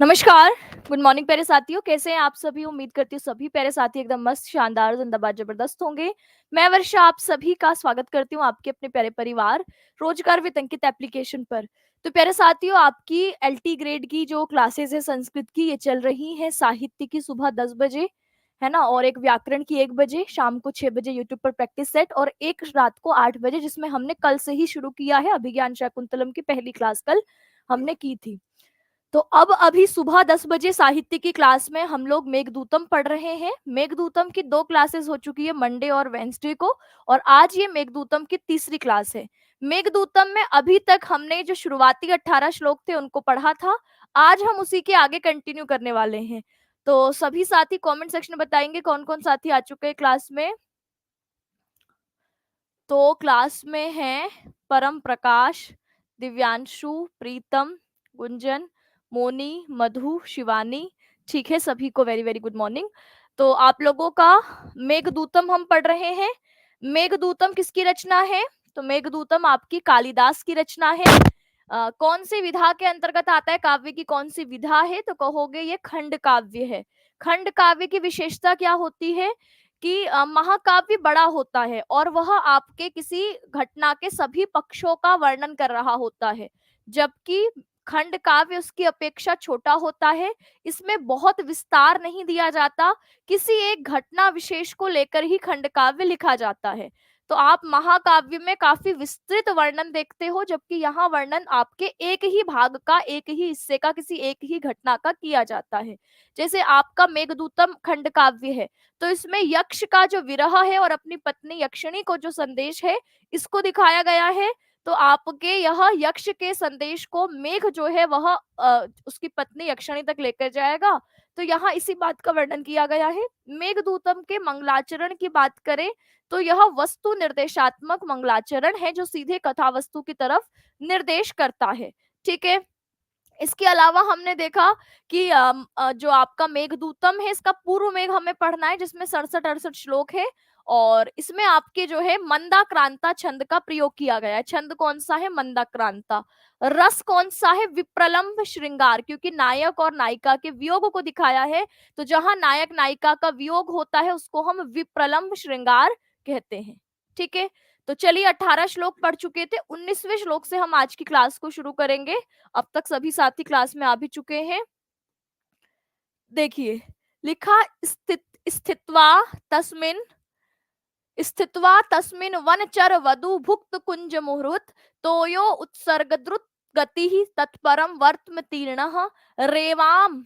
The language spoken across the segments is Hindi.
नमस्कार, गुड मॉर्निंग प्यारे साथियों, कैसे हैं आप सभी? उम्मीद करती हूँ सभी प्यारे साथी एकदम मस्त, शानदार, जिंदाबाद, जबरदस्त होंगे। मैं वर्षा आप सभी का स्वागत करती हूँ आपके अपने प्यारे परिवार रोजगार विद अंकित एप्लीकेशन पर। तो प्यारे साथियों, आपकी एलटी ग्रेड की जो क्लासेस है संस्कृत की, ये चल रही है। साहित्य की सुबह 10 बजे, है ना, और एक व्याकरण की 1 बजे, शाम को 6 बजे यूट्यूब पर प्रैक्टिस सेट, और एक रात को 8 बजे, जिसमें हमने कल से ही शुरू किया है। अभिज्ञान शाकुंतलम की पहली क्लास कल हमने की थी। तो अब अभी सुबह 10 बजे साहित्य की क्लास में हम लोग मेघदूतम पढ़ रहे हैं। मेघदूतम की 2 क्लासेस हो चुकी है, मंडे और वेंसडे को, और आज ये मेघदूतम की तीसरी क्लास है। मेघदूतम में अभी तक हमने जो शुरुआती 18 श्लोक थे उनको पढ़ा था। आज हम उसी के आगे कंटिन्यू करने वाले हैं। तो सभी साथी कमेंट सेक्शन में बताएंगे कौन कौन साथी आ चुके हैं क्लास में। तो क्लास में हैं परम प्रकाश, दिव्यांशु, प्रीतम, गुंजन, मोनी, मधु, शिवानी। ठीक है, सभी को वेरी वेरी गुड मॉर्निंग। तो आप लोगों का मेघदूतम हम पढ़ रहे हैं। मेघदूतम किसकी रचना है? तो मेघदूतम आपकी कालिदास की रचना है। कौन सी विधा के अंतर्गत आता है? काव्य की कौन सी विधा है? तो कहोगे ये खंड काव्य है। खंड काव्य की विशेषता क्या होती है कि महाकाव्य बड़ा होता है और वह आपके किसी घटना के सभी पक्षों का वर्णन कर रहा होता है, जबकि खंड काव्य उसकी अपेक्षा छोटा होता है। इसमें बहुत विस्तार नहीं दिया जाता, किसी एक घटना विशेष को लेकर ही खंड काव्य लिखा जाता है। तो आप महाकाव्य में काफी विस्तृत वर्णन देखते हो, जबकि यहाँ वर्णन आपके एक ही भाग का, एक ही हिस्से का, किसी एक ही घटना का किया जाता है। जैसे आपका मेघदूतम खंड काव्य है, तो इसमें यक्ष का जो विरह है और अपनी पत्नी यक्षिणी को जो संदेश है, इसको दिखाया गया है। तो आपके यह यक्ष के संदेश को मेघ जो है वह उसकी पत्नी यक्षिणी तक लेकर जाएगा। तो यहाँ इसी बात का वर्णन किया गया है। मेघदूतम के मंगलाचरण की बात करें तो यह वस्तु निर्देशात्मक मंगलाचरण है, जो सीधे कथा वस्तु की तरफ निर्देश करता है। ठीक है। इसके अलावा हमने देखा कि जो आपका मेघदूतम है, इसका पूर्व मेघ हमें पढ़ना है, जिसमें 67-68 श्लोक है, और इसमें आपके जो है मंदाक्रांता छंद का प्रयोग किया गया है। छंद कौन सा है? मंदाक्रांता। रस कौन सा है? विप्रलंभ श्रृंगार, क्योंकि नायक और नायिका के वियोग को दिखाया है। तो जहां नायक नायिका का वियोग होता है उसको हम विप्रलंभ श्रृंगार कहते हैं। ठीक है। तो चलिए, 18 श्लोक पढ़ चुके थे, 19वें श्लोक से हम आज की क्लास को शुरू करेंगे। अब तक सभी साथी क्लास में आ भी चुके हैं। देखिए, लिखा स्थित्वा तस्मिन वनचर वधु भुक्त कुंज मुहूर्त तोयो उत्सर्ग द्रुत गति तत्परम वर्त्म तीर्णः रेवाम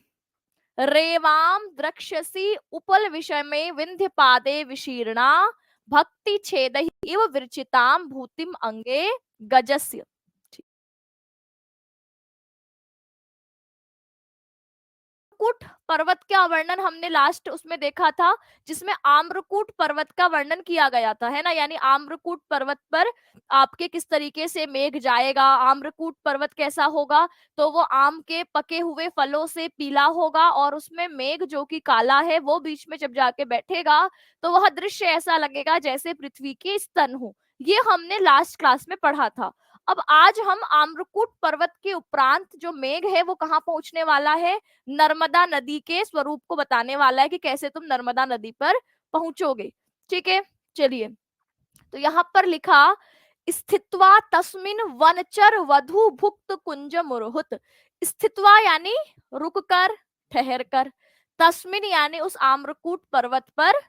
रेवाम द्रक्ष्यसि उपल विषय में विंध्य पादे विशीर्णा भक्ति छेद इव विरचिताम भूतिम अंगे गजस्य। आम्रकूट पर्वत का वर्णन हमने लास्ट उसमें देखा था, जिसमें आम्रकूट पर्वत का वर्णन किया गया था, है ना। यानी आम्रकूट पर्वत पर आपके किस तरीके से मेघ जाएगा, आम्रकूट पर्वत कैसा होगा, तो वो आम के पके हुए फलों से पीला होगा, और उसमें मेघ जो कि काला है वो बीच में जब जाके बैठेगा तो वह दृश्य ऐसा लगेगा जैसे पृथ्वी के स्तन हो। ये हमने लास्ट क्लास में पढ़ा था। अब आज हम आम्रकूट पर्वत के उपरांत जो मेघ है वो कहाँ पहुंचने वाला है? नर्मदा नदी के स्वरूप को बताने वाला है कि कैसे तुम नर्मदा नदी पर पहुंचोगे। ठीक है। चलिए, तो यहाँ पर लिखा स्थित्वा तस्मिन वनचर वधु भुक्त कुंज मुरुहुत। स्थित्वा यानी रुक कर, ठहर कर। तस्मिन यानी उस आम्रकूट पर्वत पर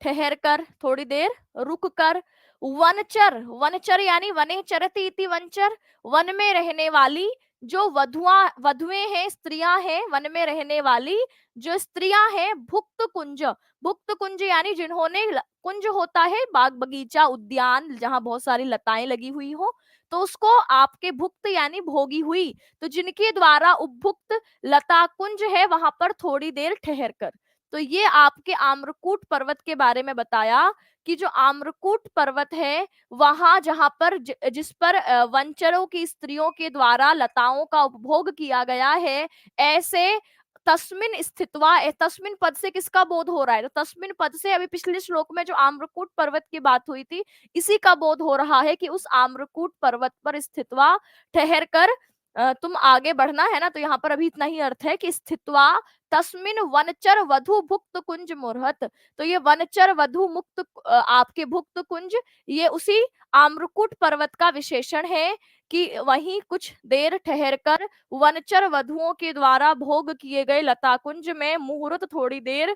ठहर कर, थोड़ी देर रुक कर। वनचर, वनचर यानी वने चरती इति वनचर, वन में रहने वाली जो वधुएं हैं, स्त्रियां हैं, वन में रहने वाली जो स्त्रियां हैं। भुक्त कुंज, भुक्त कुंज यानी जिन्होंने कुंज होता है बाग बगीचा उद्यान जहां बहुत सारी लताएं लगी हुई हो, तो उसको आपके भुक्त यानी भोगी हुई, तो जिनके द्वारा उपभुक्त लता कुंज है वहां पर थोड़ी देर ठहर कर। तो ये आपके आम्रकूट पर्वत के बारे में बताया कि जो आम्रकूट पर्वत है वहां जहां पर जिस पर वंचरों की स्त्रियों के द्वारा लताओं का उपभोग किया गया है, ऐसे तस्मिन स्थित्वा, तस्मिन पद से किसका बोध हो रहा है? तो तस्मिन पद से अभी पिछले श्लोक में जो आम्रकूट पर्वत की बात हुई थी, इसी का बोध हो रहा है कि उस आम्रकूट पर्वत पर स्थित्वा, ठहर कर, तुम आगे बढ़ना है ना, तो यहाँ पर अभी इतना ही अर्थ है कि स्थित्वा तस्मिन वनचर वधु भुक्त कुंज मुरहत। तो ये वनचर वधु मुक्त आपके भुक्त कुंज, ये उसी आम्रकूट पर्वत का विशेषण है कि वहीं कुछ देर ठहर कर वनचर वधुओं के द्वारा भोग किए गए लता कुंज में मुहूर्त थोड़ी देर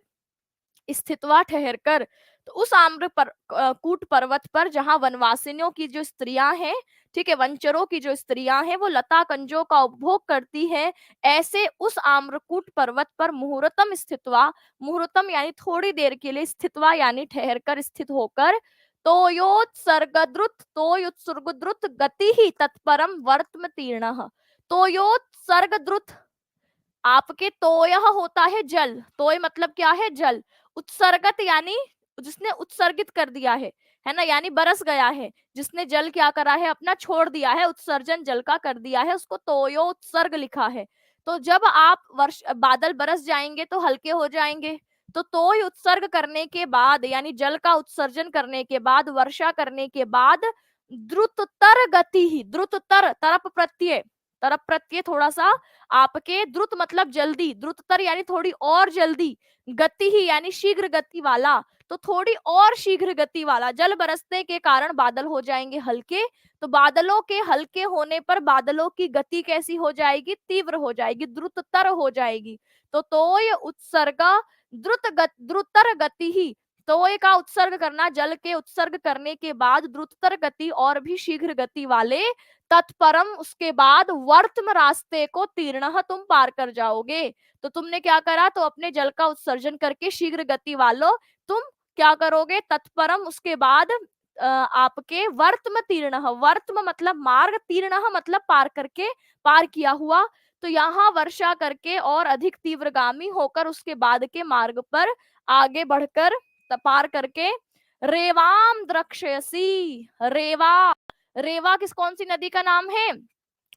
स्थितवा ठहर कर, तो उस कूट पर्वत पर जहां वनवासिनियों की जो स्त्रियां हैं, ठीक है, वंचरों की जो स्त्रियां हैं वो लता कंजों का उपभोग करती है, ऐसे उस आम्रकूट पर्वत पर मुहूर्तम स्थितवा, मुहूर्तम यानी थोड़ी देर के लिए, स्थितवा यानी ठहर कर, स्थित होकर, तोयोत्सर्गद्रुत गति ही तत्परम वर्तम तीर्ण। तोयोत्सर्गद्रुत, आपके तोयह होता है जल, तोय मतलब क्या है, जल। उत्सर्गत यानी जिसने उत्सर्गित कर दिया है ना, यानी बरस गया है, जिसने जल क्या करा है, अपना छोड़ दिया है, उत्सर्जन जल का कर दिया है, उसको तोयो उत्सर्ग लिखा है। तो जब आप वर्ष बादल बरस जाएंगे तो हल्के हो जाएंगे, तो तोय उत्सर्ग करने के बाद यानी जल का उत्सर्जन करने के बाद, वर्षा करने के बाद, द्रुततर गति ही, द्रुततर तरप प्रत्यय, तरप प्रत्यय थोड़ा सा आपके, द्रुत मतलब जल्दी, द्रुततर यानी थोड़ी और जल्दी, गति ही यानी शीघ्र गति वाला, तो थोड़ी और शीघ्र गति वाला जल बरसने के कारण बादल हो जाएंगे हल्के। तो बादलों के हल्के होने पर बादलों की गति कैसी हो जाएगी, तीव्र हो जाएगी, द्रुततर हो जाएगी। तो तोय उत्सर्गा द्रुतर गति ही, तोय का उत्सर्ग करना, जल के उत्सर्ग करने के बाद द्रुततर गति और भी शीघ्र गति वाले, तत्परम उसके बाद, वर्तम रास्ते को तीर्ण तुम पार कर जाओगे। तो तुमने क्या करा, तो अपने जल का उत्सर्जन करके शीघ्र गति वालों तुम क्या करोगे, तत्परम उसके बाद आपके वर्तम तीर्ण, वर्तम मतलब मार्ग, तीर्ण मतलब पार करके, पार किया हुआ। तो यहाँ वर्षा करके और अधिक तीव्रगामी होकर उसके बाद के मार्ग पर आगे बढ़कर पार करके, रेवाम द्रक्ष्यसी, रेवा, रेवा किस कौन सी नदी का नाम है,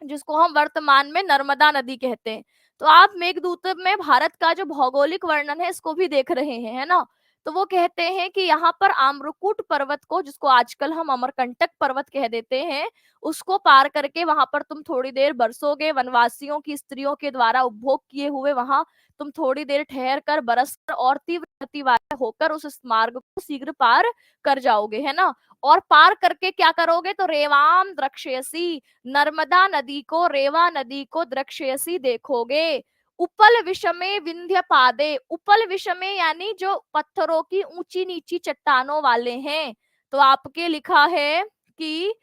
जिसको हम वर्तमान में नर्मदा नदी कहते हैं। तो आप मेघदूत में भारत का जो भौगोलिक वर्णन है इसको भी देख रहे हैं, है ना। तो वो कहते हैं कि यहाँ पर आम्रकूट पर्वत को, जिसको आजकल हम अमरकंटक पर्वत कह देते हैं, उसको पार करके वहां पर तुम थोड़ी देर बरसोगे, वनवासियों की स्त्रियों के द्वारा उपभोग किए हुए वहां तुम थोड़ी देर ठहर कर, बरस कर और तीव्र गति वाले होकर उस मार्ग को शीघ्र पार कर जाओगे, है ना। और पार करके क्या करोगे, तो रेवाम द्रक्ष्यसी, नर्मदा नदी को, रेवा नदी को द्रक्ष्यसी देखोगे। उपल विषमे विंध्य पादे, उपल विषमे यानी जो पत्थरों की ऊंची नीची चट्टानों वाले हैं। तो आपके लिखा है कि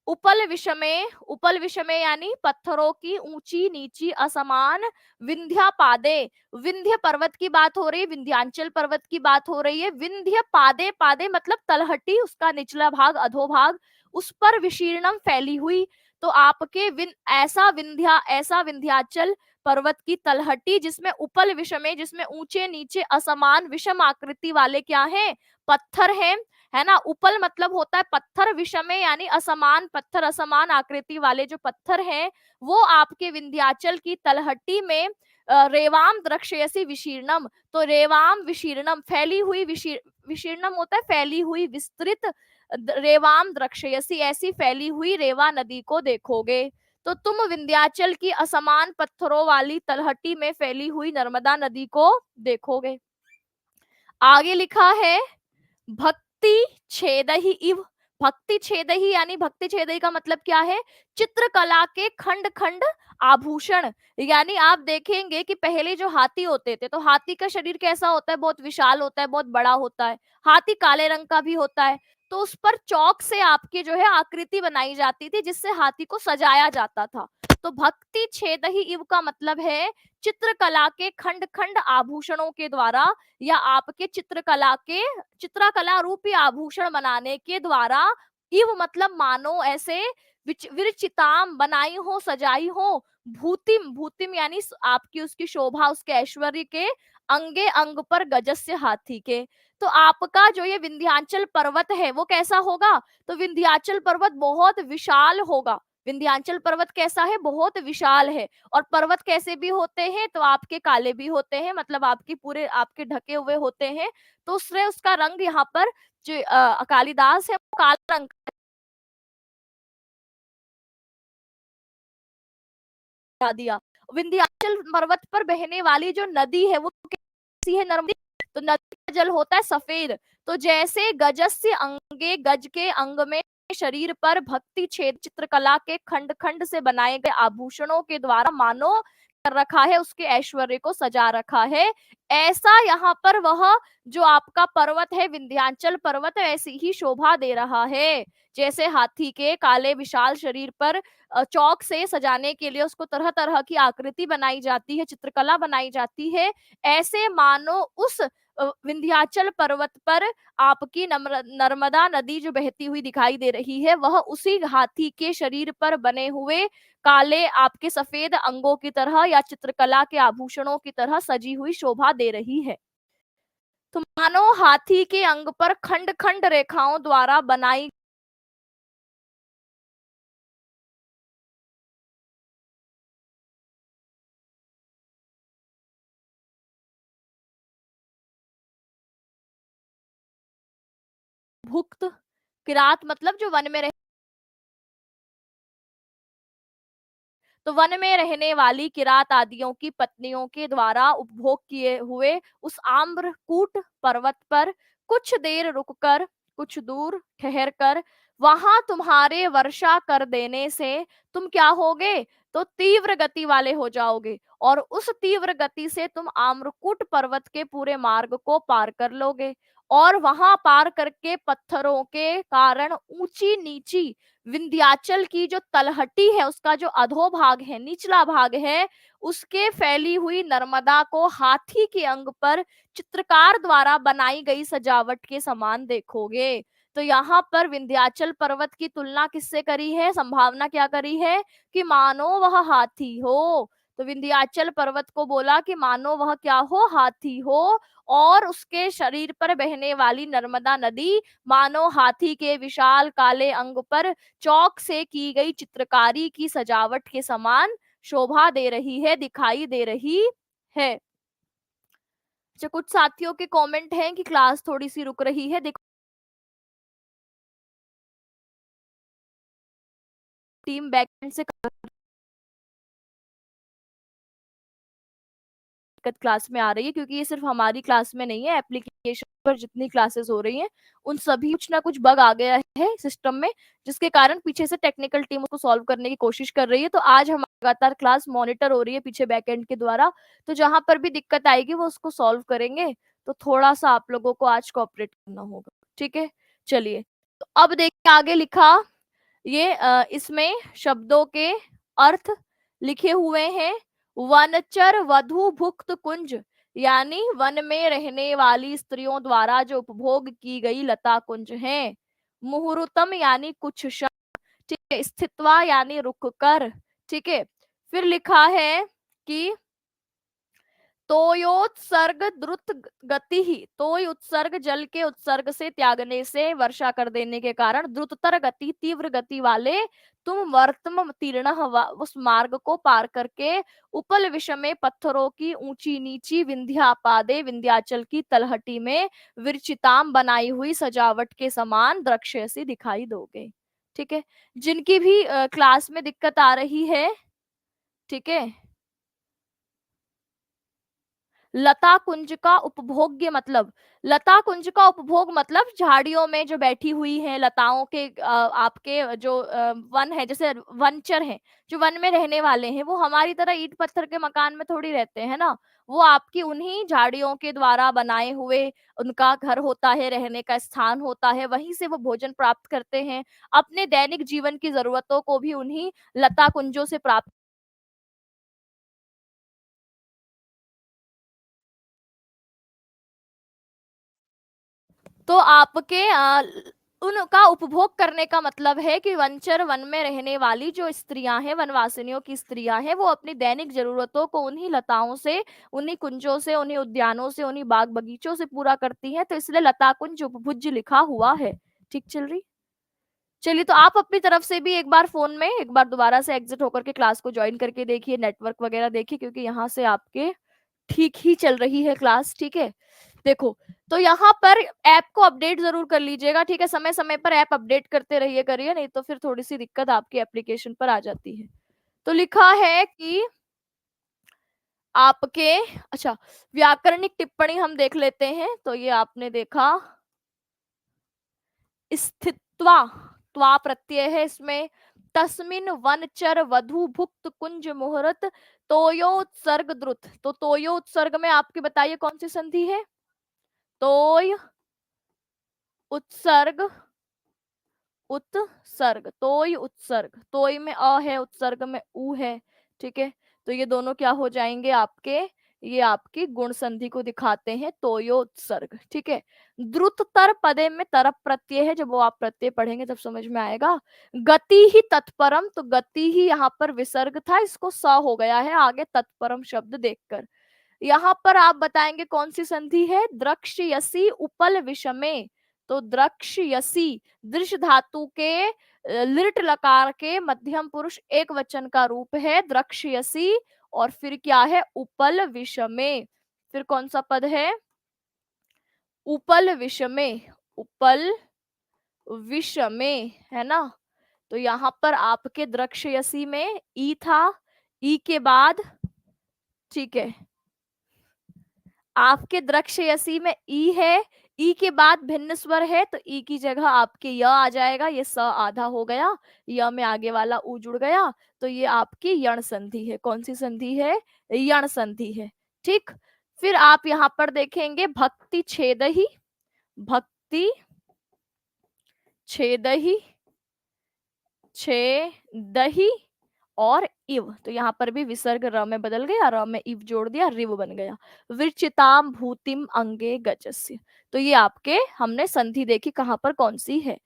उपल विषमे, उपल विषमे यानी पत्थरों की ऊंची नीची असमान, विंध्या पादे, विंध्य पर्वत की बात हो रही है, विंध्यांचल पर्वत की बात हो रही है, विंध्य पादे, पादे मतलब तलहटी, उसका निचला भाग, अधोभाग, उस पर विशीर्णम फैली हुई। तो आपके ऐसा विंध्याचल पर्वत की तलहटी जिसमें उपल विषमे, जिसमें ऊंचे नीचे असमान विषम आकृति वाले क्या है, पत्थर हैं, है ना। उपल मतलब होता है पत्थर, विषमे यानी असमान पत्थर, असमान आकृति वाले जो पत्थर हैं, वो आपके विंध्याचल की तलहटी में रेवाम द्रक्ष्यसि विशीर्णम, तो रेवाम विशीर्णम फैली हुई, विशीर्णम होता है फैली हुई, विस्तृत, रेवाम द्रक्ष्यसि ऐसी फैली हुई रेवा नदी को देखोगे। तो तुम विंध्याचल की असमान पत्थरों वाली तलहटी में फैली हुई नर्मदा नदी को देखोगे। आगे लिखा है भक्ति छेद ही इव, भक्ति छेद ही यानी भक्ति छेद ही का मतलब क्या है, चित्रकला के खंड खंड आभूषण। यानी आप देखेंगे कि पहले जो हाथी होते थे, तो हाथी का शरीर कैसा होता है, बहुत विशाल होता है, बहुत बड़ा होता है, हाथी काले रंग का भी होता है। तो उस पर चौक से आपकी जो है आकृति बनाई जाती थी, जिससे हाथी को सजाया जाता था। तो भक्ति छेद ही इव का मतलब है चित्रकला के खंड खंड आभूषणों के द्वारा, या आपके चित्रकला रूपी आभूषण बनाने के द्वारा, इव मतलब मानो ऐसे, विरचिताम बनाई हो, सजाई हो, भूतिम, भूतिम यानी आपकी उसकी शोभा, उसके ऐश्वर्य के, अंगे अंग पर गजस्य हाथी के। तो आपका जो ये विंध्याचल पर्वत है वो कैसा होगा, तो विंध्याचल पर्वत बहुत विशाल होगा। विंध्याचल पर्वत कैसा है, बहुत विशाल है। और पर्वत कैसे भी होते हैं, तो आपके काले भी होते हैं, मतलब आपके पूरे आपके ढके हुए होते हैं। तो उससे उसका रंग यहाँ पर जो कालिदास है वो काला रंग बता दिया। विंध्याचल पर्वत पर बहने वाली जो नदी है वो कैसी है? नर्मदा। तो नदी का जल होता है सफेद। तो जैसे गजस्य अंगे, गज के अंग में शरीर पर भक्ति छेद चित्रकला के खंड खंड से बनाए गए आभूषणों के द्वारा मानो कर रखा है, उसके ऐश्वर्य को सजा रखा है, ऐसा यहाँ पर वह जो आपका पर्वत है विंध्याचल पर्वत ऐसी ही शोभा दे रहा है। जैसे हाथी के काले विशाल शरीर पर चौक से सजाने के लिए उसको तरह तरह की आकृति बनाई जाती है, चित्रकला बनाई जाती है, ऐसे मानो उस विंध्याचल पर्वत पर आपकी नर्मदा नदी जो बहती हुई दिखाई दे रही है, वह उसी हाथी के शरीर पर बने हुए काले आपके सफेद अंगों की तरह या चित्रकला के आभूषणों की तरह सजी हुई शोभा दे रही है। तो मानो हाथी के अंग पर खंड खंड रेखाओं द्वारा बनाई भुक्त किरात मतलब जो वन में तो वन में रहने वाली किरात आदियों की पत्नियों के द्वारा उपभोग किए हुए उस आम्रकूट पर्वत पर कुछ देर रुककर, कुछ दूर ठहर कर वहां तुम्हारे वर्षा कर देने से तुम क्या होगे? तो तीव्र गति वाले हो जाओगे और उस तीव्र गति से तुम आम्रकूट पर्वत के पूरे मार्ग को पार कर लोगे और वहां पार करके पत्थरों के कारण ऊंची नीची विंध्याचल की जो तलहटी है, उसका जो अधोभाग है, निचला भाग है, उसके फैली हुई नर्मदा को हाथी के अंग पर चित्रकार द्वारा बनाई गई सजावट के समान देखोगे। तो यहाँ पर विंध्याचल पर्वत की तुलना किससे करी है? संभावना क्या करी है कि मानो वह हाथी हो। तो विंध्याचल पर्वत को बोला कि मानो वह क्या हो? हाथी हो। और उसके शरीर पर बहने वाली नर्मदा नदी मानो हाथी के विशाल काले अंग पर चौक से की गई चित्रकारी की सजावट के समान शोभा दे रही है, दिखाई दे रही है। अच्छा, कुछ साथियों के कमेंट हैं कि क्लास थोड़ी सी रुक रही है। देखो, टीम बैकएंड से दिक्कत क्लास में आ रही है, क्योंकि ये सिर्फ हमारी क्लास में नहीं है, एप्लीकेशन पर जितनी क्लासेस हो रही हैं उन सभी कुछ ना कुछ बग आ गया है सिस्टम में, जिसके कारण पीछे से टेक्निकल टीम उसको सॉल्व करने की कोशिश कर रही है। तो आज हमारी लगातार क्लास मॉनिटर हो रही है पीछे बैकएंड के द्वारा, तो जहां पर भी दिक्कत आएगी वो उसको सॉल्व करेंगे। तो थोड़ा सा आप लोगों को आज कोऑपरेट करना होगा, ठीक है। चलिए, तो अब देखिए आगे लिखा, ये इसमें शब्दों के अर्थ लिखे हुए हैं। वनचर वधु भुक्त कुंज, यानी वन में रहने वाली स्त्रियों द्वारा जो उपभोग की गई लता कुंज है। मुहूर्तम यानी कुछ क्षण, ठीक है। स्थित्वा यानी रुक कर, ठीक है। फिर लिखा है कि तोयोत्सर्ग द्रुत गति ही, तोय उत्सर्ग जल के उत्सर्ग से त्यागने से वर्षा कर देने के कारण द्रुततर गति तीव्र गति वाले तुम वर्तम तीर्ण उस मार्ग को पार करके उपल विषम पत्थरों की ऊंची नीची विंध्यापादे विंध्याचल की तलहटी में विरचिताम बनाई हुई सजावट के समान दृश्य से दिखाई दोगे, ठीक है। जिनकी भी क्लास में दिक्कत आ रही है, ठीक है। लता कुंज का उपभोग्य मतलब, लता कुंज का उपभोग मतलब झाड़ियों में जो बैठी हुई है लताओं के आपके जो वन है, जैसे वनचर है, जो वन में रहने वाले हैं, वो हमारी तरह ईंट पत्थर के मकान में थोड़ी रहते हैं ना। वो आपकी उन्हीं झाड़ियों के द्वारा बनाए हुए उनका घर होता है, रहने का स्थान होता है, वहीं से वो भोजन प्राप्त करते हैं। अपने दैनिक जीवन की जरूरतों को भी उन्हीं लता कुंजों से प्राप्त। तो आपके उनका उपभोग करने का मतलब है कि वनचर वन में रहने वाली जो स्त्रियां हैं, वनवासिनियों की स्त्रियां हैं, वो अपनी दैनिक जरूरतों को उन्हीं लताओं से, उन्हीं कुंजों से, उन्हीं उद्यानों से, उन्हीं बाग बगीचों से पूरा करती हैं। तो इसलिए लता कुंज उपभुज लिखा हुआ है। ठीक चल रही? चलिए, तो आप अपनी तरफ से भी एक बार फोन में एक बार दोबारा से एग्जिट होकर के क्लास को ज्वाइन करके देखिए, नेटवर्क वगैरह देखिए, क्योंकि यहाँ से आपके ठीक ही चल रही है क्लास, ठीक है। देखो, तो यहाँ पर ऐप को अपडेट जरूर कर लीजिएगा, ठीक है। समय समय पर ऐप अपडेट करते रहिए करिए, नहीं तो फिर थोड़ी सी दिक्कत आपकी एप्लीकेशन पर आ जाती है। तो लिखा है कि आपके, अच्छा, व्याकरणिक टिप्पणी हम देख लेते हैं। तो ये आपने देखा, स्थित्वा, त्वा प्रत्यय है इसमें। तस्मिन वनचर वधु भुक्त कुंज मुहूर्त तोयोत्सर्ग द्रुत। तो तोयोत्सर्ग में आपकी बताइए कौन सी संधि है? तोय उत्सर्ग, उत्सर्ग, तोय उत्सर्ग, तोय में अ है, उत्सर्ग में उ है। ठीक है, तो ये दोनों क्या हो जाएंगे आपके, ये आपकी गुण संधि को दिखाते हैं, तोयोत्सर्ग। ठीक है, द्रुततर पदे में तरप प्रत्यय है, जब वो आप प्रत्यय पढ़ेंगे तब समझ में आएगा। गति ही तत्परम, तो गति ही यहाँ पर विसर्ग था, इसको स हो गया है आगे तत्परम शब्द देखकर। यहाँ पर आप बताएंगे कौन सी संधि है? द्रक्ष्यसि उपल विषमे। तो द्रक्ष्यसि दृश्य धातु के लिट लकार के मध्यम पुरुष एक वचन का रूप है द्रक्ष्यसि, और फिर क्या है? उपल विषमे। फिर कौन सा पद है? उपल विषमे, उपल विषमे, है ना। तो यहाँ पर आपके द्रक्ष्यसि में ई था, ई के बाद, ठीक है, आपके द्रक्ष्यसि में ई है, ई के बाद भिन्न स्वर है, तो ई की जगह आपके य आ जाएगा, ये स आधा हो गया, य में आगे वाला उ जुड़ गया, तो ये आपकी यण संधि है। कौन सी संधि है? यण संधि है। ठीक, फिर आप यहाँ पर देखेंगे भक्ति छेदहि, भक्ति छेदहि, छेदहि और इव, तो यहाँ पर भी विसर्ग र में बदल गया, र में इव जोड़ दिया, रिव बन गया। विचिताम भूतिम अंगे गजस्य, तो ये आपके हमने संधि देखी कहाँ पर कौन सी है।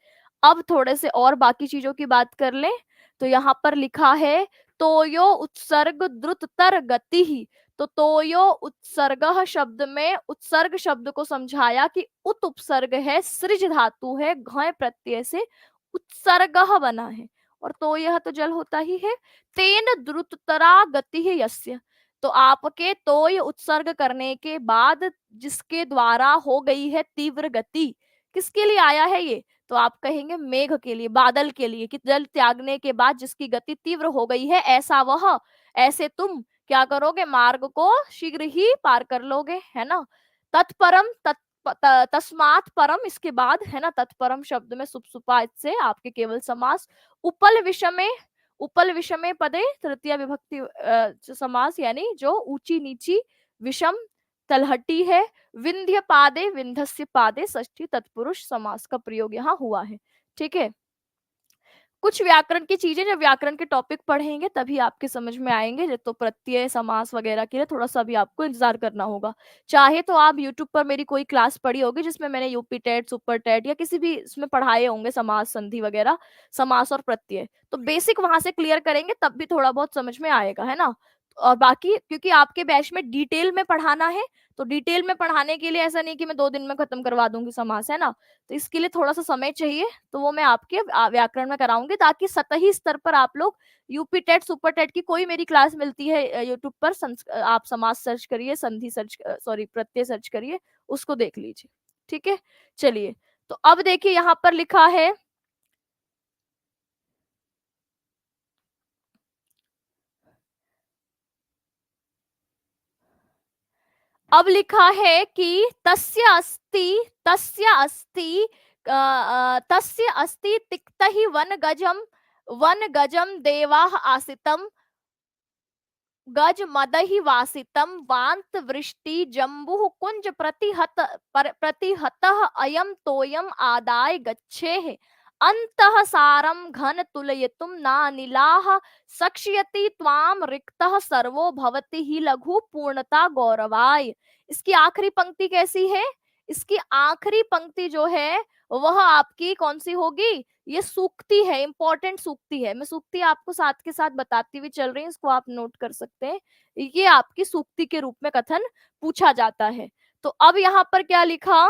अब थोड़े से और बाकी चीजों की बात कर लें, तो यहाँ पर लिखा है तोयो उत्सर्ग द्रुततर गति ही। तो तोयो उत्सर्ग शब्द में उत्सर्ग शब्द को समझाया कि उत उपसर्ग है, सृज धातु है, घय प्रत्यय से उत्सर्ग बना है, और तो यह तो जल होता ही है। तेन द्रुततरा गति है यस्य, तो आपके तोय उत्सर्ग करने के बाद जिसके द्वारा हो गई है तीव्र गति, किसके लिए आया है ये? तो आप कहेंगे मेघ के लिए, बादल के लिए, कि जल त्यागने के बाद जिसकी गति तीव्र हो गई है, ऐसा वह, ऐसे तुम क्या करोगे? मार्ग को शीघ्र ही पार कर लोगे, है ना। तत्परम, तस्मात् परम, इसके बाद, है ना, तत्परम शब्द में सुपसुपा से आपके केवल समास। उपल विषमे, उपल विषमे पदे तृतीय विभक्ति समास, यानी जो ऊंची नीची, विषम तलहटी है। विंध्य पादे, विंध्यस्य पादे षष्ठी तत्पुरुष समास का प्रयोग यहाँ हुआ है। ठीक है, कुछ व्याकरण की चीजें जब व्याकरण के टॉपिक पढ़ेंगे तभी आपके समझ में आएंगे, तो प्रत्यय समास वगैरह के लिए थोड़ा सा भी आपको इंतजार करना होगा। चाहे तो आप यूट्यूब पर मेरी कोई क्लास पढ़ी होगी जिसमें मैंने यूपी टेट, सुपर टेट या किसी भी इसमें पढ़ाए होंगे समास, संधि वगैरह, समास और प्रत्यय, तो बेसिक वहां से क्लियर करेंगे तब भी थोड़ा बहुत समझ में आएगा, है ना। और बाकी क्योंकि आपके बैच में डिटेल में पढ़ाना है, तो डिटेल में पढ़ाने के लिए ऐसा नहीं कि मैं 2 दिन में खत्म करवा दूंगी समास, है ना, तो इसके लिए थोड़ा सा समय चाहिए, तो वो मैं आपके व्याकरण में कराऊंगी, ताकि सतही स्तर पर आप लोग यूपी टेट, सुपर टेट की कोई मेरी क्लास मिलती है यूट्यूब पर, आप समास सर्च करिए, संधि सर्च, सॉरी प्रत्यय सर्च करिए, उसको देख लीजिए। ठीक है, चलिए, तो अब देखिए यहाँ पर लिखा है, अब लिखा है कि तस्य अस्ति, तस्य अस्ति, तस्य अस्ति तिक्त ही वन गजम, वन गजम देवाः आसितम, गज मदहि वासितम वांत वृष्टि जम्बुः कुंज प्रतिहत, प्रतिहतः अयम तोयम आदाय गच्छेः अंतः सारम घन तुलयितुम नानिलाः सक्ष्यति त्वाम रिक्तः सर्वो भवति ही लघु पूर्णता गौरवाय। इसकी आखिरी पंक्ति कैसी है? इसकी आखिरी पंक्ति जो है वह आपकी कौन सी होगी? ये सूक्ति है, इंपॉर्टेंट सूक्ति है, मैं सूक्ति आपको साथ के साथ बताती हुई चल रही हूँ, इसको आप नोट कर सकते हैं। ये आपकी सूक्ति के रूप में कथन पूछा जाता है। तो अब यहाँ पर क्या लिखा?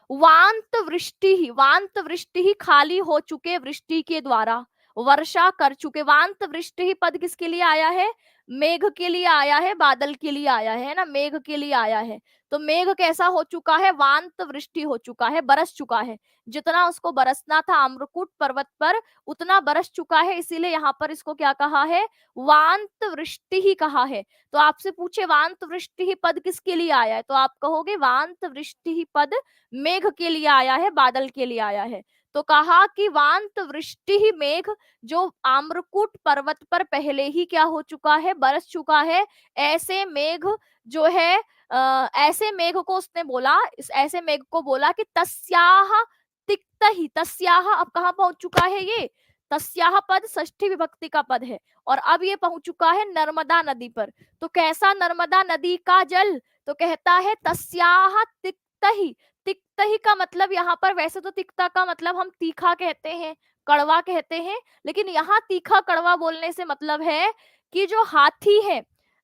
वांत वृष्टि ही, वांत वृष्टि ही खाली हो चुके वृष्टि के द्वारा, वर्षा कर चुके। वांत वृष्टि ही पद किसके लिए आया है? मेघ के लिए आया है, बादल के लिए आया है ना, मेघ के लिए आया है। तो मेघ कैसा हो चुका है, वांत वृष्टि हो चुका है, बरस चुका है। जितना उसको बरसना था अम्रकूट पर्वत पर उतना बरस चुका है, इसीलिए यहाँ पर इसको क्या कहा है, वांत वृष्टि ही कहा है। तो आपसे पूछे वांत वृष्टि ही पद किसके लिए आया है, तो आप कहोगे वांत वृष्टि ही पद मेघ के लिए आया है, बादल के लिए आया है। तो कहा कि वांत वृष्टि ही मेघ, जो आम्रकूट पर्वत पर पहले ही क्या हो चुका है, बरस चुका है। ऐसे मेघ जो है ऐसे मेघ को उसने बोला, इस ऐसे मेघ को बोला कि तस्याह तिक्त ही, तस्याह अब कहाँ पहुंच चुका है ये, तस्याह पद षष्ठी विभक्ति का पद है, और अब ये पहुंच चुका है नर्मदा नदी पर। तो कैसा नर्मदा नदी का जल, तो कहता है तस्याह तिक्त ही। तिक्त ही का मतलब यहाँ पर, वैसे तो तिक्ता का मतलब हम तीखा कहते हैं, कड़वा कहते हैं, लेकिन यहाँ तीखा कड़वा बोलने से मतलब है कि जो हाथी है,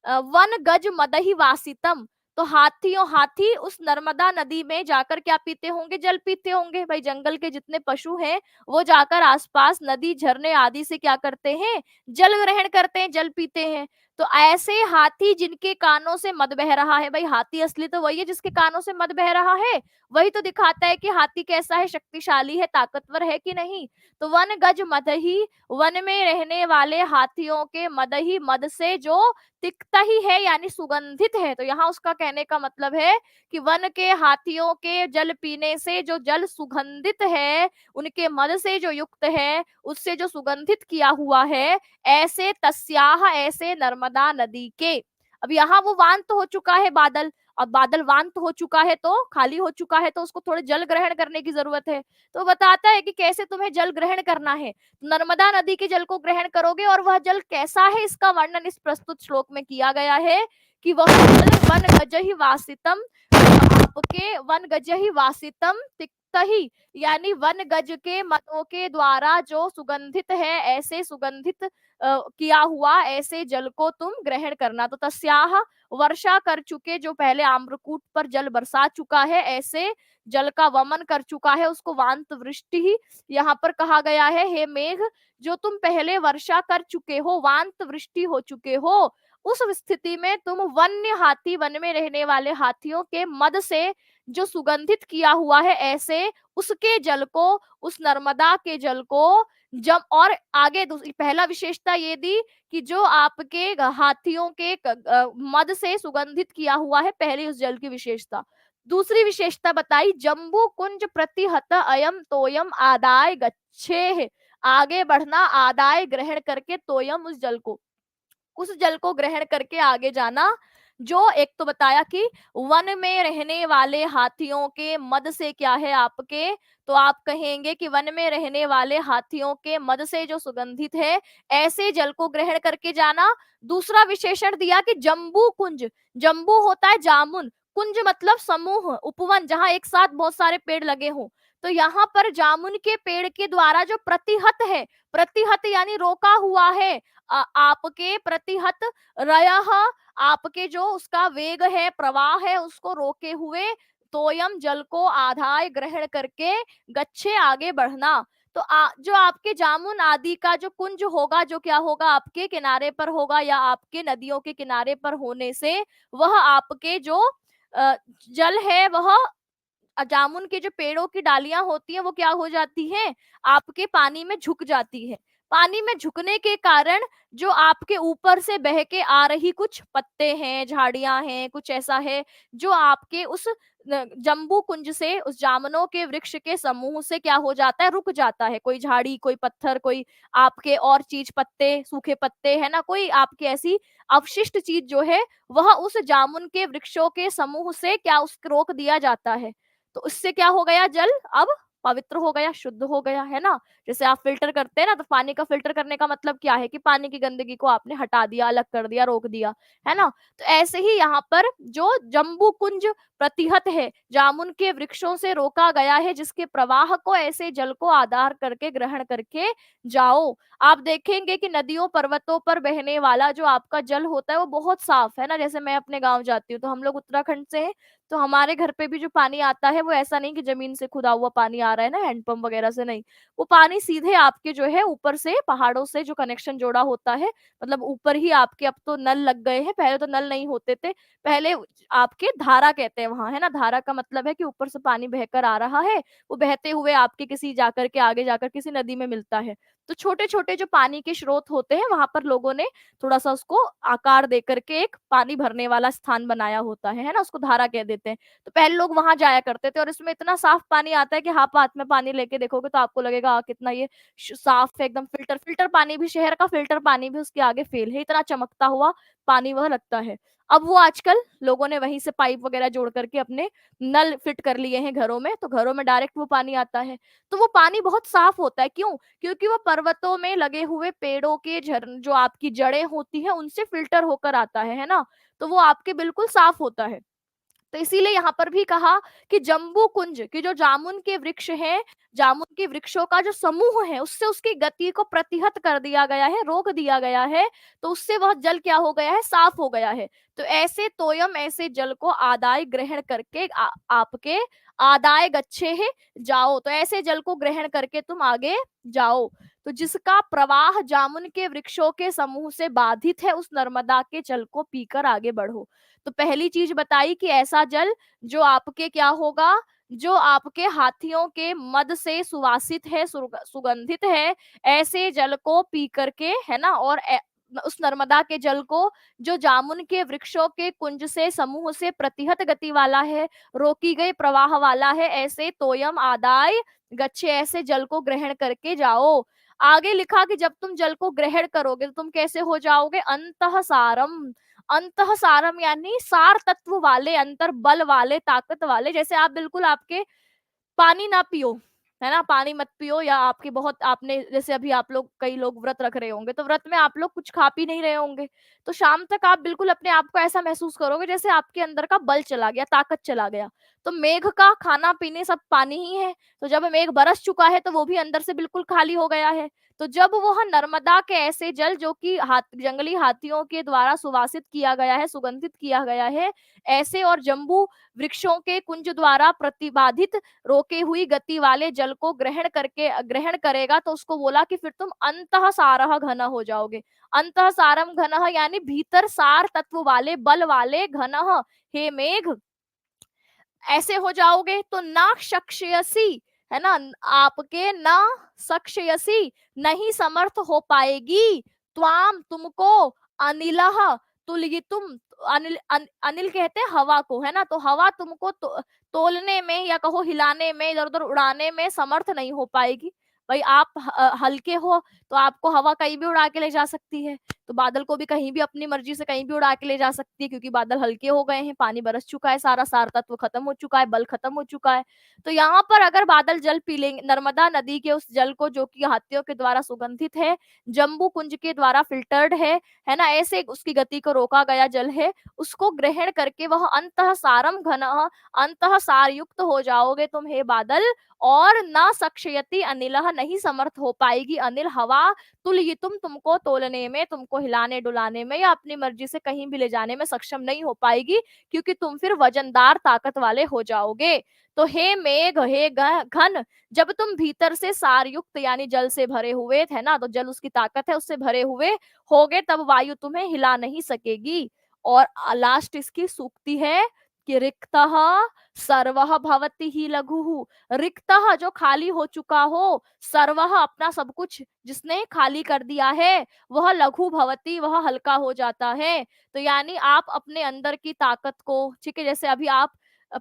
वन गज मदही वासितम, तो हाथी उस नर्मदा नदी में जाकर क्या पीते होंगे, जल पीते होंगे। भाई जंगल के जितने पशु हैं वो जाकर आसपास नदी झरने आदि से क्या करते हैं, जल ग्रहण करते हैं, जल पीते हैं। तो ऐसे हाथी जिनके कानों से मद बह रहा है, भाई हाथी असली तो वही है जिसके कानों से मद बह रहा है, वही तो दिखाता है कि हाथी कैसा है, शक्तिशाली है, ताकतवर है कि नहीं। तो वन गज मद ही, वन में रहने वाले हाथियों के मद ही, मद से जो तिक्ता ही है यानी सुगंधित है। तो यहाँ उसका कहने का मतलब है कि वन के हाथियों के जल पीने से जो जल सुगंधित है, उनके मद से जो युक्त है, उससे जो सुगंधित किया हुआ है, ऐसे तस्याह, ऐसे नर्मदा नदी के। अब यहाँ वो वांत हो चुका है बादल, अब बादल वांत हो चुका है तो खाली हो चुका है, तो उसको थोड़े जल ग्रहण करने की जरूरत है। तो बताता है कि कैसे तुम्हें जल ग्रहण करना है, नर्मदा नदी के जल को ग्रहण करोगे, और वह जल कैसा है इसका वर्णन इस प्रस्तुत श्लोक में किया गया है कि वह जल वन गजहि वासितम, आपके वन गजहि वासितम तिक्त ही, यानी वन गज के मतों के द्वारा जो सुगंधित है, ऐसे सुगंधित किया हुआ ऐसे जल को तुम ग्रहण करना। तो तस्याह, वर्षा कर चुके, जो पहले आम्रकूट पर जल बरसा चुका है, ऐसे जल का वमन कर चुका है, उसको वांत वृष्टि ही यहाँ पर कहा गया है। हे मेघ, जो तुम पहले वर्षा कर चुके हो, वांत वृष्टि हो चुके हो, उस स्थिति में तुम वन्य हाथी, वन में रहने वाले हाथियों के मद से जो सुगंधित किया हुआ है, ऐसे उसके जल को, उस नर्मदा के जल को जब, और आगे पहला विशेषता ये दी कि जो आपके हाथियों के मद से सुगंधित किया हुआ है, पहली उस जल की विशेषता। दूसरी विशेषता बताई, जम्बू कुंज प्रतिहत अयम तोयम आदाय गच्छे, आगे बढ़ना, आदाय ग्रहण करके, तोयम उस जल को, उस जल को ग्रहण करके आगे जाना। जो एक तो बताया कि वन में रहने वाले हाथियों के मद से क्या है आपके, तो आप कहेंगे कि वन में रहने वाले हाथियों के मद से जो सुगंधित है, ऐसे जल को ग्रहण करके जाना। दूसरा विशेषण दिया कि जम्बू कुंज, जम्बू होता है जामुन, कुंज मतलब समूह, उपवन, जहां एक साथ बहुत सारे पेड़ लगे हों। तो यहाँ पर जामुन के पेड़ के द्वारा जो प्रतिहत है, प्रतिहत यानी रोका हुआ है, आपके प्रतिहत रयः, आपके जो उसका वेग है, प्रवाह है, उसको रोके हुए, तोयम जल को आधाय ग्रहण करके, गच्छे आगे बढ़ना। तो जो आपके जामुन आदि का जो कुंज होगा, जो क्या होगा, आपके किनारे पर होगा या आपके नदियों के किनारे पर होने से, वह आपके जो जल है, वह जामुन के जो पेड़ों की डालियां होती हैं वो क्या हो जाती हैं, आपके पानी में झुक जाती है। पानी में झुकने के कारण जो आपके ऊपर से बह के आ रही कुछ पत्ते हैं, झाड़ियां हैं, कुछ ऐसा है जो आपके उस जम्बू कुंज से, उस जामुनों के वृक्ष के समूह से क्या हो जाता है, रुक जाता है। कोई झाड़ी, कोई पत्थर, कोई आपके और चीज, पत्ते, सूखे पत्ते है ना, कोई आपकी ऐसी अवशिष्ट चीज जो है, वह उस जामुन के वृक्षों के समूह से क्या उस रोक दिया जाता है। तो उससे क्या हो गया, जल अब पवित्र हो गया, शुद्ध हो गया, है ना। जैसे आप फिल्टर करते हैं ना, तो पानी का फिल्टर करने का मतलब क्या है कि पानी की गंदगी को आपने हटा दिया, अलग कर दिया, रोक दिया, है ना। तो ऐसे ही यहाँ पर जो जम्बू कुंज प्रतिहत है, जामुन के वृक्षों से रोका गया है, जिसके प्रवाह को, ऐसे जल को आधार करके ग्रहण करके जाओ। आप देखेंगे कि नदियों पर्वतों पर बहने वाला जो आपका जल होता है वो बहुत साफ है ना। जैसे मैं अपने गांव जाती हूँ, तो हम लोग उत्तराखंड से हैं, तो हमारे घर पे भी जो पानी आता है वो ऐसा नहीं कि जमीन से खुदा हुआ पानी आ रहा है ना, हैंडपंप वगैरह से नहीं। वो पानी सीधे आपके जो है ऊपर से पहाड़ों से जो कनेक्शन जोड़ा होता है, मतलब ऊपर ही आपके, अब तो नल लग गए हैं, पहले तो नल नहीं होते थे। पहले आपके धारा कहते हैं वहां, है ना, धारा का मतलब है कि ऊपर से पानी बहकर आ रहा है, वो बहते हुए आपके किसी जाकर के आगे जाकर किसी नदी में मिलता है। तो छोटे छोटे जो पानी के स्रोत होते हैं वहां पर लोगों ने थोड़ा सा उसको आकार दे करके एक पानी भरने वाला स्थान बनाया होता है ना, उसको धारा कह देते हैं। तो पहले लोग वहां जाया करते थे और इसमें इतना साफ पानी आता है कि हाथ हाथ में पानी लेके देखोगे तो आपको लगेगा कितना ये साफ है, एकदम फिल्टर फिल्टर पानी भी, शहर का फिल्टर पानी भी उसके आगे फेल है, इतना चमकता हुआ पानी वह लगता है। अब वो आजकल लोगों ने वहीं से पाइप वगैरह जोड़ करके अपने नल फिट कर लिए हैं घरों में, तो घरों में डायरेक्ट वो पानी आता है। तो वो पानी बहुत साफ होता है, क्यों? क्योंकि वो पर्वतों में लगे हुए पेड़ों के झरन, जो आपकी जड़ें होती हैं, उनसे फिल्टर होकर आता है ना। तो वो आपके बिल्कुल साफ होता है। तो इसीलिए यहाँ पर भी कहा कि जम्बू कुंज की जो जामुन के वृक्ष हैं, जामुन के वृक्षों का जो समूह है, उससे उसकी गति को प्रतिहत कर दिया गया है, रोक दिया गया है। तो उससे वह जल क्या हो गया है, साफ हो गया है। तो ऐसे तोयम, ऐसे जल को आदाय ग्रहण करके आपके आदाय गच्छे है जाओ, तो ऐसे जल को ग्रहण करके तुम आगे जाओ। तो जिसका प्रवाह जामुन के वृक्षों के समूह से बाधित है, उस नर्मदा के जल को पीकर आगे बढ़ो। तो पहली चीज बताई कि ऐसा जल जो आपके क्या होगा, जो आपके हाथियों के मद से सुवासित है, सुगंधित है, ऐसे जल को पी करके, है ना, और उस नर्मदा के जल को, जो जामुन के वृक्षों के कुंज से समूह से प्रतिहत गति वाला है, रोकी गई प्रवाह वाला है, ऐसे तोयम आदाय गच्छे, ऐसे जल को ग्रहण करके जाओ। आगे लिखा कि जब तुम जल को ग्रहण करोगे तो तुम कैसे हो जाओगे, अंतः सारम। अंतः सारम यानी सार तत्व वाले, अंतर बल वाले, ताकत वाले। जैसे आप बिल्कुल आपके पानी ना पियो, है ना, पानी मत पियो, या आपके बहुत, आपने जैसे अभी आप लोग, कई लोग व्रत रख रहे होंगे, तो व्रत में आप लोग कुछ खा पी नहीं रहे होंगे, तो शाम तक आप बिल्कुल अपने आप को ऐसा महसूस करोगे जैसे आपके अंदर का बल चला गया, ताकत चला गया। तो मेघ का खाना पीने सब पानी ही है। तो जब मेघ बरस चुका है तो वो भी अंदर से बिल्कुल खाली हो गया है। तो जब वह नर्मदा के ऐसे जल, जो कि जंगली हाथियों के द्वारा सुवासित किया गया है, सुगंधित किया गया है, ऐसे और जम्बू वृक्षों के कुंज द्वारा प्रतिबाधित रोके हुई गति वाले जल को ग्रहण करेगा, तो उसको बोला कि फिर तुम अंतः सारह घन हो जाओगे। अंतः सारम घन यानी भीतर सार तत्व वाले, बल वाले, घन, हे मेघ, ऐसे हो जाओगे। तो ना शक्षयसी, है ना, आपके ना शक्षयसी, नहीं समर्थ हो पाएगी, त्वाम तुमको, अनिलह तुम, अनिल कहते हैं हवा को, है ना, तो हवा तुमको तोलने में, या कहो हिलाने में, इधर उधर उड़ाने में समर्थ नहीं हो पाएगी। भाई आप हल्के हो, तो आपको हवा कहीं भी उड़ा के ले जा सकती है, तो बादल को भी कहीं भी अपनी मर्जी से कहीं भी उड़ा के ले जा सकती है, क्योंकि बादल हल्के हो गए हैं, पानी बरस चुका है, सारा सार तत्व खत्म हो चुका है, बल खत्म हो चुका है। तो यहाँ पर अगर बादल जल पी लेंगे, नर्मदा नदी के उस जल को, जो कि हाथियों के द्वारा सुगंधित है, जम्बू कुंज के द्वारा फिल्टर्ड है ना, ऐसे उसकी गति को रोका गया जल है, उसको ग्रहण करके वह अंतः सारम घन, अंतः सार युक्त हो जाओगे तुम हे बादल। और न सक्षयति अनिलह, नहीं समर्थ हो पाएगी अनिल हवा, तुमको तोलने में, तुमको हिलाने डुलाने में, या अपनी मर्जी से कहीं भी ले जाने में सक्षम नहीं हो पाएगी, क्योंकि तुम फिर वजनदार ताकत वाले हो जाओगे। तो हे मेघ, हे घन, जब तुम भीतर से सार युक्त यानी जल से भरे हुए थे ना, तो जल उसकी ताकत है, उससे भरे हुए होगे, तब वायु तुम्हें हिला नहीं सकेगी। और लास्ट इसकी सूक्ति है कि रिक्तः सर्वः भवति ही लघुः, रिक्तः जो खाली हो चुका हो, सर्वः अपना सब कुछ जिसने खाली कर दिया है, वह लघु भवति, वह हल्का हो जाता है। तो यानी आप अपने अंदर की ताकत को, ठीक है, जैसे अभी आप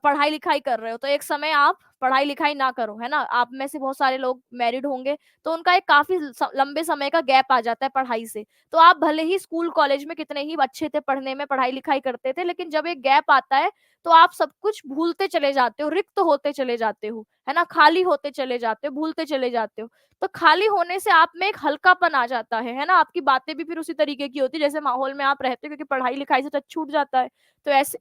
पढ़ाई लिखाई कर रहे हो, तो एक समय आप पढ़ाई लिखाई ना करो, है ना, आप में से बहुत सारे लोग मैरिड होंगे, तो उनका एक काफी लंबे समय का गैप आ जाता है पढ़ाई से। तो आप भले ही स्कूल कॉलेज में कितने ही अच्छे थे पढ़ने में, पढ़ाई लिखाई करते थे, लेकिन जब एक गैप आता है तो आप सब कुछ भूलते चले जाते हो, रिक्त होते चले जाते हो, है ना, खाली होते चले जाते हो, भूलते चले जाते हो। तो खाली होने से आप में एक हल्कापन आ जाता है ना, आपकी बातें भी फिर उसी तरीके की होती है जैसे माहौल में आप रहते हो, क्योंकि पढ़ाई लिखाई से टच छूट जाता है। तो ऐसे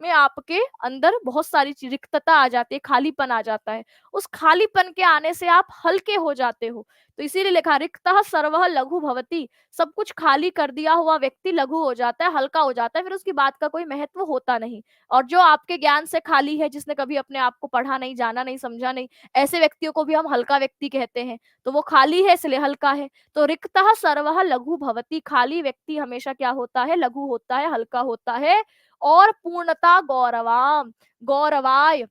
में आपके अंदर बहुत सारी रिक्तता आ जाती है, खालीपन आ जाता है। उस खालीपन के आने से आप हल्के हो जाते हो। तो इसीलिए लिखा रिक्तः सर्वः लघु भवति। सब कुछ खाली कर दिया हुआ व्यक्ति लघु हो जाता है, हल्का हो जाता है, फिर उसकी बात का कोई महत्व होता नहीं। और जो आपके ज्ञान से खाली है, जिसने कभी अपने आप को पढ़ा नहीं, जाना नहीं, समझा नहीं, ऐसे व्यक्तियों को भी हम हल्का व्यक्ति कहते हैं। तो वो खाली है इसलिए हल्का है। तो रिक्तः सर्वः लघु भवति, खाली व्यक्ति हमेशा क्या होता है? लघु होता है, हल्का होता है। और पूर्णता गौरवाम, गौरवाय,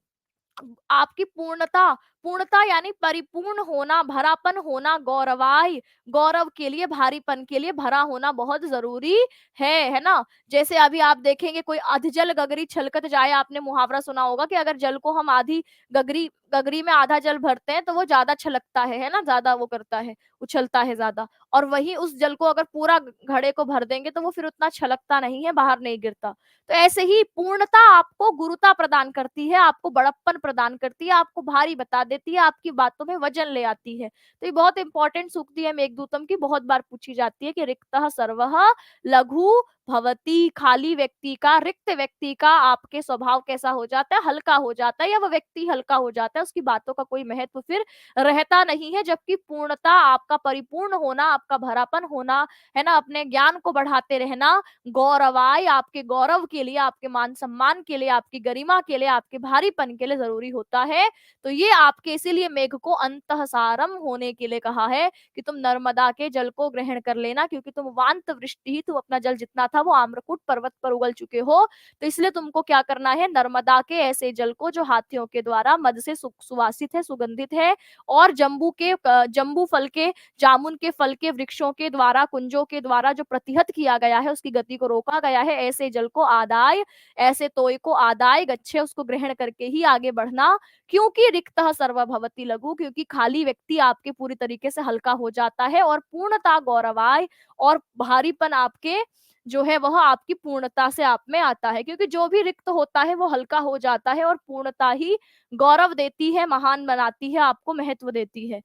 आपकी पूर्णता, पूर्णता यानी परिपूर्ण होना, भरापन होना, गौरवाय, गौरव के लिए, भारीपन के लिए भरा होना बहुत जरूरी है ना। जैसे अभी आप देखेंगे कोई अधजल गगरी छलकत जाए, आपने मुहावरा सुना होगा कि अगर जल को हम आधी गगरी गगरी में आधा जल भरते हैं तो वो ज्यादा छलकता है ना, ज्यादा वो करता है, उछलता है ज्यादा। और वही उस जल को अगर पूरा घड़े को भर देंगे तो वो फिर उतना छलकता नहीं है, बाहर नहीं गिरता। तो ऐसे ही पूर्णता आपको गुरुता प्रदान करती है, आपको बड़प्पन प्रदान करती है, आपको भारी बता देती है, आपकी बातों में वजन ले आती है। तो ये बहुत इंपॉर्टेंट सूक्ति है मेघदूतम की, बहुत बार पूछी जाती है कि रिक्तः सर्वः लघु भवति, खाली व्यक्ति का, रिक्त व्यक्ति का आपके स्वभाव कैसा हो जाता है? हल्का हो जाता है, या वह व्यक्ति हल्का हो जाता है, उसकी बातों का कोई महत्व फिर रहता नहीं है। जबकि पूर्णता, आपका परिपूर्ण होना, आपका भरापन होना, है ना, अपने ज्ञान को बढ़ाते रहना, गौरवाय, आपके गौरव के लिए, आपके मान सम्मान के लिए, आपकी गरिमा के लिए, आपके भारीपन के लिए जरूरी होता है। तो ये आपके, इसीलिए मेघ को अंतःसारम होने के लिए कहा है कि तुम नर्मदा के जल को ग्रहण कर लेना, क्योंकि तुम वांत वृष्टि ही, तुम अपना जल जितना था वो आम्रकूट पर्वत पर उगल चुके हो। तो इसलिए तुमको क्या करना है? नर्मदा के ऐसे जल को जो हाथियों के द्वारा मद से सुवासित है, सुगंधित है, और जम्बू फल के, जामुन के फल के वृक्षों के द्वारा, कुंजों के द्वारा जो प्रतिहत किया गया है, उसकी गति को रोका गया है, ऐसे जल को आदाय, ऐसे तोय को आदाय गच्छे, उसको ग्रहण करके ही आगे बढ़ना। क्योंकि रिक्तः सर्वभवति लघु, क्योंकि खाली व्यक्ति आपके पूरी तरीके से हल्का हो जाता है। और पूर्णता गौरवाय, और भारीपन आपके जो है वह आपकी पूर्णता से आप में आता है, क्योंकि जो भी रिक्त होता है वो हल्का हो जाता है, और पूर्णता ही गौरव देती है, महान बनाती है, आपको महत्व देती है।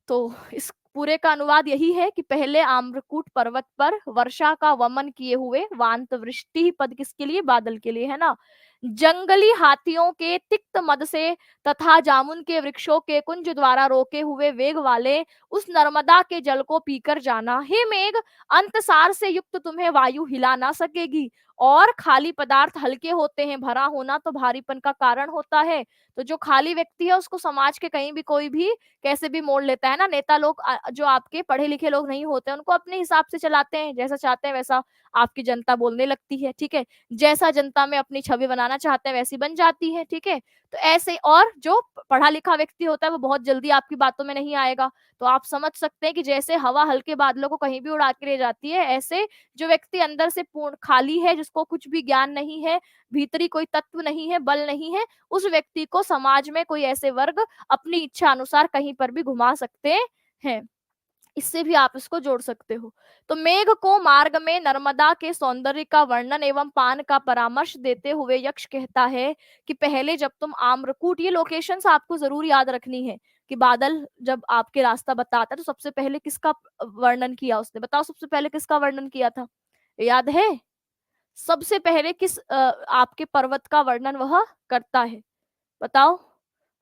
तो इस पूरे का अनुवाद यही है कि पहले आम्रकूट पर्वत पर वर्षा का वमन किए हुए, वांत वृष्टि पद किसके लिए? बादल के लिए, है ना। जंगली हाथियों के तिक्त मद से तथा जामुन के वृक्षों के कुंज द्वारा रोके हुए वेग वाले उस नर्मदा के जल को पीकर जाना। हे मेघ, अंतसार से युक्त तुम्हें वायु हिला ना सकेगी। और खाली पदार्थ हल्के होते हैं, भरा होना तो भारीपन का कारण होता है। तो जो खाली व्यक्ति है उसको समाज के कहीं भी कोई भी कैसे भी मोड़ लेता है ना। नेता लोग जो आपके पढ़े लिखे लोग नहीं होते, उनको अपने हिसाब से चलाते हैं, जैसा चाहते हैं वैसा आपकी जनता बोलने लगती है, ठीक है। जैसा जनता में अपनी छवि बनाना चाहते हैं वैसी बन जाती है, ठीक है। तो ऐसे, और जो पढ़ा लिखा व्यक्ति होता है वो बहुत जल्दी आपकी बातों में नहीं आएगा। तो आप समझ सकते हैं कि जैसे हवा हल्के बादलों को कहीं भी उड़ा के ले जाती है, ऐसे जो व्यक्ति अंदर से पूर्ण खाली है, जिसको कुछ भी ज्ञान नहीं है, भीतरी कोई तत्व नहीं है, बल नहीं है, उस व्यक्ति को समाज में कोई ऐसे वर्ग अपनी इच्छा अनुसार कहीं पर भी घुमा सकते हैं। इससे भी आप इसको जोड़ सकते हो। तो मेघ को मार्ग में नर्मदा के सौंदर्य का वर्णन एवं पान का परामर्श देते हुए यक्ष कहता है कि पहले जब तुम आम्रकूट, ये लोकेशंस आपको जरूर याद रखनी है कि बादल जब आपके रास्ता बताता है तो सबसे पहले किसका वर्णन किया उसने? बताओ, सबसे पहले किसका वर्णन किया था? याद है? सबसे पहले किस आपके पर्वत का वर्णन वह करता है? बताओ।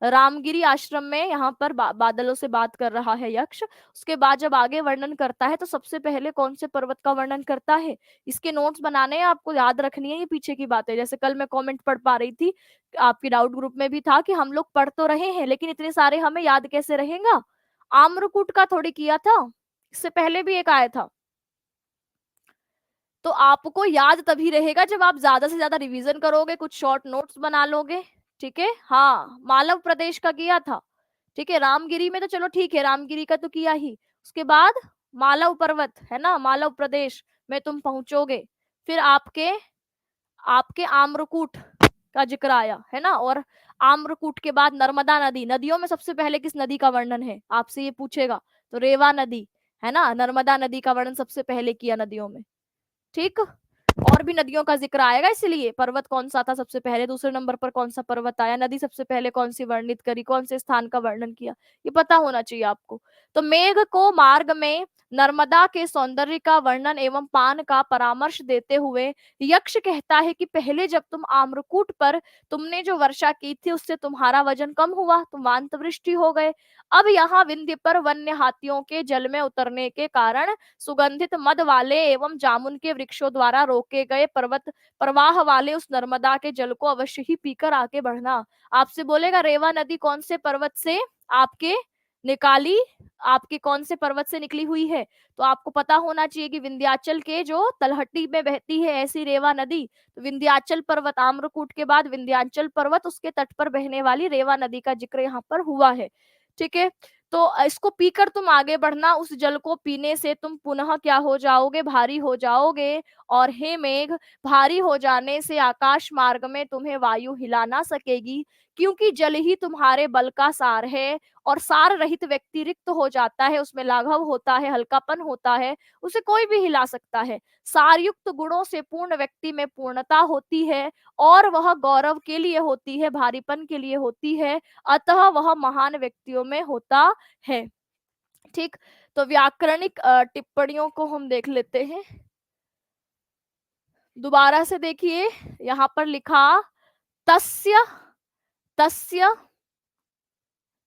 रामगिरी आश्रम में यहाँ पर बादलों से बात कर रहा है यक्ष। उसके बाद जब आगे वर्णन करता है तो सबसे पहले कौन से पर्वत का वर्णन करता है? इसके नोट्स बनाने हैं, आपको याद रखनी है ये पीछे की बातें। जैसे कल मैं कमेंट पढ़ पा रही थी, आपकी डाउट ग्रुप में भी था कि हम लोग पढ़ तो रहे हैं लेकिन इतने सारे हमें याद कैसे रहेगा? आम्रकूट का थोड़ी किया था, इससे पहले भी एक आया था। तो आपको याद तभी रहेगा जब आप ज्यादा से ज्यादा रिवीजन करोगे, कुछ शॉर्ट नोट्स बना लोगे, ठीक है। हाँ, मालव प्रदेश का किया था, ठीक है। रामगिरी में तो चलो ठीक है, रामगिरी का तो किया ही। उसके बाद मालव पर्वत है ना, मालव प्रदेश में तुम पहुंचोगे, फिर आपके आपके आम्रकूट का जिक्र आया है ना। और आम्रकूट के बाद नर्मदा नदी, नदियों में सबसे पहले किस नदी का वर्णन है आपसे ये पूछेगा, तो रेवा नदी, है ना। नर्मदा नदी का वर्णन सबसे पहले किया नदियों में, ठीक। और भी नदियों का जिक्र आएगा, इसलिए पर्वत कौन सा था सबसे पहले, दूसरे नंबर पर कौन सा पर्वत आया, नदी सबसे पहले कौन सी वर्णित करी, कौन से स्थान का वर्णन किया, ये पता होना चाहिए आपको। तो मेघ को मार्ग में नर्मदा के सौंदर्य का वर्णन एवं पान का परामर्श देते हुए यक्ष कहता है कि पहले जब तुम आम्रकूट पर तुमने जो वर्षा की थी उससे तुम्हारा वजन कम हुआ, तुम वांतवृष्टि हो गए। अब यहाँ विंध्य पर वन्य हाथियों के जल में उतरने के कारण सुगंधित मद वाले एवं जामुन के वृक्षों द्वारा रोके गए पर्वत प्रवाह वाले उस नर्मदा के जल को अवश्य ही पीकर आगे बढ़ना। आपसे बोलेगा रेवा नदी कौन से पर्वत से आपके निकाली, आपके कौन से पर्वत से निकली हुई है, तो आपको पता होना चाहिए कि विंध्याचल के जो तलहटी में बहती है ऐसी रेवा नदी, तो विंध्याचल पर्वत, आम्रकूट के बाद विंध्याचल पर्वत, उसके तट पर बहने वाली रेवा नदी का जिक्र यहाँ पर हुआ है। ठीक है, तो इसको पीकर तुम आगे बढ़ना, उस जल को पीने से तुम पुनः क्या हो जाओगे, भारी हो जाओगे। और हे मेघ, भारी हो जाने से आकाश मार्ग में तुम्हें वायु हिला ना सकेगी, क्योंकि जल ही तुम्हारे बल का सार है, और सार रहित व्यक्ति रिक्त हो जाता है, उसमें लाघव होता है, हल्कापन होता है, उसे कोई भी हिला सकता है। सारयुक्त गुणों से पूर्ण व्यक्ति में पूर्णता होती है, और वह गौरव के लिए होती है, भारीपन के लिए होती है, अतः वह महान व्यक्तियों में होता है। ठीक, तो व्याकरणिक टिप्पणियों को हम देख लेते हैं। दोबारा से देखिए, यहाँ पर लिखा तस्य, तस्य,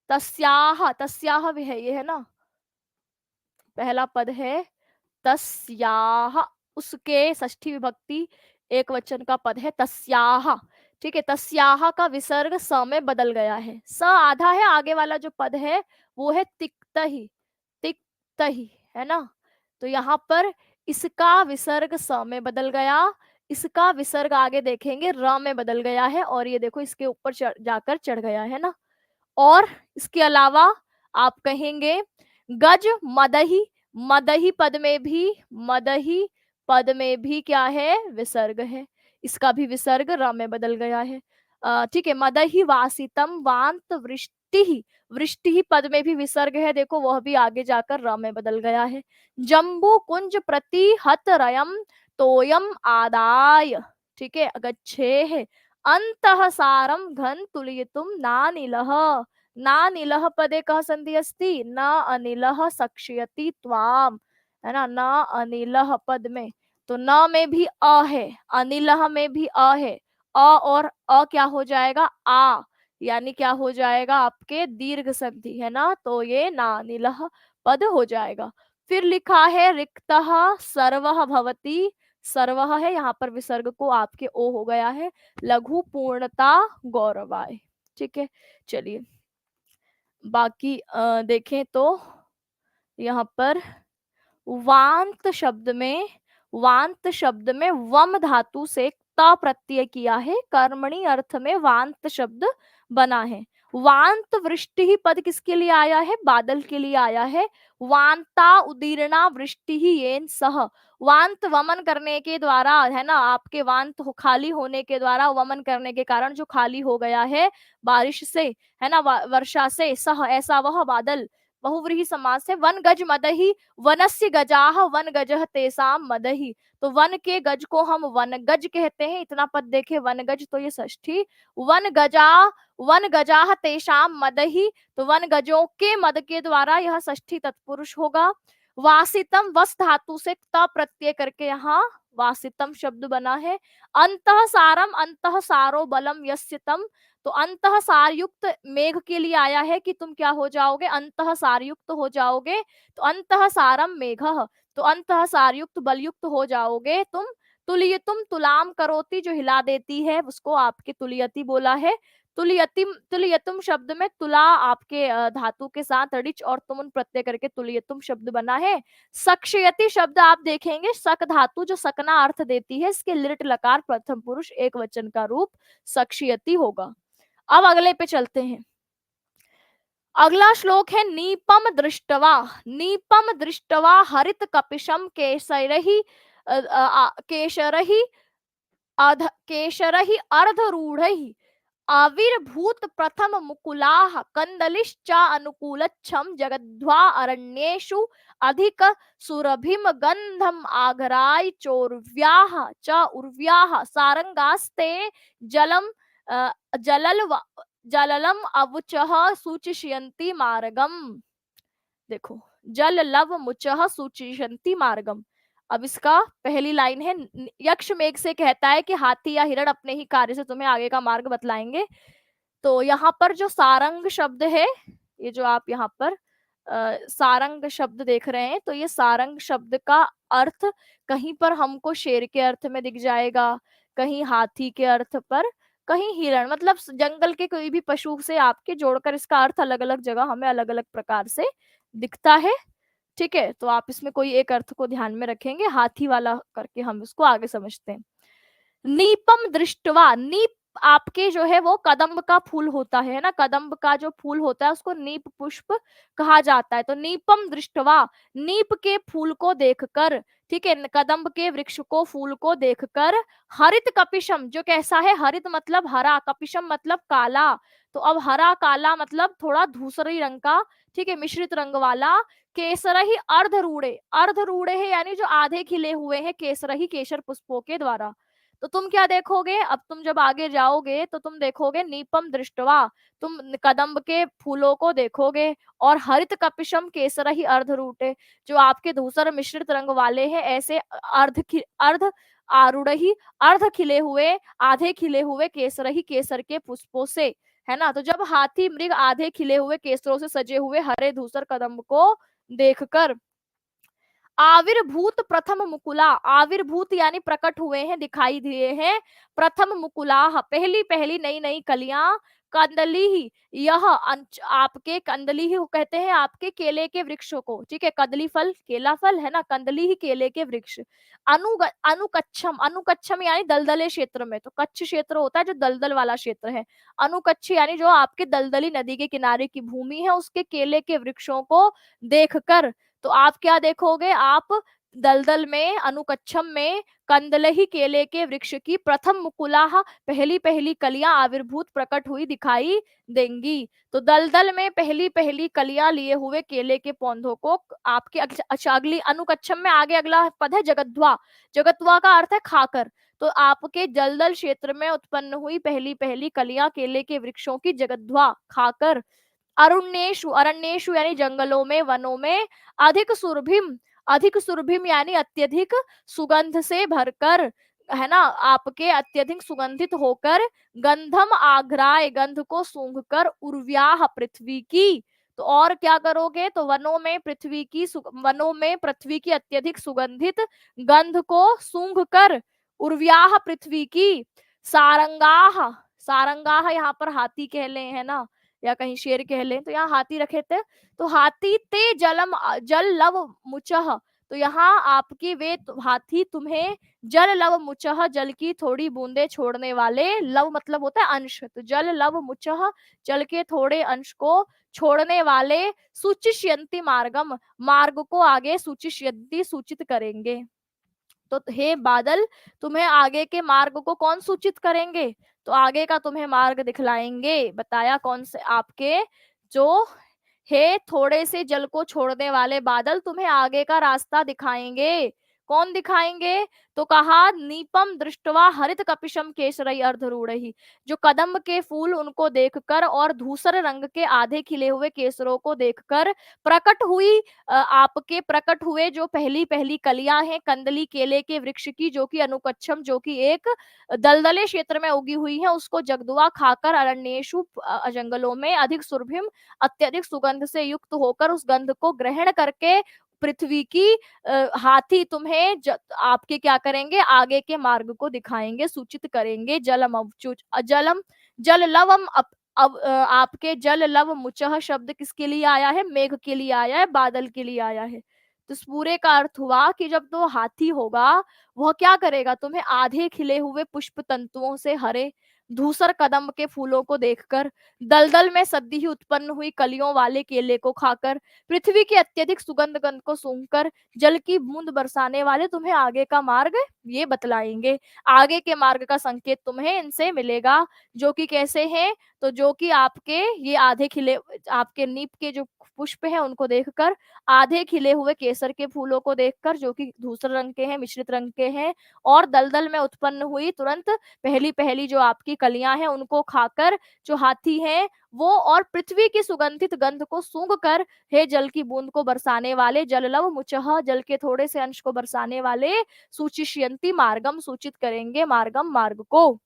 तस्याह, तस्याह भी है, ये है ना, पहला पद है तस्याह, उसके षष्ठी विभक्ति एक वचन का पद है तस्याह। ठीक है, तस्याह का विसर्ग स में बदल गया है, स आधा है, आगे वाला जो पद है वो है तिक्तहि, तिक्तहि, है ना। तो यहाँ पर इसका विसर्ग स में बदल गया, इसका विसर्ग आगे देखेंगे र में बदल गया है, और ये देखो इसके ऊपर जाकर चढ़ गया है ना। और इसके अलावा आप कहेंगे गज मदही, मदही पद में भी, मदही पद में भी क्या है, विसर्ग है, इसका भी विसर्ग र में बदल गया है। ठीक है, मदही वासितम वांत वृष्टि, वृष्टि पद में भी विसर्ग है, देखो वह भी आगे जाकर र में बदल गया है। जम्बू कुंज प्रति हत रयम तोयम आदाय, ठीक है, अगच्छे है। अंतः सारम घन तुलयितुम नानिलः, नानिलः पदे कः संधि अस्ति, न अनिलः सक्षयति त्वाम, है ना, न अनिलः पद में, तो न में भी अ है, अनिलः में भी अ है, अ और अ क्या हो जाएगा, आ, यानी क्या हो जाएगा आपके दीर्घ संधि, है ना, तो ये नानिलः पद हो जाएगा। फिर लिखा है रिक्तः सर्वः भवति, सर्वः है, यहाँ पर विसर्ग को आपके ओ हो गया है, लघु पूर्णता गौरवाय। ठीक है, चलिए बाकी देखें तो यहाँ पर वांत शब्द में, वांत शब्द में वम धातु से त प्रत्यय किया है, कर्मणी अर्थ में वांत शब्द बना है। वांत वृष्टि ही पद किसके लिए आया है, बादल के लिए आया है। वांता उदीर्णा वृष्टि ही येन सह, वांत वमन करने के द्वारा, है ना, आपके वांत खाली होने के द्वारा, वमन करने के कारण जो खाली हो गया है बारिश से, है ना, वर्षा से, सह ऐसा वह बादल, बहुव्रीहि समास है। वन गज मदही, वनस्य गजाह वन गजह तेसाम मदही, तो वन के गज को हम वन गज कहते हैं, इतना पद देखे वन गज, तो ये षष्ठी, वन गजा, वन गजाह तेसाम मदही, तो वन गजों के मद के द्वारा यह षष्ठी तत्पुरुष होगा। वासितम वस धातु से त प्रत्यय करके यहाँ वासितम शब्द बना है। अंतः सारम, अंतः सारो बलम यस्य तम, तो अंतः सार युक्त मेघ के लिए आया है कि तुम क्या हो जाओगे, अंतः सार युक्त हो जाओगे, तो अंतः सारम मेघः, तो अंतः सार युक्त बल युक्त हो जाओगे तुम। तुलियतुम तुलाम करोति, जो हिला देती है उसको आपके तुलियति बोला है। तुलियतिम, तुलियतुम शब्द में तुला आपके धातु के साथ ऋच और तुम प्रत्यय करके तुलियतुम शब्द बना है। सक्षयति शब्द आप देखेंगे, सक धातु जो सकना अर्थ देती है, इसके लिट लकार प्रथम पुरुष एक वचन का रूप सक्षयति होगा। अब अगले पे चलते हैं। अगला श्लोक है नीपम दृष्टवा, नीपम दृष्टवा हरित कपिशम केशरहि, केशरहि, केशरहि अर्धरूढ़हि, आविर्भूत प्रथम मुकुलाः कंदलिश्च अनुकूलच्छम जगद्ध्वा अरण्येषु अधिक सुरभिम गंधम आघराय चोर्व्याः च उर्व्याः सारंगास्ते जलम जलल जललम अवुचः सूचिष्यन्ति मार्गम। देखो, जल लव मुचः सूचिषन्ति मार्गम। अब इसका पहली लाइन है, यक्ष मेघ से कहता है कि हाथी या हिरण अपने ही कार्य से तुम्हें आगे का मार्ग बतलाएंगे। तो यहाँ पर जो सारंग शब्द है, ये जो आप यहाँ पर सारंग शब्द देख रहे हैं, तो ये सारंग शब्द का अर्थ कहीं पर हमको शेर के अर्थ में दिख जाएगा, कहीं हाथी के अर्थ पर, कहीं हिरण, मतलब जंगल के कोई भी पशु से आपके जोड़कर इसका अर्थ अलग अलग जगह हमें अलग अलग प्रकार से दिखता है। ठीक है, तो आप इसमें कोई एक अर्थ को ध्यान में रखेंगे, हाथी वाला करके हम इसको आगे समझते हैं। नीपम दृष्टवा, नीप आपके जो है वो कदम्ब का फूल होता है ना, कदम्ब का जो फूल होता है उसको नीप पुष्प कहा जाता है। तो नीपम दृष्टवा, नीप के फूल को देखकर, ठीक है, कदम्ब के वृक्ष को, फूल को देखकर, हरित कपिशम, जो कैसा है, हरित मतलब हरा, कपिशम मतलब काला, तो अब हरा काला मतलब थोड़ा धूसरी रंग का, ठीक है, मिश्रित रंग वाला, केसरही अर्धरूढ़े, अर्धरूढ़े है यानी जो आधे खिले हुए हैं, केसरही केसर पुष्पों के द्वारा। तो तुम क्या देखोगे, अब तुम जब आगे जाओगे तो तुम देखोगे नीपम दृष्टवा, तुम कदम्ब के फूलों को देखोगे, और हरित कपिशम केसरही अर्धरूटे, जो आपके धूसर मिश्रित रंग वाले हैं, ऐसे अर्ध आरूढ़ी, अर्ध खिले हुए, आधे खिले हुए केसरही केसर के पुष्पों से, है ना। तो जब हाथी मृग आधे खिले हुए केसरों से सजे हुए हरे धूसर कदम्ब को देखकर, आविर्भूत प्रथम मुकुला, आविर्भूत यानी प्रकट हुए हैं, दिखाई दिए हैं, प्रथम मुकुला पहली पहली नई नई कलियां, कंदली ही, यह आपके कंदली ही कहते हैं आपके केले के वृक्षों को, ठीक है, कदली फल केला फल है ना, कंदली ही केले के वृक्ष। अनुकच्छम, अनुकच्छम यानी दलदले क्षेत्र में, तो कच्छ क्षेत्र होता है जो दलदल वाला क्षेत्र है, अनुकच्छ यानी जो आपके दलदली नदी के किनारे की भूमि है, उसके केले के वृक्षों को देखकर, तो आप क्या देखोगे, आप दलदल में, अनुकच्छम में कंदलही केले के वृक्ष की प्रथम मुकुलाह, पहली पहली कलियां आविर्भूत प्रकट हुई दिखाई देंगी। तो दलदल में पहली पहली कलियां लिए हुए केले के पौधों को आपके, अच्छा अगली अनुकच्छम में आगे अगला पद है जगद्वा, जगद्वा का अर्थ है खाकर, तो आपके दलदल क्षेत्र में उत्पन्न हुई पहली पहली कलियां केले के वृक्षों की जगद्वा खाकर, अरण्येषु, अरण्येषु यानी जंगलों में, वनों में, अधिक सुरभिम, अधिक सुरभिम यानी अत्यधिक सुगंध से भरकर, है ना, आपके अत्यधिक सुगंधित होकर, गंधम आघ्राय, गंध को सूंघकर, उर्व्याह पृथ्वी की, तो और क्या करोगे, तो वनों में पृथ्वी की, वनों में पृथ्वी की अत्यधिक सुगंधित गंध को सूंघकर, उर्व्याह पृथ्वी की, सारंगाह, सारंगाह यहाँ पर हाथी कह ले, है ना, या कहीं शेर कह लें, तो यहाँ हाथी रखे थे, तो हाथी ते जलम, जल लव मुचह, तो यहाँ आपकी वे हाथी तुम्हें जल लव मुचह, जल की थोड़ी बूंदे छोड़ने वाले, लव मतलब होता है अंश, तो जल लव मुचह, जल के थोड़े अंश को छोड़ने वाले, सूचिष्यन्ति मार्गम, मार्ग को आगे सूचिष्यन्ति सूचित करेंगे। तो हे बादल, तुम्हें आगे के मार्ग को कौन सूचित करेंगे, तो आगे का तुम्हें मार्ग दिखलाएंगे, बताया कौन से, आपके जो हे थोड़े से जल को छोड़ने वाले बादल तुम्हें आगे का रास्ता दिखाएंगे। कौन दिखाएंगे, तो कहा नीपम दृष्टवा हरित कपिशम केसरई अर्धरूढ़हि, जो कदम्ब के फूल उनको देखकर और धूसर रंग के आधे खिले हुए केसरों को देखकर प्रकट हुई, आपके प्रकट हुए जो पहली पहली कलियां हैं कंदली केले के वृक्ष की, जो कि अनुकच्छम, जो कि एक दलदले क्षेत्र में उगी हुई है, उसको जगदुआ खाकर अरण्येषु, जंगलों में, अधिक सुरभिम अत्यधिक सुगंध से युक्त होकर, उस गंध को ग्रहण करके पृथ्वी की, हाथी तुम्हें आपके क्या करेंगे, आगे के मार्ग को दिखाएंगे, सूचित करेंगे। जलम अवचुच, जलम जल लवम अब आपके जल लव मुचह शब्द किसके लिए आया है, मेघ के लिए आया है, बादल के लिए आया है। तो इस पूरे का अर्थ हुआ कि जब तो हाथी होगा, वह क्या करेगा, तुम्हें आधे खिले हुए पुष्प तंतुओं से, हरे धूसर कदम्ब के फूलों को देखकर, दलदल में सद्दी ही उत्पन्न हुई कलियों वाले केले को खाकर, पृथ्वी की अत्यधिक सुगंध गंध को सूंघकर, जल की बूंद बरसाने वाले तुम्हें आगे का मार्ग ये बतलाएंगे। आगे के मार्ग का संकेत तुम्हें इनसे मिलेगा, जो कि कैसे हैं, तो जो कि आपके ये आधे खिले, आपके नीप के जो पुष्प हैं उनको देखकर, आधे खिले हुए केसर के फूलों को देखकर जो कि धूसर रंग के हैं, मिश्रित रंग के हैं, और दलदल में उत्पन्न हुई तुरंत पहली पहली जो आपकी कलियां हैं उनको खाकर जो हाथी हैं वो, और पृथ्वी की सुगंधित गंध को सूंघ कर, हे जल की बूंद को बरसाने वाले, जल लव मुचह, जल के थोड़े से अंश को बरसाने वाले, सूचिष्यंती मार्गम, सूचित करेंगे मार्गम मार्ग को।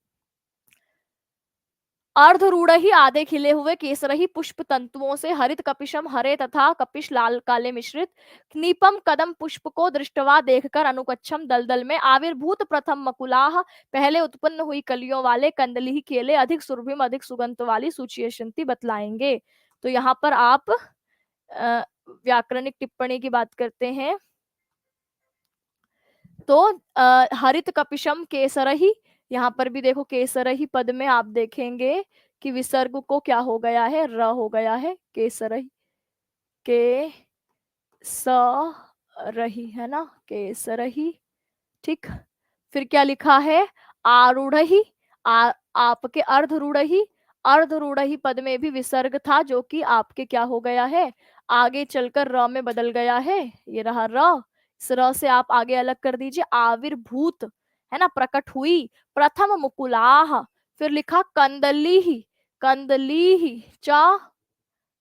अर्धरूढ़ ही आधे खिले हुए केसरही पुष्प तंतुओं से हरित कपिशम हरे तथा कपिश लाल काले मिश्रित, नीपम कदम पुष्प को दृष्टवा देखकर, अनुकच्छम दलदल में आविर्भूत प्रथम मकुलाह, पहले उत्पन्न हुई कलियों वाले कंदली केले, अधिक सुरभिम अधिक सुगंध वाली सूचियशंति बतलाएंगे। तो यहाँ पर आप व्याकरणिक टिप्पणी की बात करते हैं तो हरित कपिशम केसरही, यहाँ पर भी देखो केसरही पद में आप देखेंगे कि विसर्ग को क्या हो गया है, र हो गया है, केसरही, के स रही है ना, केसरही। ठीक, फिर क्या लिखा है, आरूढ़ ही, आपके अर्धरूढ़ ही, अर्धरूढ़ ही पद में भी विसर्ग था जो कि आपके क्या हो गया है, आगे चलकर र में बदल गया है, ये रहा र। इस र से आप आगे अलग कर दीजिए, आविर्भूत है ना, प्रकट हुई, प्रथम मुकुलाह, फिर लिखा कंदली ही, कंदली ही, चा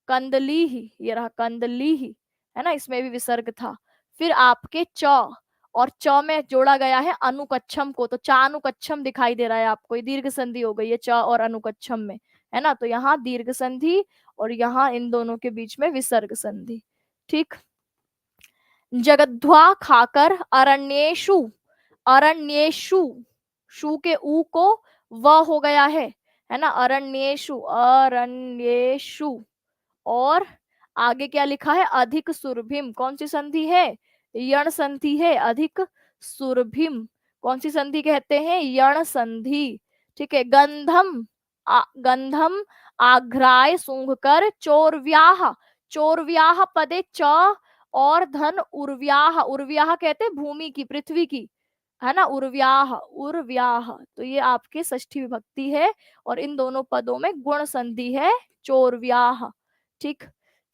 कंदली ही, ये रहा कंदली ही, है ना, इसमें भी विसर्ग था। फिर आपके च, और च में जोड़ा गया है अनुकच्छम को, तो चानुकच्छम दिखाई दे रहा है आपको, ये दीर्घ संधि हो गई है च और अनुकच्छम में, है ना, तो यहाँ दीर्घ संधि और यहाँ इन दोनों के बीच में विसर्ग संधि। ठीक, जगध्वा खाकर अरण्येषु, अरण्येषु, शु के ऊ को व हो गया है ना, अरण्येषु, अरण्येषु, और आगे क्या लिखा है, अधिक सुरभिम, कौन सी संधि है, यण संधि है, अधिक सुरभिम, कौन सी संधि कहते हैं, यण संधि। ठीक है, गंधम, गंधम आघ्राय सूंघकर, चोरव्याह, चोरव्याह पदे च और धन उर्व्याह, उर्व्याह कहते हैं भूमि की, पृथ्वी की, है ना, उर्व्याह, उर्व्याह, तो ये आपके षष्ठी विभक्ति है, और इन दोनों पदों में गुण संधि है, चोरव्याह। ठीक,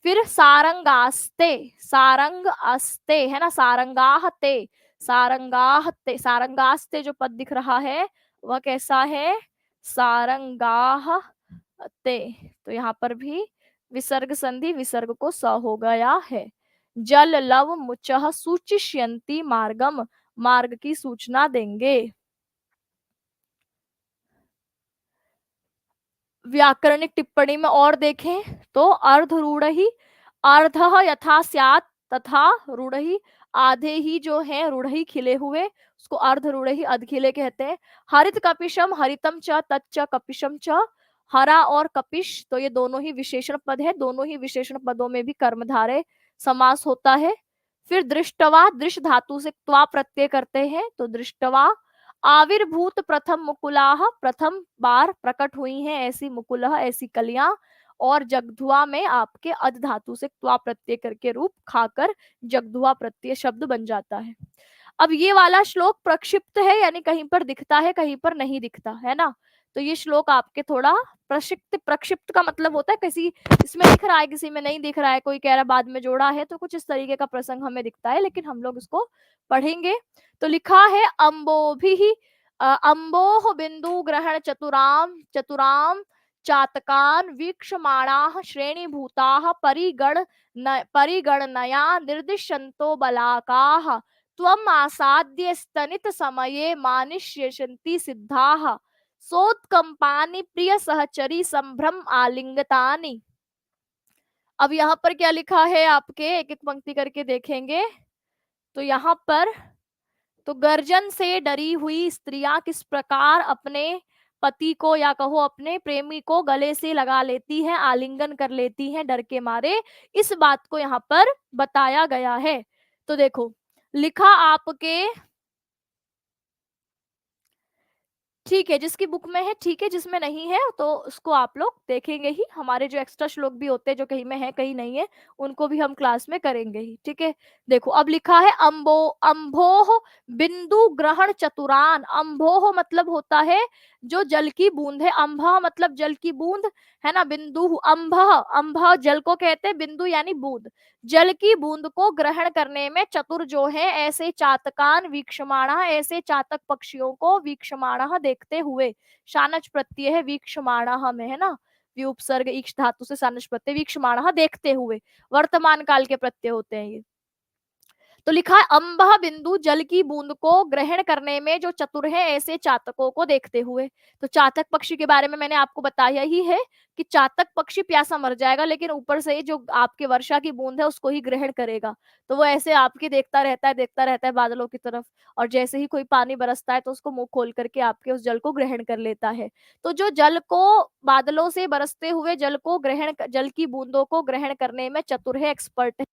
फिर सारंगास्ते, सारंग अस्ते है ना, सारंगाहते, सारंगाहते, सारंगास्ते जो पद दिख रहा है वह कैसा है, सारंगाहते, तो यहाँ पर भी विसर्ग संधि, विसर्ग को स हो गया है। जल लव मुचह सूचिष्यंती मार्गम, मार्ग की सूचना देंगे। व्याकरणिक टिप्पणी में और देखें तो अर्धरूढ़ ही, अर्ध यथा स्यात् तथा रूढ़ ही, आधे ही जो है रूढ़ ही खिले हुए, उसको अर्ध रूढ़ ही अधखिले कहते हैं। हरित कपिशम हरितम च तच्च कपिशम च, हरा और कपिश, तो ये दोनों ही विशेषण पद है, दोनों ही विशेषण पदों में भी कर्मधारय समास होता है। फिर दृष्टवा, दृश धातु से त्वा प्रत्यय करते हैं, तो दृष्टवा, आविर्भूत प्रथम मुकुलाह, प्रथम बार प्रकट हुई हैं ऐसी मुकुलह, ऐसी कलियां, और जगधुआ में आपके अध धातु से त्वा प्रत्यय करके रूप खाकर जगधुआ प्रत्यय शब्द बन जाता है। अब ये वाला श्लोक प्रक्षिप्त है, यानी कहीं पर दिखता है कहीं पर नहीं दिखता है ना, तो ये श्लोक आपके थोड़ा प्रक्षिप्त, प्रक्षिप्त का मतलब होता है किसी इसमें दिख रहा है किसी में नहीं दिख रहा है, कोई कह रहा है बाद में जोड़ा है, तो कुछ इस तरीके का प्रसंग हमें दिखता है, लेकिन हम लोग इसको पढ़ेंगे। तो लिखा है अम्बोभि, अम्बोह बिंदु ग्रहण चतुराम, चतुराम चातकान वीक्षमाणाः श्रेणीभूताः परिगणनया निर्दिशन्तो बलाकाः, त्वम् आसाद्य स्तनित समये मानिष्यन्ति सिद्धाः, सोत्कंपानि प्रिय सहचरी संभ्रम आलिंगतानि। अब यहाँ पर क्या लिखा है आपके, एक एक पंक्ति करके देखेंगे। तो यहाँ पर तो गर्जन से डरी हुई स्त्रियां किस प्रकार अपने पति को या कहो अपने प्रेमी को गले से लगा लेती हैं, आलिंगन कर लेती हैं डर के मारे, इस बात को यहाँ पर बताया गया है। तो देखो लिखा आपके ठीक है, जिसकी बुक में है ठीक है, जिसमें नहीं है तो उसको आप लोग देखेंगे ही। हमारे जो एक्स्ट्रा श्लोक भी होते हैं जो कहीं में है कहीं नहीं है, उनको भी हम क्लास में करेंगे ही। ठीक है, देखो अब लिखा है अम्भोह बिंदु ग्रहण चतुरान। अम्भोह मतलब होता है जो जल की बूंद है, अम्भा मतलब जल की बूंद है ना, बिंदु अम्भा, अम्भा जल को कहते हैं, बिंदु यानी बूंद। जल की बूंद को ग्रहण करने में चतुर जो है, ऐसे चातकान वीक्षमाणः, ऐसे चातक पक्षियों को वीक्षमाणः देखते हुए। शानच प्रत्यय है वीक्षमाणः में, है ना, विउपसर्ग ईक्ष धातु से शानच प्रत्यय, वीक्षमाणः देखते हुए, वर्तमान काल के प्रत्यय होते हैं ये। तो लिखा है अंबा बिंदु जल की बूंद को ग्रहण करने में जो चतुर है, ऐसे चातकों को देखते हुए। तो चातक पक्षी के बारे में मैंने आपको बताया ही है कि चातक पक्षी प्यासा मर जाएगा, लेकिन ऊपर से जो आपके वर्षा की बूंद है उसको ही ग्रहण करेगा। तो वो ऐसे आपके देखता रहता है बादलों की तरफ, और जैसे ही कोई पानी बरसता है तो उसको मुंह खोल करके आपके उस जल को ग्रहण कर लेता है। तो जो जल को, बादलों से बरसते हुए जल को ग्रहण, जल की बूंदों को ग्रहण करने में चतुर है, एक्सपर्ट है।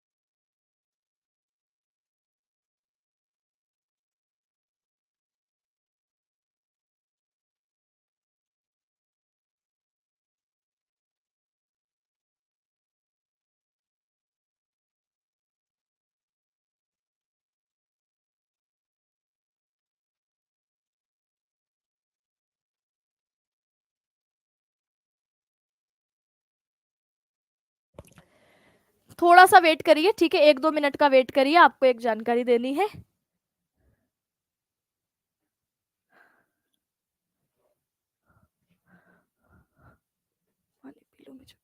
थोड़ा सा वेट करिए, ठीक है, 1-2 मिनट का वेट करिए, आपको एक जानकारी देनी है। पानी पी लो मुझे।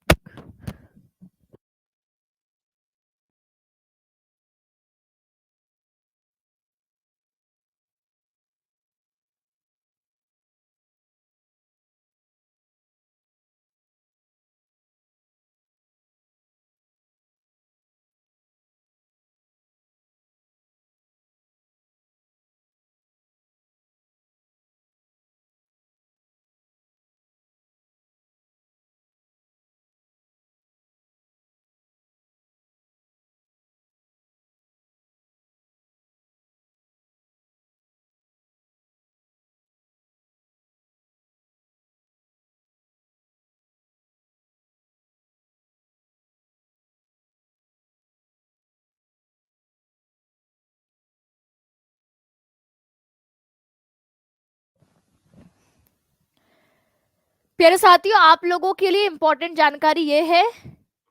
प्यारे साथियों, आप लोगों के लिए इंपॉर्टेंट जानकारी ये है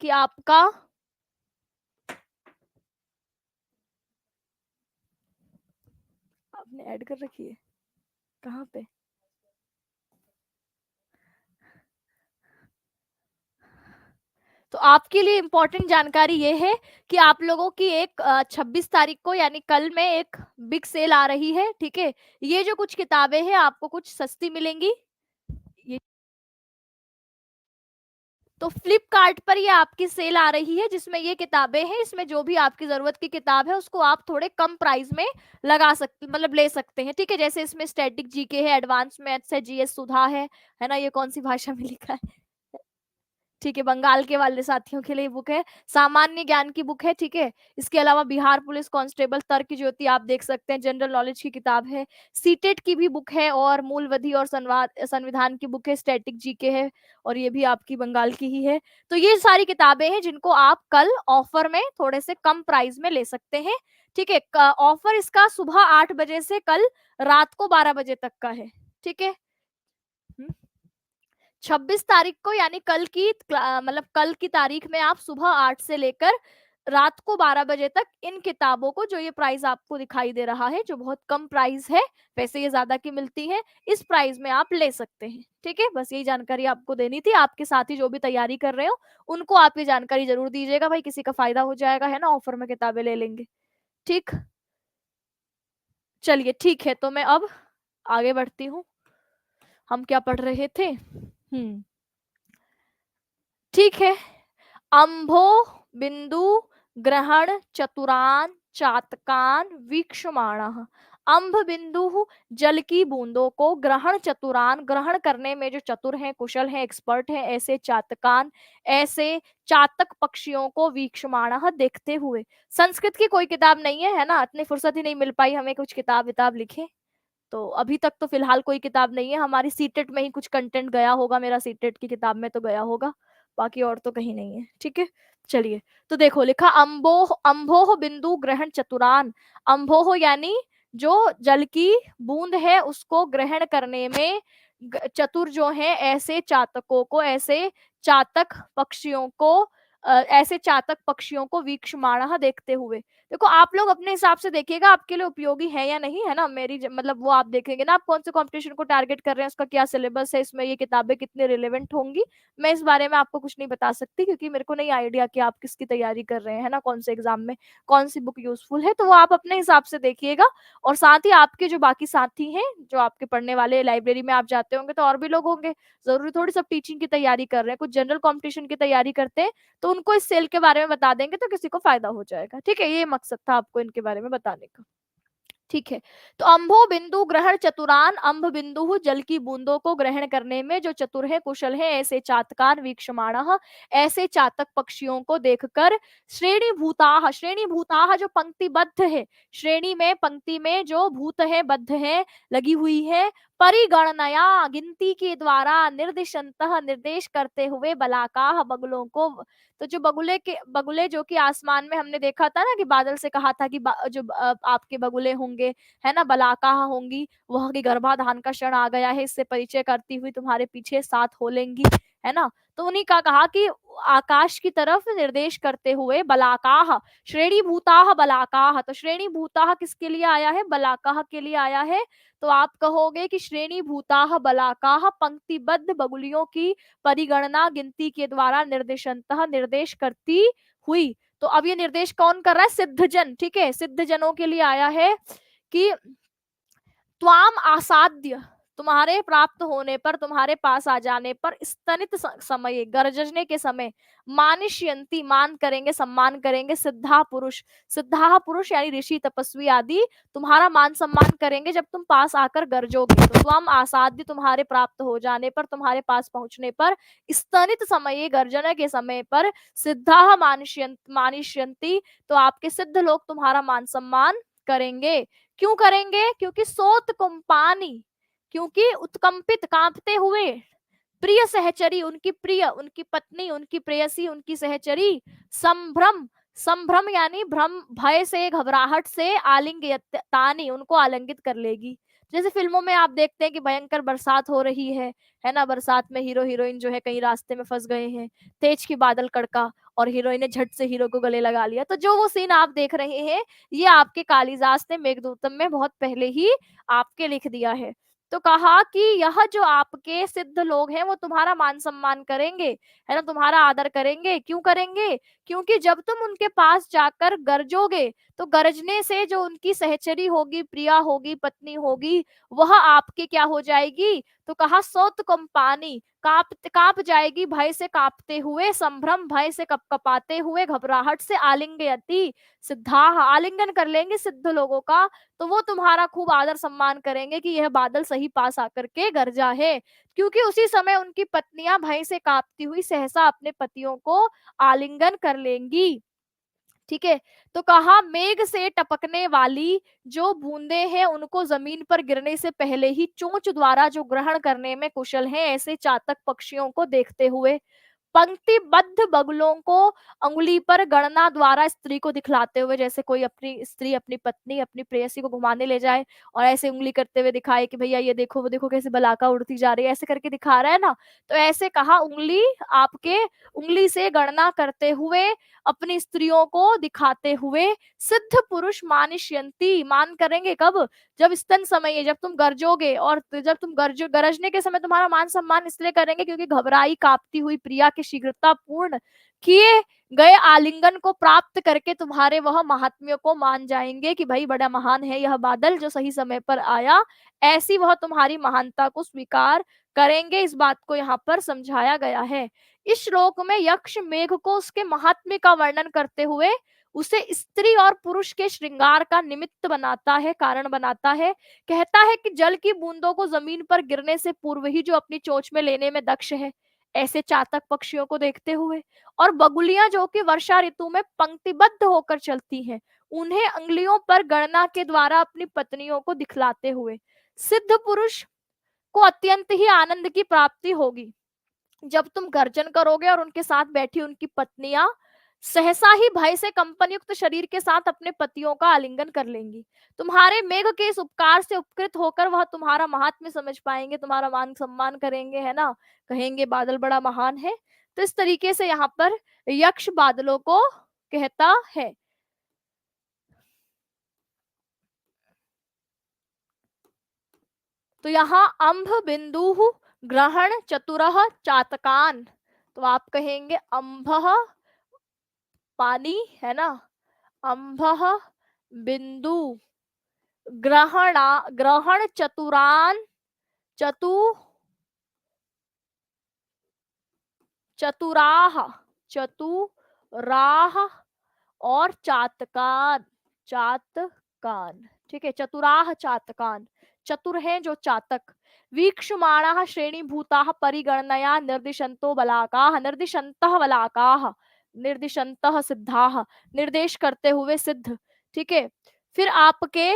कि आपका आपने ऐड कर रखी है कहाँ पे? तो आपके लिए इंपॉर्टेंट जानकारी ये है कि आप लोगों की एक 26 तारीख को यानी कल में एक बिग सेल आ रही है। ठीक है, ये जो कुछ किताबें हैं आपको कुछ सस्ती मिलेंगी। ये तो फ्लिपकार्ट पर ये आपकी सेल आ रही है, जिसमें ये किताबें हैं, इसमें जो भी आपकी जरूरत की किताब है उसको आप थोड़े कम प्राइस में लगा सकते, मतलब ले सकते हैं। ठीक है, जैसे इसमें स्टैटिक जीके है, एडवांस मैथ्स है, जीएस सुधा है ना, ये कौन सी भाषा में लिखा है? ठीक है, बंगाल के वाले साथियों के लिए बुक है, सामान्य ज्ञान की बुक है। ठीक है, इसके अलावा बिहार पुलिस कांस्टेबल तर्क ज्योति आप देख सकते हैं, जनरल नॉलेज की किताब है, सीटेट की भी बुक है, और मूल विधि और संविधान की बुक है, स्टैटिक जीके है, और ये भी आपकी बंगाल की ही है। तो ये सारी किताबें हैं जिनको आप कल ऑफर में थोड़े से कम प्राइस में ले सकते हैं। ठीक है, ऑफर इसका सुबह 8 बजे से कल रात को 12 बजे तक का है। ठीक है, 26 तारीख को यानी कल की मतलब कल की तारीख में आप सुबह 8 से लेकर रात को 12 बजे तक इन किताबों को, जो ये प्राइस आपको दिखाई दे रहा है, जो बहुत कम प्राइस है, वैसे ये ज्यादा की मिलती है, इस प्राइस में आप ले सकते हैं। ठीक है, बस यही जानकारी आपको देनी थी। आपके साथी जो भी तैयारी कर रहे हो उनको आप ये जानकारी जरूर दीजिएगा भाई, किसी का फायदा हो जाएगा, है ना, ऑफर में किताबें ले लेंगे। ठीक, चलिए ठीक है, तो मैं अब आगे बढ़ती हूँ। हम क्या पढ़ रहे थे? ठीक है, अंभो बिंदु ग्रहण चतुरान चातकान वीक्षमाणः। अंभ बिंदु जल की बूंदों को, ग्रहण चतुरान ग्रहण करने में जो चतुर हैं, कुशल हैं, एक्सपर्ट हैं, ऐसे चातकान, ऐसे चातक पक्षियों को वीक्षमाणः देखते हुए। संस्कृत की कोई किताब नहीं है, है ना, इतनी फुर्सत ही नहीं मिल पाई हमें कुछ किताब विताब लिखे। तो अभी तक तो फिलहाल कोई किताब नहीं है, हमारी सीटेट में ही कुछ कंटेंट गया होगा, मेरा सीटेट की किताब में तो गया होगा, बाकी और तो कहीं नहीं है। ठीक है, चलिए। तो देखो लिखा अम्बोह अम्भोह बिंदु ग्रहण चतुरान। अम्भोह यानी जो जल की बूंद है उसको ग्रहण करने में चतुर जो है, ऐसे चातकों को, ऐसे चातक पक्षियों को, ऐसे चातक पक्षियों को वीक्षमाणः देखते हुए। देखो आप लोग अपने हिसाब से देखिएगा आपके लिए उपयोगी है या नहीं, है ना। मतलब वो आप देखेंगे ना, आप कौन से कंपटीशन को टारगेट कर रहे हैं, उसका क्या सिलेबस है, इसमें ये किताबें कितनी रिलेवेंट होंगी। मैं इस बारे में आपको कुछ नहीं बता सकती, क्योंकि मेरे को नहीं आइडिया कि आप किसकी तैयारी कर रहे हैं, है ना, कौन से एग्जाम में कौन सी बुक यूजफुल है। तो वो आप अपने हिसाब से देखिएगा। और साथ ही आपके जो बाकी साथी हैं, जो आपके पढ़ने वाले, लाइब्रेरी में आप जाते होंगे तो और भी लोग होंगे, जरूरी थोड़ी सब टीचिंग की तैयारी कर रहे हैं, कुछ जनरल कॉम्पिटिशन की तैयारी करते हैं, तो उनको इस सेल के बारे में बता देंगे तो किसी को फायदा हो जाएगा। ठीक है, ये मकसद था आपको इनके बारे में बताने का। ठीक है। तो अम्भो बिंदु ग्रहण चतुरान, अम्भ बिंदु जल की बूंदों को ग्रहण करने में जो चतुर है, कुशल है, ऐसे चातकान वीक्षमाणः, ऐसे चातक पक्षियों को देखकर, श्रेणी भूताः, श्रेणी भूताः जो पंक्तिबद्ध है, श्रेणी में पंक्ति में जो भूत है, बद्ध है, लगी हुई है, परिगणनया गिनती के द्वारा, निर्दिशंतः निर्देश करते हुए, बलाकाः बगुलों को। तो जो बगुले जो कि आसमान में हमने देखा था ना, कि बादल से कहा था कि जो आपके बगुले होंगे, है ना, बलाकाह होंगी, वह की गर्भाधान का क्षण आ गया है, इससे परिचय करती हुई तुम्हारे पीछे 7 हो लेंगी, है ना। तो उन्हीं का कहा कि आकाश की तरफ निर्देश करते हुए, बलाकाह, श्रेणी भूताह बलाकाह। तो श्रेणी भूताह किसके लिए आया है, बलाकाह के लिए आया है। तो आप कहोगे कि श्रेणी भूताह बलाकाह पंक्तिबद्ध बगुलियों की परिगणना गिनती के द्वारा निर्देशंतः निर्देश करती हुई। तो अब ये निर्देश कौन कर रहा है, सिद्धजन। ठीक है, सिद्धजनों के लिए आया है कि त्वाम आसाद्य, तुम्हारे प्राप्त होने पर, तुम्हारे पास आ जाने पर, स्तनित समय, गरजने के समय, मानिष्यंती, मान करेंगे, सम्मान करेंगे, सिद्धा पुरुष, सिद्धा पुरुष यानी ऋषि तपस्वी आदि तुम्हारा मान सम्मान करेंगे जब तुम पास आकर गरजोगे। तो त्वाम आसाद्य, तुम्हारे प्राप्त हो जाने पर, तुम्हारे पास पहुंचने पर, स्तनित समय, गर्जना के समय पर, सिद्धा मानिष्यंती, तो आपके सिद्ध लोग तुम्हारा मान सम्मान करेंगे। क्यों करेंगे, क्योंकि सोत कुंपानी, क्योंकि उत्कंपित, कांपते हुए, प्रिय सहचरी, उनकी प्रिय, उनकी पत्नी, उनकी प्रेयसी, उनकी सहचरी, संभ्रम, संभ्रम यानी भ्रम, भय से, घबराहट से, आलिंगयतानी, उनको आलिंगित कर लेगी। जैसे फिल्मों में आप देखते हैं कि भयंकर बरसात हो रही है ना, बरसात में हीरो हीरोइन जो है कहीं रास्ते में फंस गए हैं, तेज की बादल कड़का, और हीरोइन ने झट से हीरो को गले लगा लिया। तो जो वो सीन आप देख रहे हैं, ये आपके कालिदास ने मेघदूतम में बहुत पहले ही आपके लिख दिया है। तो कहा कि यह जो आपके सिद्ध लोग हैं वो तुम्हारा मान सम्मान करेंगे, है ना, तुम्हारा आदर करेंगे। क्यों करेंगे, क्योंकि जब तुम उनके पास जाकर गरजोगे, तो गरजने से जो उनकी सहचरी होगी, प्रिया होगी, पत्नी होगी, वह आपके क्या हो जाएगी। तो कहा सोत कंपानी, कांप जाएगी, भय से कांपते हुए, संभ्रम, भय से कपकपाते हुए, घबराहट से, आलिंगयति, सिद्धा, आलिंगन कर लेंगे सिद्ध लोगों का। तो वो तुम्हारा खूब आदर सम्मान करेंगे कि यह बादल सही पास आकर के गरजा है, क्योंकि उसी समय उनकी पत्नियां भय से कांपती हुई सहसा अपने पतियों को आलिंगन कर लेंगी। ठीक है। तो कहा मेघ से टपकने वाली जो बूंदे हैं, उनको जमीन पर गिरने से पहले ही चोंच द्वारा जो ग्रहण करने में कुशल हैं, ऐसे चातक पक्षियों को देखते हुए, पंक्तिबद्ध बगुलों को अंगुली पर गणना द्वारा स्त्री को दिखलाते हुए, जैसे कोई अपनी स्त्री, अपनी पत्नी, अपनी प्रेयसी को घुमाने ले जाए और ऐसे उंगली करते हुए दिखाए कि भैया ये देखो, वो देखो कैसे बलाका उड़ती जा रही है, ऐसे करके दिखा रहा है ना। तो ऐसे कहा उंगली, आपके उंगली से गणना करते हुए, अपनी स्त्रियों को दिखाते हुए, सिद्ध पुरुष मानिष्यंती, मान करेंगे कब, जब स्तन समय है, जब तुम गरजोगे, और जब तुम गरजने के समय तुम्हारा मान सम्मान इसलिए करेंगे क्योंकि घबराई कांपती हुई प्रिया के शीघ्रता पूर्ण किए गए आलिंगन को प्राप्त करके तुम्हारे वह महात्म्य को मान जाएंगे कि भाई बड़ा महान है यह बादल जो सही समय पर आया, ऐसी वह तुम्हारी महानता को स्वीकार करेंगे। इस बात को यहाँ पर समझाया गया है। इस श्लोक में यक्ष मेघ को उसके महात्म्य का वर्णन करते हुए उसे स्त्री और पुरुष के श्रृंगार का निमित्त बनाता है, कारण बनाता है। कहता है कि जल की बूंदों को जमीन पर गिरने से पूर्व ही जो अपनी चोंच में लेने में दक्ष है, ऐसे चातक पक्षियों को देखते हुए, और बगुलियां जो कि वर्षा ऋतु में पंक्तिबद्ध होकर चलती हैं, उन्हें अंगुलियों पर गणना के द्वारा अपनी पत्नियों को दिखलाते हुए, सिद्ध पुरुष को अत्यंत ही आनंद की प्राप्ति होगी जब तुम गर्जन करोगे और उनके साथ बैठी उनकी पत्नियां सहसा ही भय से कंपन युक्त शरीर के साथ अपने पतियों का आलिंगन कर लेंगी। तुम्हारे मेघ के इस उपकार से उपकृत होकर वह तुम्हारा महात्म्य समझ पाएंगे, तुम्हारा मान सम्मान करेंगे, है ना, कहेंगे बादल बड़ा महान है। तो इस तरीके से यहाँ पर यक्ष बादलों को कहता है। तो यहाँ अम्भ बिंदु ग्रहण चतुरः चातकान, तो आप कहेंगे अम्भ पानी, है ना, अम्भ बिंदु ग्रहण चतुरान चतु चतुराह चतुराह और चातकान चातकान, ठीक है, चतुराह चातकान, चतुर है जो चातक। वीक्षमाणाः श्रेणीभूताः परिगणनया निर्दिशन्तो बलाकाः निर्दिशन्तः बलाकाः निर्दिशन्तः सिद्धाः, निर्देश करते हुए सिद्ध, ठीक है। फिर आपके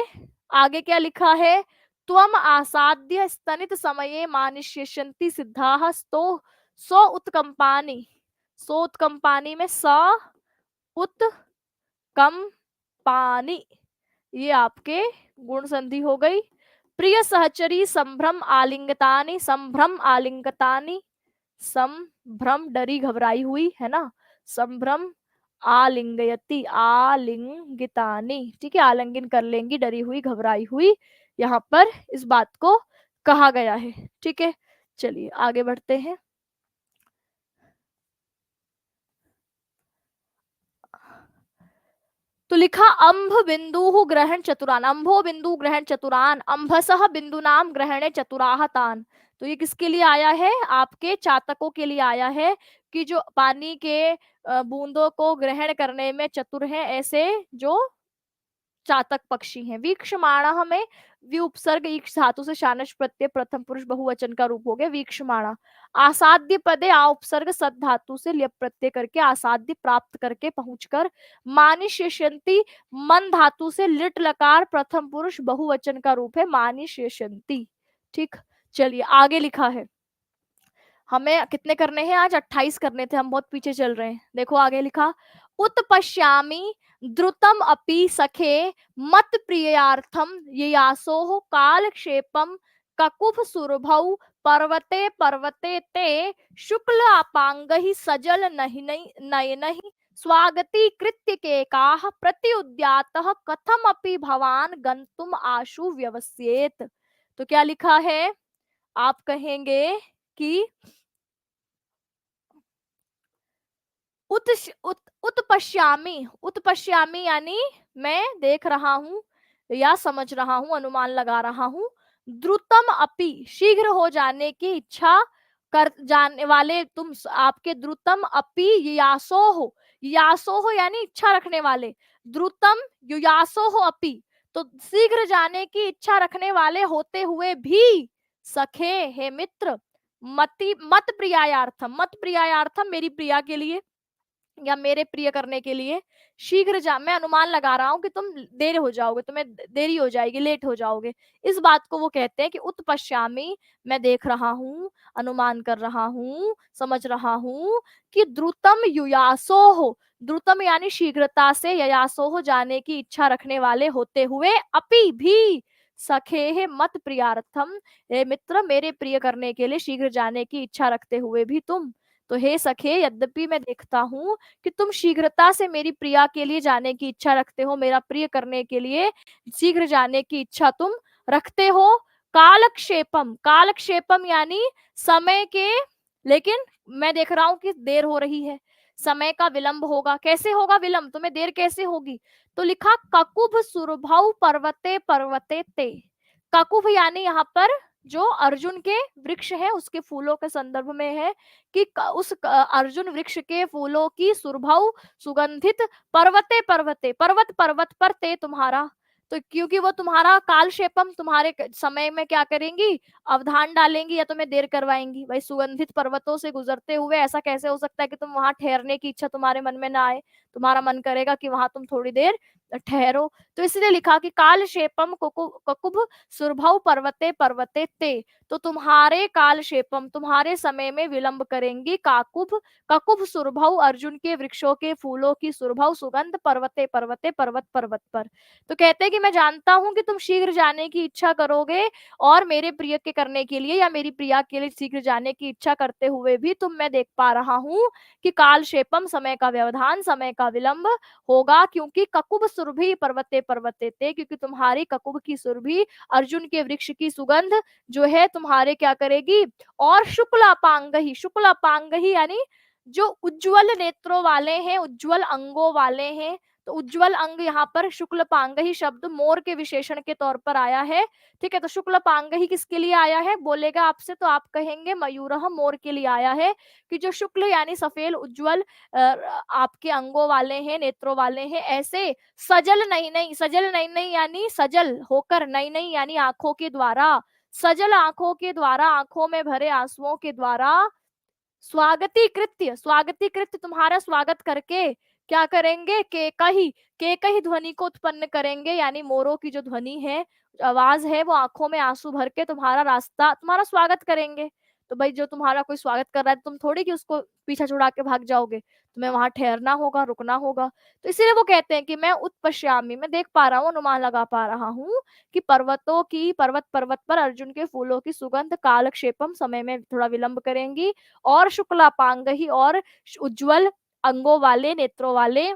आगे क्या लिखा है, त्वम आसाद्य स्तनित समये मानिष्यन्ति सिद्धाः स्तो सो उत्कंपानि, सो उत्कंपानि में स उत्कंपानि, ये आपके गुण संधि हो गई। प्रिय सहचरी संभ्रम आलिंगतानि, संभ्रम आलिंगतानि, संभ्रम डरी घबराई हुई, है ना, संभ्रम आलिंगयति आलिंगितानि, ठीक है, आलिंगन कर लेंगी डरी हुई घबराई हुई, यहाँ पर इस बात को कहा गया है, ठीक है। चलिए आगे बढ़ते हैं। तो लिखा अम्भ बिंदु ग्रहण चतुरान, अम्भो बिंदु ग्रहण चतुरान, अम्भसः बिंदुनाम ग्रहणे चतुराह तान। तो ये किसके लिए आया है, आपके चातकों के लिए आया है कि जो पानी के बूंदों को ग्रहण करने में चतुर हैं, ऐसे जो चातक पक्षी हैं। वीक्षमाणः में वि उपसर्ग ईक्ष धातु से शानच प्रत्यय प्रथम पुरुष बहुवचन का रूप हो गया वीक्षमाणा। आसाद्य पदे आ उपसर्ग सद धातु से ल्यप प्रत्यय करके आसाद्य प्राप्त करके पहुंचकर। मानिष्यन्ति मन धातु से लिट लकार प्रथम पुरुष बहुवचन का रूप है मानिष्यन्ति, ठीक। चलिए आगे लिखा है, हमें कितने करने हैं आज, 28 करने थे, हम बहुत पीछे चल रहे हैं। देखो आगे लिखा, उत्पश्यामि द्रुतम अपि सखे मत प्रियार्थम ययासोः कालक्षेपम ककुभ सुरभौ पर्वते पर्वते ते शुक्ल अपांगहि सजल नयनहि स्वागती कृत्य केकाः प्रत्युद्यातः कथम अपि भवान गंतुम आशु व्यवस्येत। तो क्या लिखा है, आप कहेंगे कि उत्पश्यामी, उत्पश्यामी यानी मैं देख रहा हूं या समझ रहा हूं, अनुमान लगा रहा हूं। द्रुतम अपि शीघ्र हो जाने की इच्छा कर जाने वाले तुम, आपके द्रुतम अपि यासो हो, यासो हो यानी इच्छा रखने वाले, द्रुतम युयासो हो अपि, तो शीघ्र जाने की इच्छा रखने वाले होते हुए भी सखे हे मित्र, मत प्रियायार्थम, मत प्रियायार्थम मेरी प्रिया के लिए या मेरे प्रिय करने के लिए शीघ्र जा, मैं अनुमान लगा रहा हूं कि तुम देर हो जाओगे, तुम्हें देरी हो जाएगी, लेट हो जाओगे। इस बात को वो कहते हैं कि उत्पश्यामी, मैं देख रहा हूं, अनुमान कर रहा हूं, समझ रहा हूं कि द्रुतम युयासो हो, द्रुतम यानी शीघ्रता से, ययासो हो जाने की इच्छा रखने वाले होते हुए, अपि भी सखे है मत प्रियार्थम, हे मित्र मेरे प्रिय करने के लिए शीघ्र जाने की इच्छा रखते हुए भी तुम, तो हे सखे यद्यपि मैं देखता हूं कि तुम शीघ्रता से मेरी प्रिया के लिए जाने की इच्छा रखते हो, मेरा प्रिय करने के लिए शीघ्र जाने की इच्छा तुम रखते हो। कालक्षेपम, कालक्षेपम यानी समय के, लेकिन मैं देख रहा हूं कि देर हो रही है, समय का विलंब होगा। कैसे होगा विलंब, तुम्हें देर कैसे होगी, तो लिखा ककुभ सुरभौ पर्वते पर्वते ते, ककुभ यानी यहाँ पर जो अर्जुन के वृक्ष है उसके फूलों के संदर्भ में है कि उस अर्जुन वृक्ष के फूलों की सुरभौ सुगंधित पर्वते पर्वते, पर्वत पर्वत पर ते तुम्हारा, तो क्योंकि वो तुम्हारा कालक्षेपम, तुम्हारे समय में क्या करेंगी, अवधान डालेंगी या तुम्हें देर करवाएंगी। भाई सुगंधित पर्वतों से गुजरते हुए ऐसा कैसे हो सकता है कि तुम वहां ठहरने की इच्छा तुम्हारे मन में ना आए, तुम्हारा मन करेगा कि वहां तुम थोड़ी देर ठहरो। तो इसलिए लिखा कि कालक्षेपम ककुभ सुरभौ पर्वते पर्वते ते, तो तुम्हारे कालक्षेपम तुम्हारे समय में विलंब करेंगी काकुभ ककुभ सुरभौ अर्जुन के वृक्षों के फूलों की सुरभौ सुगंध पर्वते पर्वते पर्वत पर्वत पर। तो कहते हैं कि मैं जानता हूं कि तुम शीघ्र जाने की इच्छा करोगे और मेरे प्रिय के करने के लिए या मेरी प्रिया के लिए शीघ्र जाने की इच्छा करते हुए भी तुम मैं देख पा रहा हूं कि कालक्षेपम समय का व्यवधान समय का विलंब होगा, क्योंकि ककुब सुरभि पर्वते पर्वते थे, क्योंकि तुम्हारी ककुब की सुरभि अर्जुन के वृक्ष की सुगंध जो है तुम्हारे क्या करेगी। और शुक्ल अपांग ही यानी जो उज्जवल नेत्रों वाले हैं उज्जवल अंगों वाले हैं। तो उज्जवल अंग यहाँ पर शुक्ल पांग ही शब्द मोर के विशेषण के तौर पर आया है। ठीक है, तो शुक्ल पांग ही किसके लिए आया है बोलेगा आपसे, तो आप कहेंगे मयूरह मोर के लिए आया है कि जो शुक्ल यानी सफेद उज्जवल आपके अंगों वाले हैं नेत्रों वाले हैं, ऐसे सजल नहीं नहीं यानी सजल होकर, नहीं नहीं यानी आंखों के द्वारा, सजल आंखों के द्वारा आंखों में भरे आंसुओं के द्वारा स्वागती कृत्य तुम्हारा स्वागत करके क्या करेंगे, के कही ध्वनि को उत्पन्न करेंगे, यानी मोरों की जो ध्वनि है आवाज है वो आंखों में आंसू भर के तुम्हारा रास्ता तुम्हारा स्वागत करेंगे। तो भाई जो तुम्हारा कोई स्वागत कर रहा है तुम थोड़ी कि उसको पीछा छुड़ा के भाग जाओगे, तुम्हें वहां ठहरना होगा रुकना होगा। तो इसीलिए वो कहते हैं कि मैं उत्पश्यामी मैं देख पा रहा हूँ अनुमान लगा पा रहा हूँ कि पर्वत पर्वत पर अर्जुन के फूलों की सुगंध कालक्षेपम समय में थोड़ा विलंब करेंगी, और शुक्लापांग ही और उज्जवल अंगों वाले नेत्रों वाले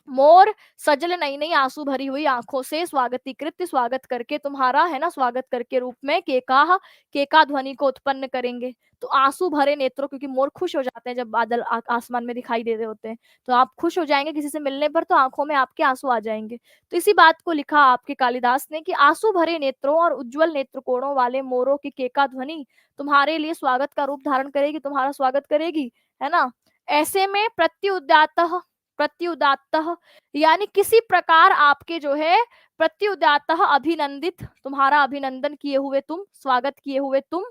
मोर सजल नई नई आंसू भरी हुई आंखों से स्वागतीकृत स्वागत करके तुम्हारा है ना स्वागत करके रूप में केका ध्वनि को उत्पन्न करेंगे। तो आंसू भरे नेत्रों, क्योंकि मोर खुश हो जाते हैं जब बादल आसमान में दिखाई दे रहे होते हैं, तो आप खुश हो जाएंगे किसी से मिलने पर, तो आंखों में आपके आंसू आ जाएंगे। तो इसी बात को लिखा आपके कालिदास ने कि आंसू भरे नेत्रों और उज्जवल नेत्र कोणों वाले मोरों की केका ध्वनि तुम्हारे लिए स्वागत का रूप धारण करेगी, तुम्हारा स्वागत करेगी, है ना। ऐसे में प्रत्युदात यानी किसी प्रकार आपके जो है प्रत्युदात अभिनंदित तुम्हारा अभिनंदन किए हुए तुम स्वागत किए हुए तुम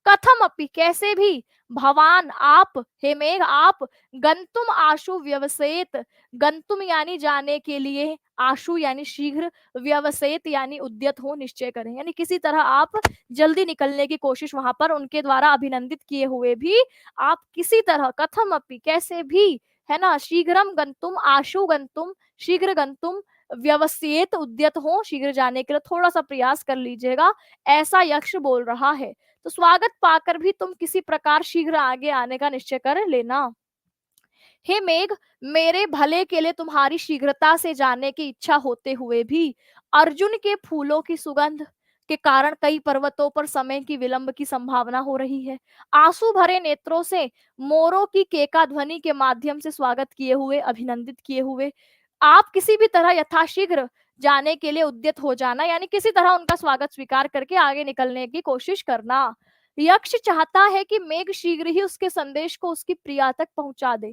कथम अपि कैसे भी भवान आप हे मेघ आप गंतुम आशु व्यवसेत गंतुम यानी जाने के लिए आशु यानी शीघ्र व्यवसेत यानी उद्यत हो निश्चय करें, यानी किसी तरह आप जल्दी निकलने की कोशिश वहां पर उनके द्वारा अभिनंदित किए हुए भी आप किसी तरह कथम अपि कैसे भी है ना शीघ्रम गंतुम आशु गंतुम शीघ्र गंतुम व्यवसेत उद्यत हो शीघ्र जाने के लिए थोड़ा सा प्रयास कर लीजिएगा, ऐसा यक्ष बोल रहा है। तो स्वागत पाकर भी तुम किसी प्रकार शीघ्र आगे आने का निश्चय कर लेना। हे मेघ मेरे भले के लिए तुम्हारी शीघ्रता से जाने की इच्छा होते हुए भी अर्जुन के फूलों की सुगंध के कारण कई पर्वतों पर समय की विलंब की संभावना हो रही है। आंसू भरे नेत्रों से मोरों की केका ध्वनि के माध्यम से स्वागत किए हुए अभिनंदित किए हुए आप किसी भी तरह यथाशीघ्र जाने के लिए उद्यत हो जाना, यानी किसी तरह उनका स्वागत स्वीकार करके आगे निकलने की कोशिश करना। यक्ष चाहता है कि मेघ शीघ्र ही उसके संदेश को उसकी प्रिया तक पहुंचा दे,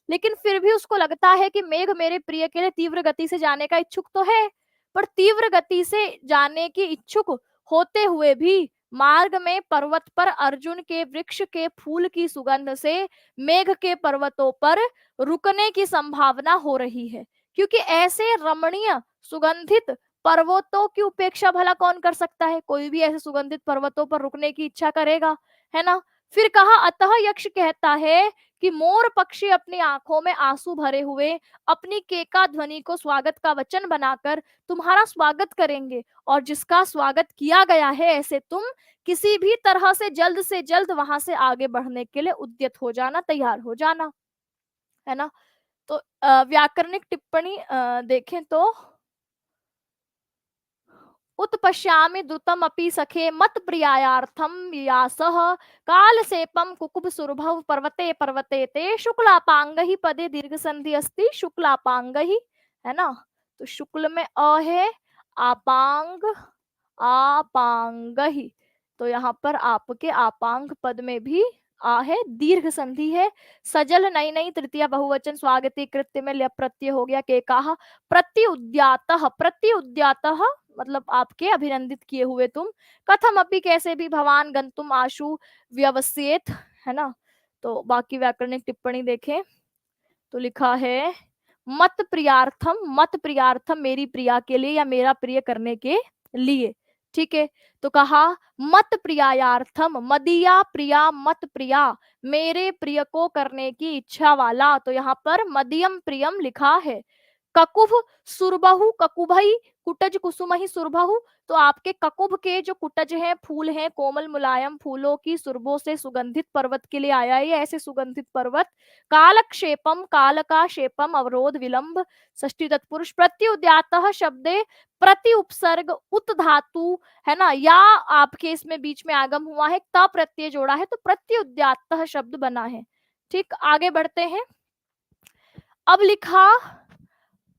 लेकिन फिर भी उसको लगता है कि मेघ मेरे प्रिय के लिए तीव्र गति से जाने का इच्छुक तो है, पर तीव्र गति से जाने की इच्छुक होते हुए भी मार्ग में पर्वत पर अर्जुन के वृक्ष के फूल की सुगंध से मेघ के पर्वतों पर रुकने की संभावना हो रही है, क्योंकि ऐसे रमणीय सुगंधित पर्वतों की उपेक्षा भला कौन कर सकता है, कोई भी ऐसे सुगंधित पर्वतों पर रुकने की इच्छा करेगा, है ना। फिर कहा अतः यक्ष कहता है कि मोर पक्षी अपनी आंखों में आंसू भरे हुए अपनी केका ध्वनि को स्वागत का वचन बनाकर तुम्हारा स्वागत करेंगे, और जिसका स्वागत किया गया है ऐसे तुम किसी भी तरह से जल्द वहां से आगे बढ़ने के लिए उद्यत हो जाना तैयार हो जाना, है ना। तो व्याकरणिक टिप्पणी देखें तो उत्पश्यामि द्रुतमपि सखे मत प्रियायार्थम यासः कालसेपम कुकुब सुरभव पर्वते पर्वते ते शुक्लापांग ही पदे दीर्घ संधि अस्ति शुक्लापांग ही, है ना। तो शुक्ल में अ है, आपांग आपांग ही, तो यहाँ पर आपके आपांग पद में भी आ है, दीर्घ संधि है। सजल नई नई तृतीय बहुवचन स्वागती कृत्य में ल्यप प्रत्यय हो गया के कहा प्रत्युद्यात मतलब आपके अभिनंदित किए हुए तुम कथम अपि कैसे भी भवान गंतुम आशु व्यवसेत, है ना। तो बाकी व्याकरणिक टिप्पणी देखें तो लिखा है मत प्रियार्थम, मत प्रियार्थम मेरी प्रिया के लिए या मेरा प्रिय करने के लिए। ठीक है, तो कहा मत प्रियायार्थम, मदिया प्रिया मत प्रिया, मेरे प्रिय को करने की इच्छा वाला। तो यहाँ पर मदियम प्रियम लिखा है। ककुभ सुरबहु ककुभई कुटज कुसुमहि सुरबहु, तो आपके ककुभ के जो कुटज हैं, फूल हैं, कोमल मुलायम फूलों की सुरभों से सुगंधित पर्वत के लिए आया है ऐसे सुगंधित पर्वत। कालक्षेपम, काल का क्षेपम अवरोध विलंब, षष्ठी तत्पुरुष। प्रत्युद्यातः शब्दे, प्रति उपसर्ग उत धातु है ना, या आपके इसमें बीच में आगम हुआ है, त प्रत्यय जोड़ा है, तो प्रत्युद्यातः शब्द बना है। ठीक, आगे बढ़ते हैं। अब लिखा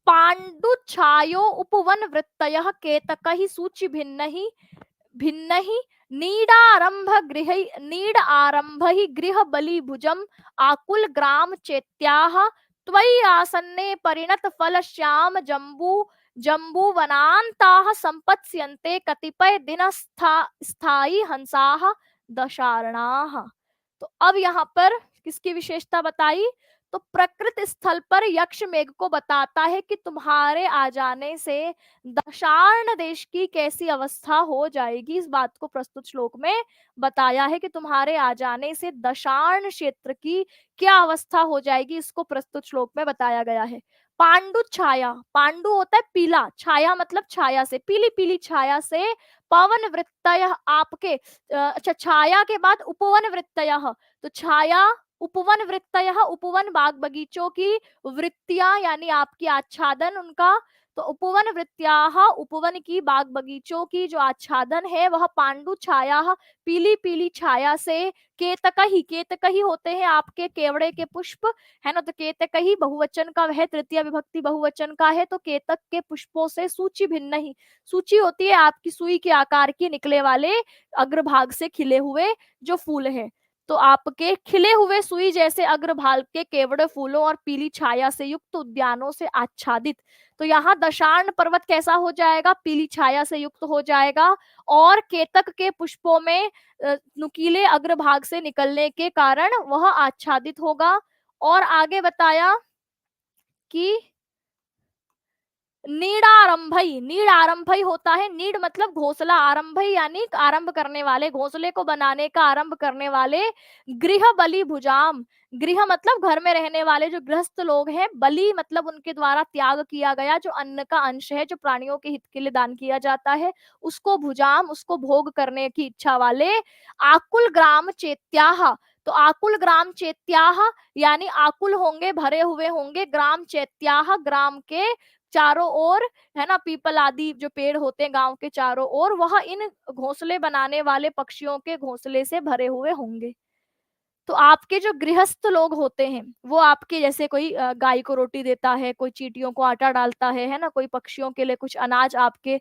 पाण्डुच्छायो उपवन वृत्तयः केतकहि सूचि भिन्नहि भिन्नहि नीडारंभ गृह नीड आरंभ ही गृह बलि भुजम आकुल ग्राम चैत्याः त्वयि आसन्ने परिणत फल श्याम जम्बू जम्बू वनान्ताः संपत्स्यन्ते कतिपय दिन स्थायी हंसाः दशार्णाः। तो अब यहाँ पर किसकी विशेषता बताई, तो प्रकृत स्थल पर यक्ष मेघ को बताता है कि तुम्हारे आ जाने से दशार्ण देश की कैसी अवस्था हो जाएगी। इस बात को प्रस्तुत श्लोक में बताया है कि तुम्हारे आ जाने से दशार्ण क्षेत्र की क्या अवस्था हो जाएगी, इसको प्रस्तुत श्लोक में बताया गया है। पांडु छाया, पांडु होता है पीला, छाया मतलब छाया से, पीली पीली छाया से, पवन वृत्तय आपके अच्छा, छाया के बाद उपवन वृत्तय, तो छाया उपवन वृत्तय, उपवन बाग बगीचों की वृत्तियां यानी आपकी आच्छादन उनका, तो उपवन वृत्त्याः उपवन की बाग बगीचों की जो आच्छादन है वह पांडु छाया पीली पीली छाया से, केतकही, केतकही होते हैं आपके केवड़े के पुष्प है ना, तो केतकही बहुवचन का वह तृतीय विभक्ति बहुवचन का है, तो केतक के पुष्पों से सूची भिन्न ही, सूची होती है आपकी सुई के आकार की निकले वाले अग्रभाग से खिले हुए जो फूल है, तो आपके खिले हुए सुई जैसे अग्रभाग के केवड़े फूलों और पीली छाया से युक्त उद्यानों से आच्छादित। तो यहाँ दशार्ण पर्वत कैसा हो जाएगा, पीली छाया से युक्त हो जाएगा और केतक के पुष्पों में नुकीले अग्रभाग से निकलने के कारण वह आच्छादित होगा। और आगे बताया कि नीडारंभई, नीड आरंभई होता है, नीड मतलब घोंसला, आरंभई यानी आरंभ करने वाले, घोंसले को बनाने का आरंभ करने वाले। गृह बलि भुजाम, गृह मतलब घर में रहने वाले जो गृहस्थ लोग हैं, बलि मतलब उनके द्वारा त्याग किया गया जो अन्न का अंश है, जो प्राणियों के हित के लिए दान किया जाता है, उसको भुजाम, उसको भोग करने की इच्छा वाले। आकुल ग्राम चैत्याह, तो आकुल ग्राम चैत्याह यानी आकुल होंगे, भरे हुए होंगे, ग्राम चैत्याह ग्राम के चारों ओर है ना, पीपल आदि जो पेड़ होते हैं गांव के चारों ओर, वह इन घोंसले बनाने वाले पक्षियों के घोंसले से भरे हुए होंगे। तो आपके जो गृहस्थ लोग होते हैं वो आपके जैसे कोई गाय को रोटी देता है, कोई चींटियों को आटा डालता है ना, कोई पक्षियों के लिए कुछ अनाज, आपके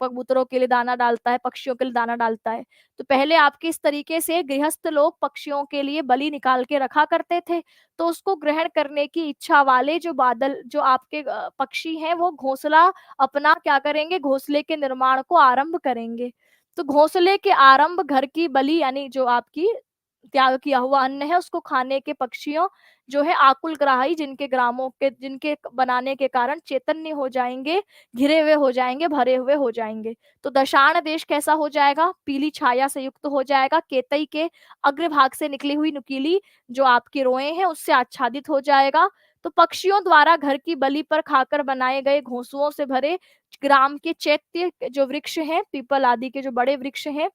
कबूतरों के लिए दाना डालता है, पक्षियों के लिए दाना डालता है। तो पहले आपके इस तरीके से गृहस्थ लोग पक्षियों के लिए बलि निकाल के रखा करते थे, तो उसको ग्रहण करने की इच्छा वाले जो बादल जो आपके पक्षी हैं वो घोंसला अपना क्या करेंगे, घोंसले के निर्माण को आरंभ करेंगे। तो घोंसले के आरंभ, घर की बलि यानी जो आपकी त्याग किया हुआ अन्न है उसको खाने के पक्षियों जो है आकुल ग्राही, जिनके ग्रामों के जिनके बनाने के कारण चैतन्य हो जाएंगे, घिरे हुए हो जाएंगे, भरे हुए हो जाएंगे। तो दशाण देश कैसा हो जाएगा, पीली छाया से युक्त हो जाएगा, केतई के अग्रभाग से निकली हुई नुकीली जो आपकी रोएं हैं उससे आच्छादित हो जाएगा। तो पक्षियों द्वारा घर की बलि पर खाकर बनाए गए घोंसुओं से भरे ग्राम के चैत्य जो वृक्ष हैं, पीपल आदि के जो बड़े वृक्ष हैं,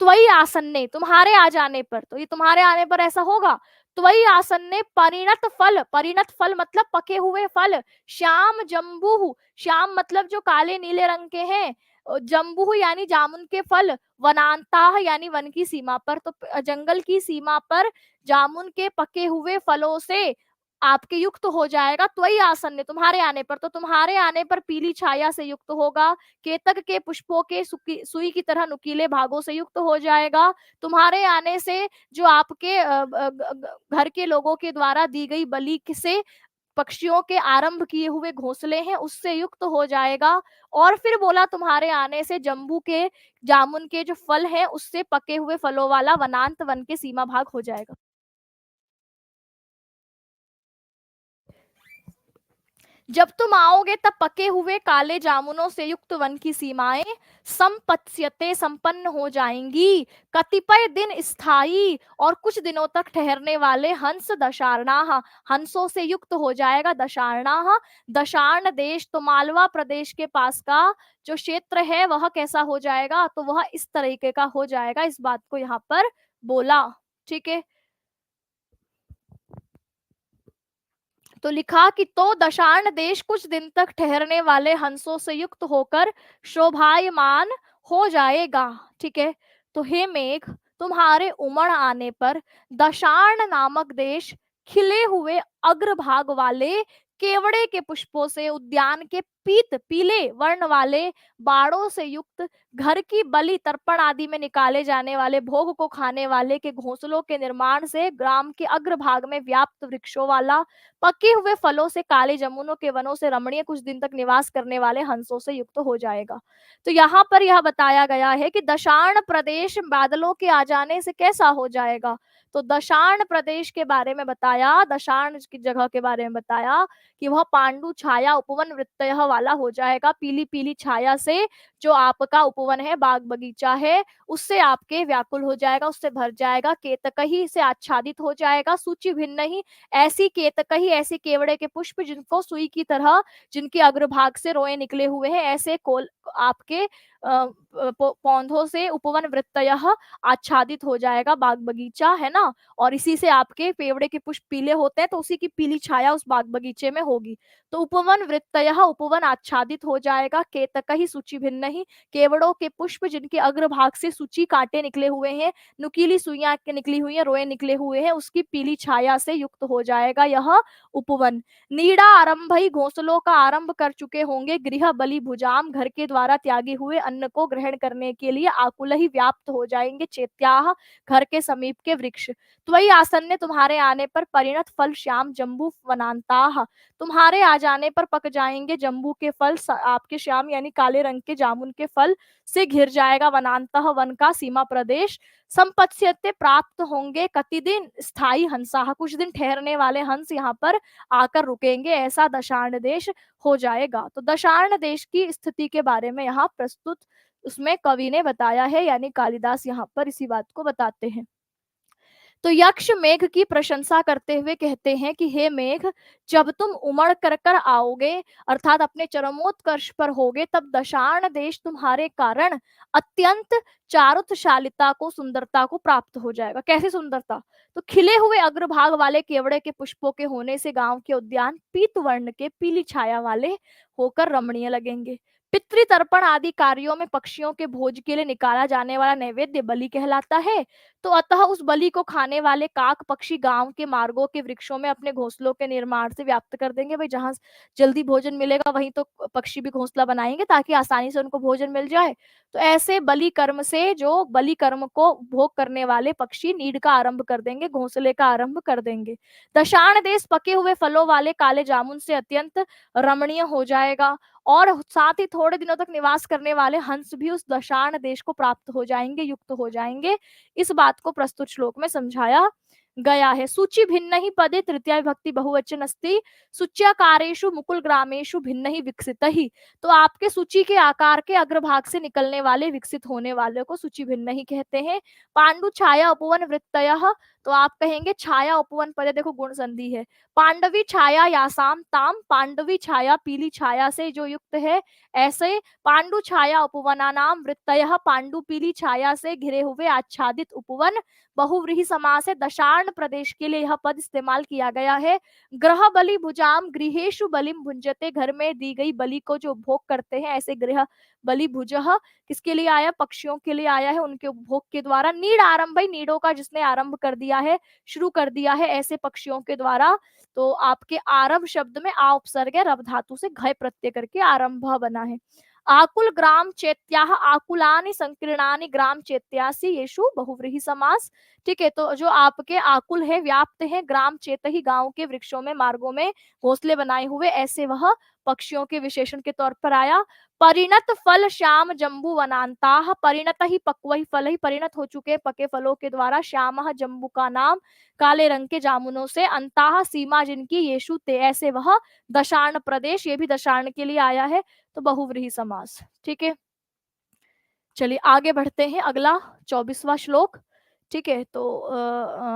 त्वयि आसन्ने तुम्हारे आ जाने पर, तो ये तुम्हारे आने पर ऐसा होगा। त्वयि आसन्ने परिणत फल, परिणत फल मतलब पके हुए फल, श्याम जम्बू, श्याम मतलब जो काले नीले रंग के हैं, जम्बू यानी जामुन के फल, वनांता यानी वन की सीमा पर, तो जंगल की सीमा पर जामुन के पके हुए फलों से आपके युक्त हो जाएगा। त्वयि आसन्ने तुम्हारे आने पर, तो तुम्हारे आने पर पीली छाया से युक्त होगा, केतक के पुष्पों के सुई की तरह नुकीले भागों से युक्त हो जाएगा। तुम्हारे आने से जो आपके घर के लोगों के द्वारा दी गई बलि से पक्षियों के आरंभ किए हुए घोंसले हैं उससे युक्त हो जाएगा। और फिर बोला तुम्हारे आने से जम्बू के जामुन के जो फल हैं उससे पके हुए फलों वाला वनांत वन के सीमा भाग हो जाएगा। जब तुम आओगे तब पके हुए काले जामुनों से युक्त वन की सीमाएं संपत्स्यते संपन्न हो जाएंगी। कतिपय दिन स्थायी और कुछ दिनों तक ठहरने वाले हंस दशार्णाह, हंसों से युक्त हो जाएगा दशार्णाह। दशार्ण देश तो मालवा प्रदेश के पास का जो क्षेत्र है वह कैसा हो जाएगा, तो वह इस तरीके का हो जाएगा। इस बात को यहाँ पर बोला। ठीक है, तो लिखा कि तो दशार्ण देश कुछ दिन तक ठहरने वाले हंसों से युक्त होकर शोभायमान हो जाएगा। ठीक है, तो हे मेघ, तुम्हारे उमड़ आने पर दशार्ण नामक देश खिले हुए अग्रभाग वाले केवड़े के पुष्पों से, उद्यान के पीत पीले वर्ण वाले बाड़ों से युक्त, घर की बलि तर्पण आदि में निकाले जाने वाले भोग को खाने वाले के घोंसलों के निर्माण से ग्राम के अग्रभाग में व्याप्त वृक्षों वाला, पके हुए फलों से काले जमुनों के वनों से रमणीय, कुछ दिन तक निवास करने वाले हंसों से युक्त हो जाएगा। तो यहाँ पर यह बताया गया है कि दशार्ण प्रदेश बादलों के आ जाने से कैसा हो जाएगा। तो दशार्ण प्रदेश के बारे में बताया, दशार्ण की जगह के बारे में बताया कि वह पांडु छाया उपवन वृत्तय वाला हो जाएगा। पीली पीली छाया से जो आपका उपवन है, बाग बगीचा है, उससे आपके व्याकुल हो जाएगा, उससे भर जाएगा। केतकही से आच्छादित हो जाएगा। सूची भिन्न ही ऐसी केतकही, ऐसे केवड़े के पुष्प जिनको सुई की तरह, जिनके अग्रभाग से रोए निकले हुए हैं, ऐसे कोल आपके पौधों से उपवन वृत्तयः आच्छादित हो जाएगा बाग बगीचा, है ना। और इसी से आपके पेवड़े के पुष्प पीले होते हैं, तो उसी की पीली छाया उस बाग बगीचे में होगी। तो उपवन वृत्तयः, उपवन आच्छादित हो जाएगा। केतकही सूची भिन्न ही, केवड़ों के पुष्प जिनके अग्रभाग से सूची कांटे निकले हुए हैं, नुकीली सुइयां निकली हुई है, रोए निकले हुए हैं, उसकी पीली छाया से युक्त हो जाएगा यह उपवन। नीड़ा आरंभ ही, घोंसलों का आरंभ कर चुके होंगे। गृह बलि भुजाम, घर के द्वारा त्यागे हुए अन्न को ग्रहण करने के लिए आकुल ही व्याप्त हो जाएंगे। चैत्याह, घर के समीप के वृक्ष। त्वयि आसन्ने, तुम्हारे आने पर परिणत फल श्याम जम्बू वनांताह, तुम्हारे आ जाने पर पक जाएंगे जम्बू के फल, आपके श्याम यानी काले रंग के जामुन के फल से घिर जाएगा वनांतः, वन का सीमा प्रदेश। संपत्स्यते, प्राप्त होंगे कतिदिन स्थायी हंसा, कुछ दिन ठहरने वाले हंस यहाँ पर आकर रुकेंगे, ऐसा दशार्ण देश हो जाएगा। तो दशार्ण देश की स्थिति के बारे में यहाँ प्रस्तुत उसमें कवि ने बताया है, यानी कालिदास यहाँ पर इसी बात को बताते हैं। तो यक्ष मेघ की प्रशंसा करते हुए कहते हैं कि हे मेघ, जब तुम उमड़ कर कर आओगे, अर्थात अपने चरमोत्कर्ष पर होगे, तब दशार्ण देश तुम्हारे कारण अत्यंत चारुतशालिता को, सुंदरता को प्राप्त हो जाएगा। कैसी सुंदरता? तो खिले हुए अग्रभाग वाले केवड़े के पुष्पों के होने से गांव के उद्यान पीत वर्ण के पीली छाया वाले होकर रमणीय लगेंगे। पितृतर्पण आदि कार्यों में पक्षियों के भोज के लिए निकाला जाने वाला नैवेद्य बलि कहलाता है। तो अतः उस बलि को खाने वाले काक पक्षी गांव के मार्गों के वृक्षों में अपने घोंसलों के निर्माण से व्याप्त कर देंगे। भाई जहां जल्दी भोजन मिलेगा वहीं तो पक्षी भी घोंसला बनाएंगे ताकि आसानी से उनको भोजन मिल जाए। तो ऐसे बलि कर्म से, जो बलि कर्म को भोग करने वाले पक्षी नीड का आरंभ कर देंगे, घोंसले का आरंभ कर देंगे। दशाण देश पके हुए फलों वाले काले जामुन से अत्यंत रमणीय हो जाएगा, और साथ ही थोड़े दिनों तक निवास करने वाले हंस भी उस दशाण देश को प्राप्त हो जाएंगे, युक्त हो जाएंगे। इस बात को प्रस्तुत श्लोक में समझाया गया है। सूची भिन्न ही पदे तृतीया विभक्ति बहुवचन अस्ति, सूच्याकारेषु मुकुल ग्रामेषु भिन्न ही विकसित ही। तो आपके सूची के आकार के अग्रभाग से निकलने वाले, विकसित होने वाले को सूची भिन्न ही कहते हैं। पांडु छाया उपवन वृत्तयः, तो आप कहेंगे छाया उपवन पदे, देखो गुण संधि है। पांडवी छाया यासाम ताम, पांडवी छाया पीली छाया से जो युक्त है, ऐसे पांडु छाया उपवना नाम वृत्तयः, पांडु पीली छाया से घिरे हुए आच्छादित उपवन। बहुव्रीहि समास है, दशार्ण प्रदेश के लिए यह पद इस्तेमाल किया गया है। ग्रह बलि भुजाम, गृहेशु बलिम भुंजते, घर में दी गई बलि को जो उपभोग करते हैं, ऐसे गृह बलि भुजः किसके लिए आया? पक्षियों के लिए आया है, उनके उपभोग के द्वारा। नीड आरंभ, नीडों का जिसने आरंभ कर दिया है, शुरू कर दिया है, ऐसे पक्षियों के द्वारा। तो आपके आरंभ शब्द में आ उपसर्ग है, रव धातु से घय प्रत्यय करके आरंभ बना है। आकुल ग्राम चैत्याः आकुलानि संकीर्णानि ग्राम चैत्यासि येषु बहुव्रीहि समास। ठीक है, तो जो आपके आकुल है, व्याप्त है, ग्राम चेत ही गांव के वृक्षों में, मार्गों में घोंसले बनाए हुए, ऐसे वह पक्षियों के विशेषण के तौर पर आया। परिणत फल श्याम जम्बू वनांता, परिणत ही पक्व ही फल ही परिणत हो चुके पके फलों के द्वारा, श्याम जम्बू का नाम, काले रंग के जामुनों से, अंताह सीमा जिनकी, येषु ते ऐसे वह, दशार्ण प्रदेश, ये भी दशार्ण के लिए आया है, तो बहुव्रीहि समास। ठीक है, चलिए आगे बढ़ते हैं, अगला 24वां श्लोक। ठीक है, तो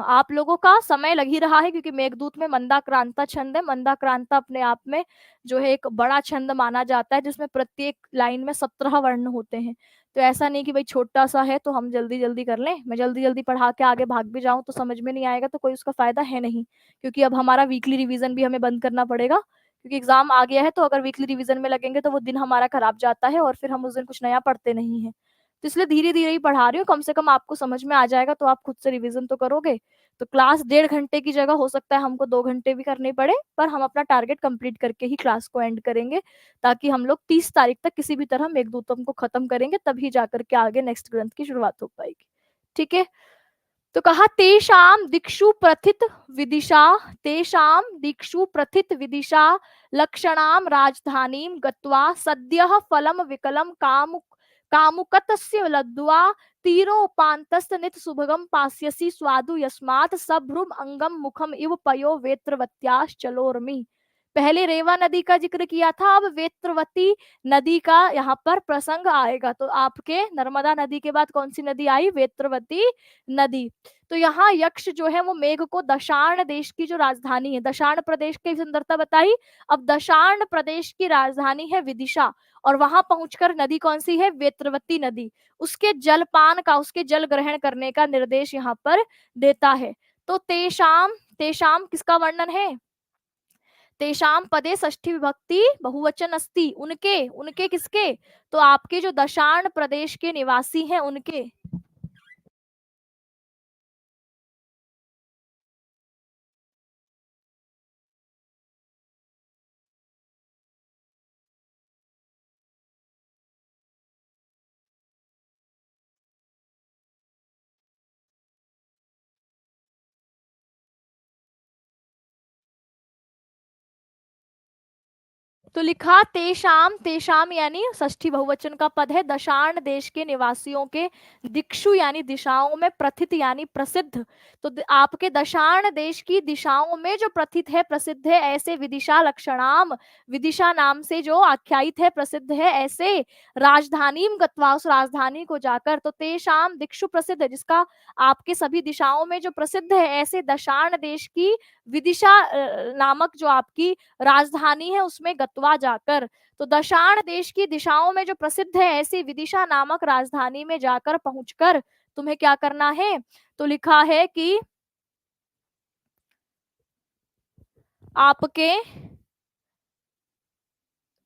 आप लोगों का समय लग ही रहा है क्योंकि मेघदूत में मंदाक्रांता छंद है। मंदाक्रांता अपने आप में जो है एक बड़ा छंद माना जाता है, जिसमें प्रत्येक लाइन में 17 वर्ण होते हैं। तो ऐसा नहीं कि भाई छोटा सा है तो हम जल्दी जल्दी कर लें, मैं जल्दी जल्दी पढ़ा के आगे भाग भी जाऊं तो समझ में नहीं आएगा, तो कोई उसका फायदा है नहीं। क्योंकि अब हमारा वीकली रिवीजन भी हमें बंद करना पड़ेगा, क्योंकि एग्जाम आ गया है, तो अगर वीकली रिवीजन में लगेंगे तो वो दिन हमारा खराब जाता है और फिर हम उस दिन कुछ नया पढ़ते नहीं है। तो इसलिए धीरे धीरे ही पढ़ा रही हूँ, कम से कम आपको समझ में आ जाएगा तो आप खुद से रिवीजन तो करोगे। तो क्लास 1.5 घंटे की जगह हो सकता है हमको 2 घंटे भी करने पड़े, पर हम अपना टारगेट कंप्लीट करके ही क्लास को एंड करेंगे, ताकि हम लोग 30 तारीख तक किसी भी तरह मेघदूतम को खत्म करेंगे, तभी जाकर के आगे नेक्स्ट ग्रंथ की शुरुआत हो पाएगी। ठीक है, तो कहा तेषाम दिक्षु प्रथित विदिशा, तेषाम दिक्षु प्रथित विदिशा लक्षणाम राजधानीम गत्वा सद्यः फलम विकलम कामुकतस्य लब्ध्वा तीरोपान्तस्तनित सुभगम पास्यसि स्वादु यस्मात् सभ्रुम अंगम मुखम इव पयो वेत्रवत्याश्चलोर्मि। पहले रेवा नदी का जिक्र किया था, अब वेत्रवती नदी का यहाँ पर प्रसंग आएगा। तो आपके नर्मदा नदी के बाद कौन सी नदी आई? वेत्रवती नदी। तो यहाँ यक्ष जो है वो मेघ को दशार्ण देश की जो राजधानी है, दशार्ण प्रदेश की सुंदरता बताई। अब दशार्ण प्रदेश की राजधानी है विदिशा, और वहां पहुंचकर नदी कौन सी है? वेत्रवती नदी। उसके जलपान का, उसके जल ग्रहण करने का निर्देश यहाँ पर देता है। तो तेषाम, तेषाम किसका वर्णन है? तेषाम पदे षष्ठी विभक्ति बहुवचन अस्ति, उनके, उनके किसके? तो आपके जो दशार्ण प्रदेश के निवासी हैं उनके। तो लिखा तेषाम, तेषाम यानी षष्ठी बहुवचन का पद है, दशार्ण देश के निवासियों के, दिक्षु यानी दिशाओं में, प्रथित यानी प्रसिद्ध। तो आपके दशार्ण देश की दिशाओं में जो प्रथित है, प्रसिद्ध है, ऐसे विदिशा लक्षणाम, विदिशा नाम से जो आख्यायित है, प्रसिद्ध है, ऐसे राजधानीम गत्वा, उस राजधानी को जाकर। तो तेषाम दिक्षु प्रसिद्ध है, जिसका आपके सभी दिशाओं में जो प्रसिद्ध है, ऐसे दशार्ण देश की विदिशा नामक जो आपकी राजधानी है उसमें गत्वा जाकर। तो दशार्ण देश की दिशाओं में जो प्रसिद्ध है, ऐसी विदिशा नामक राजधानी में जाकर पहुंचकर तुम्हें क्या करना है? तो लिखा है कि आपके,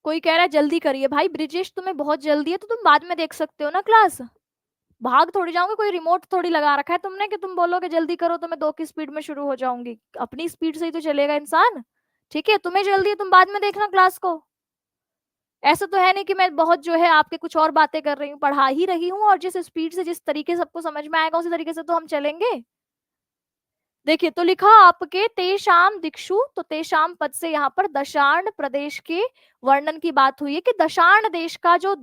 कोई कह रहा है जल्दी करिए। भाई ब्रिजेश तुम्हें बहुत जल्दी है तो तुम बाद में देख सकते हो ना क्लास, भाग थोड़ी जाओगे, कोई रिमोट थोड़ी लगा रखा है तुमने कि तुम बोलोगे जल्दी करो तो मैं 2 की स्पीड में शुरू हो जाऊंगी। अपनी स्पीड से ही तो चलेगा इंसान। ठीक है, तुम्हें जल्दी है, तुम बाद में देखना क्लास को। ऐसा तो है नहीं कि मैं बहुत जो है आपके कुछ और बातें कर रही हूँ, पढ़ा ही रही हूँ, और जिस स्पीड से, जिस तरीके से सबको समझ में आएगा उसी तरीके से तो हम चलेंगे। देखिए, तो लिखा आपके तेषाम दिक्षु, तो तेषाम पद से यहाँ पर दशार्ण प्रदेश के वर्णन की बात हुई है कि दशार्ण देश का जो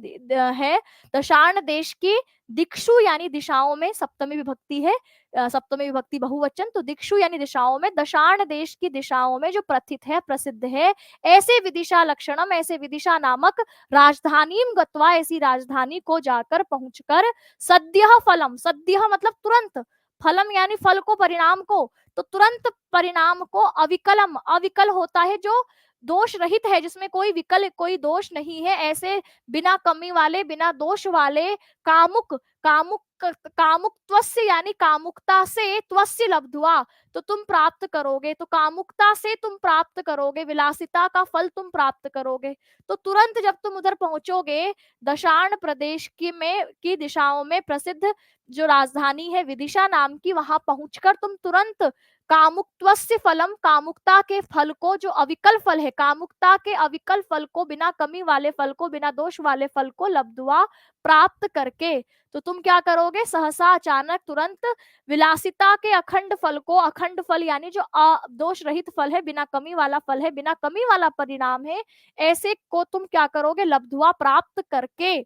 है, दशार्ण देश के दिक्षु यानी दिशाओं में, सप्तमी विभक्ति है, सप्तमी विभक्ति बहुवचन, तो दिक्षु यानी दिशाओं में, दशार्ण देश की दिशाओं में जो प्रथित है, प्रसिद्ध है, ऐसे विदिशा लक्षणम, ऐसे विदिशा नामक राजधानीम गत्वा, ऐसी राजधानी को जाकर पहुंचकर, सद्यः फलम, सद्यः मतलब तुरंत, फलम यानी फल को, परिणाम को, तो तुरंत परिणाम को, अविकलम, अविकल होता है जो दोष रहित है, जिसमें कोई विकल, कोई दोष नहीं है, ऐसे बिना कमी वाले, बिना दोष वाले, कामुक, कामुक, कामुक त्वस्य यानी कामुकता से, त्वस्य लब्ध्वा तो तुम प्राप्त करोगे, तो कामुकता से तुम प्राप्त करोगे, विलासिता का फल तुम प्राप्त करोगे। तो तुरंत जब तुम उधर पहुंचोगे, दशार्ण प्रदेश की दिशाओं में प्रसिद्ध जो राजधानी है विदिशा नाम की, वहां पहुंचकर तुम तुरंत कामुकत्वस्य फलम, कामुकता के फल को, जो अविकल फल है, कामुकता के अविकल फल को, बिना कमी वाले फल को, बिना दोष वाले फल को लब्ध्वा, प्राप्त करके, तो तुम क्या करोगे, सहसा अचानक तुरंत, विलासिता के अखंड फल को, अखंड फल यानी जो दोष रहित फल है, बिना कमी वाला फल है, बिना कमी वाला परिणाम है, ऐसे को तुम क्या करोगे, लब्ध्वा, प्राप्त करके,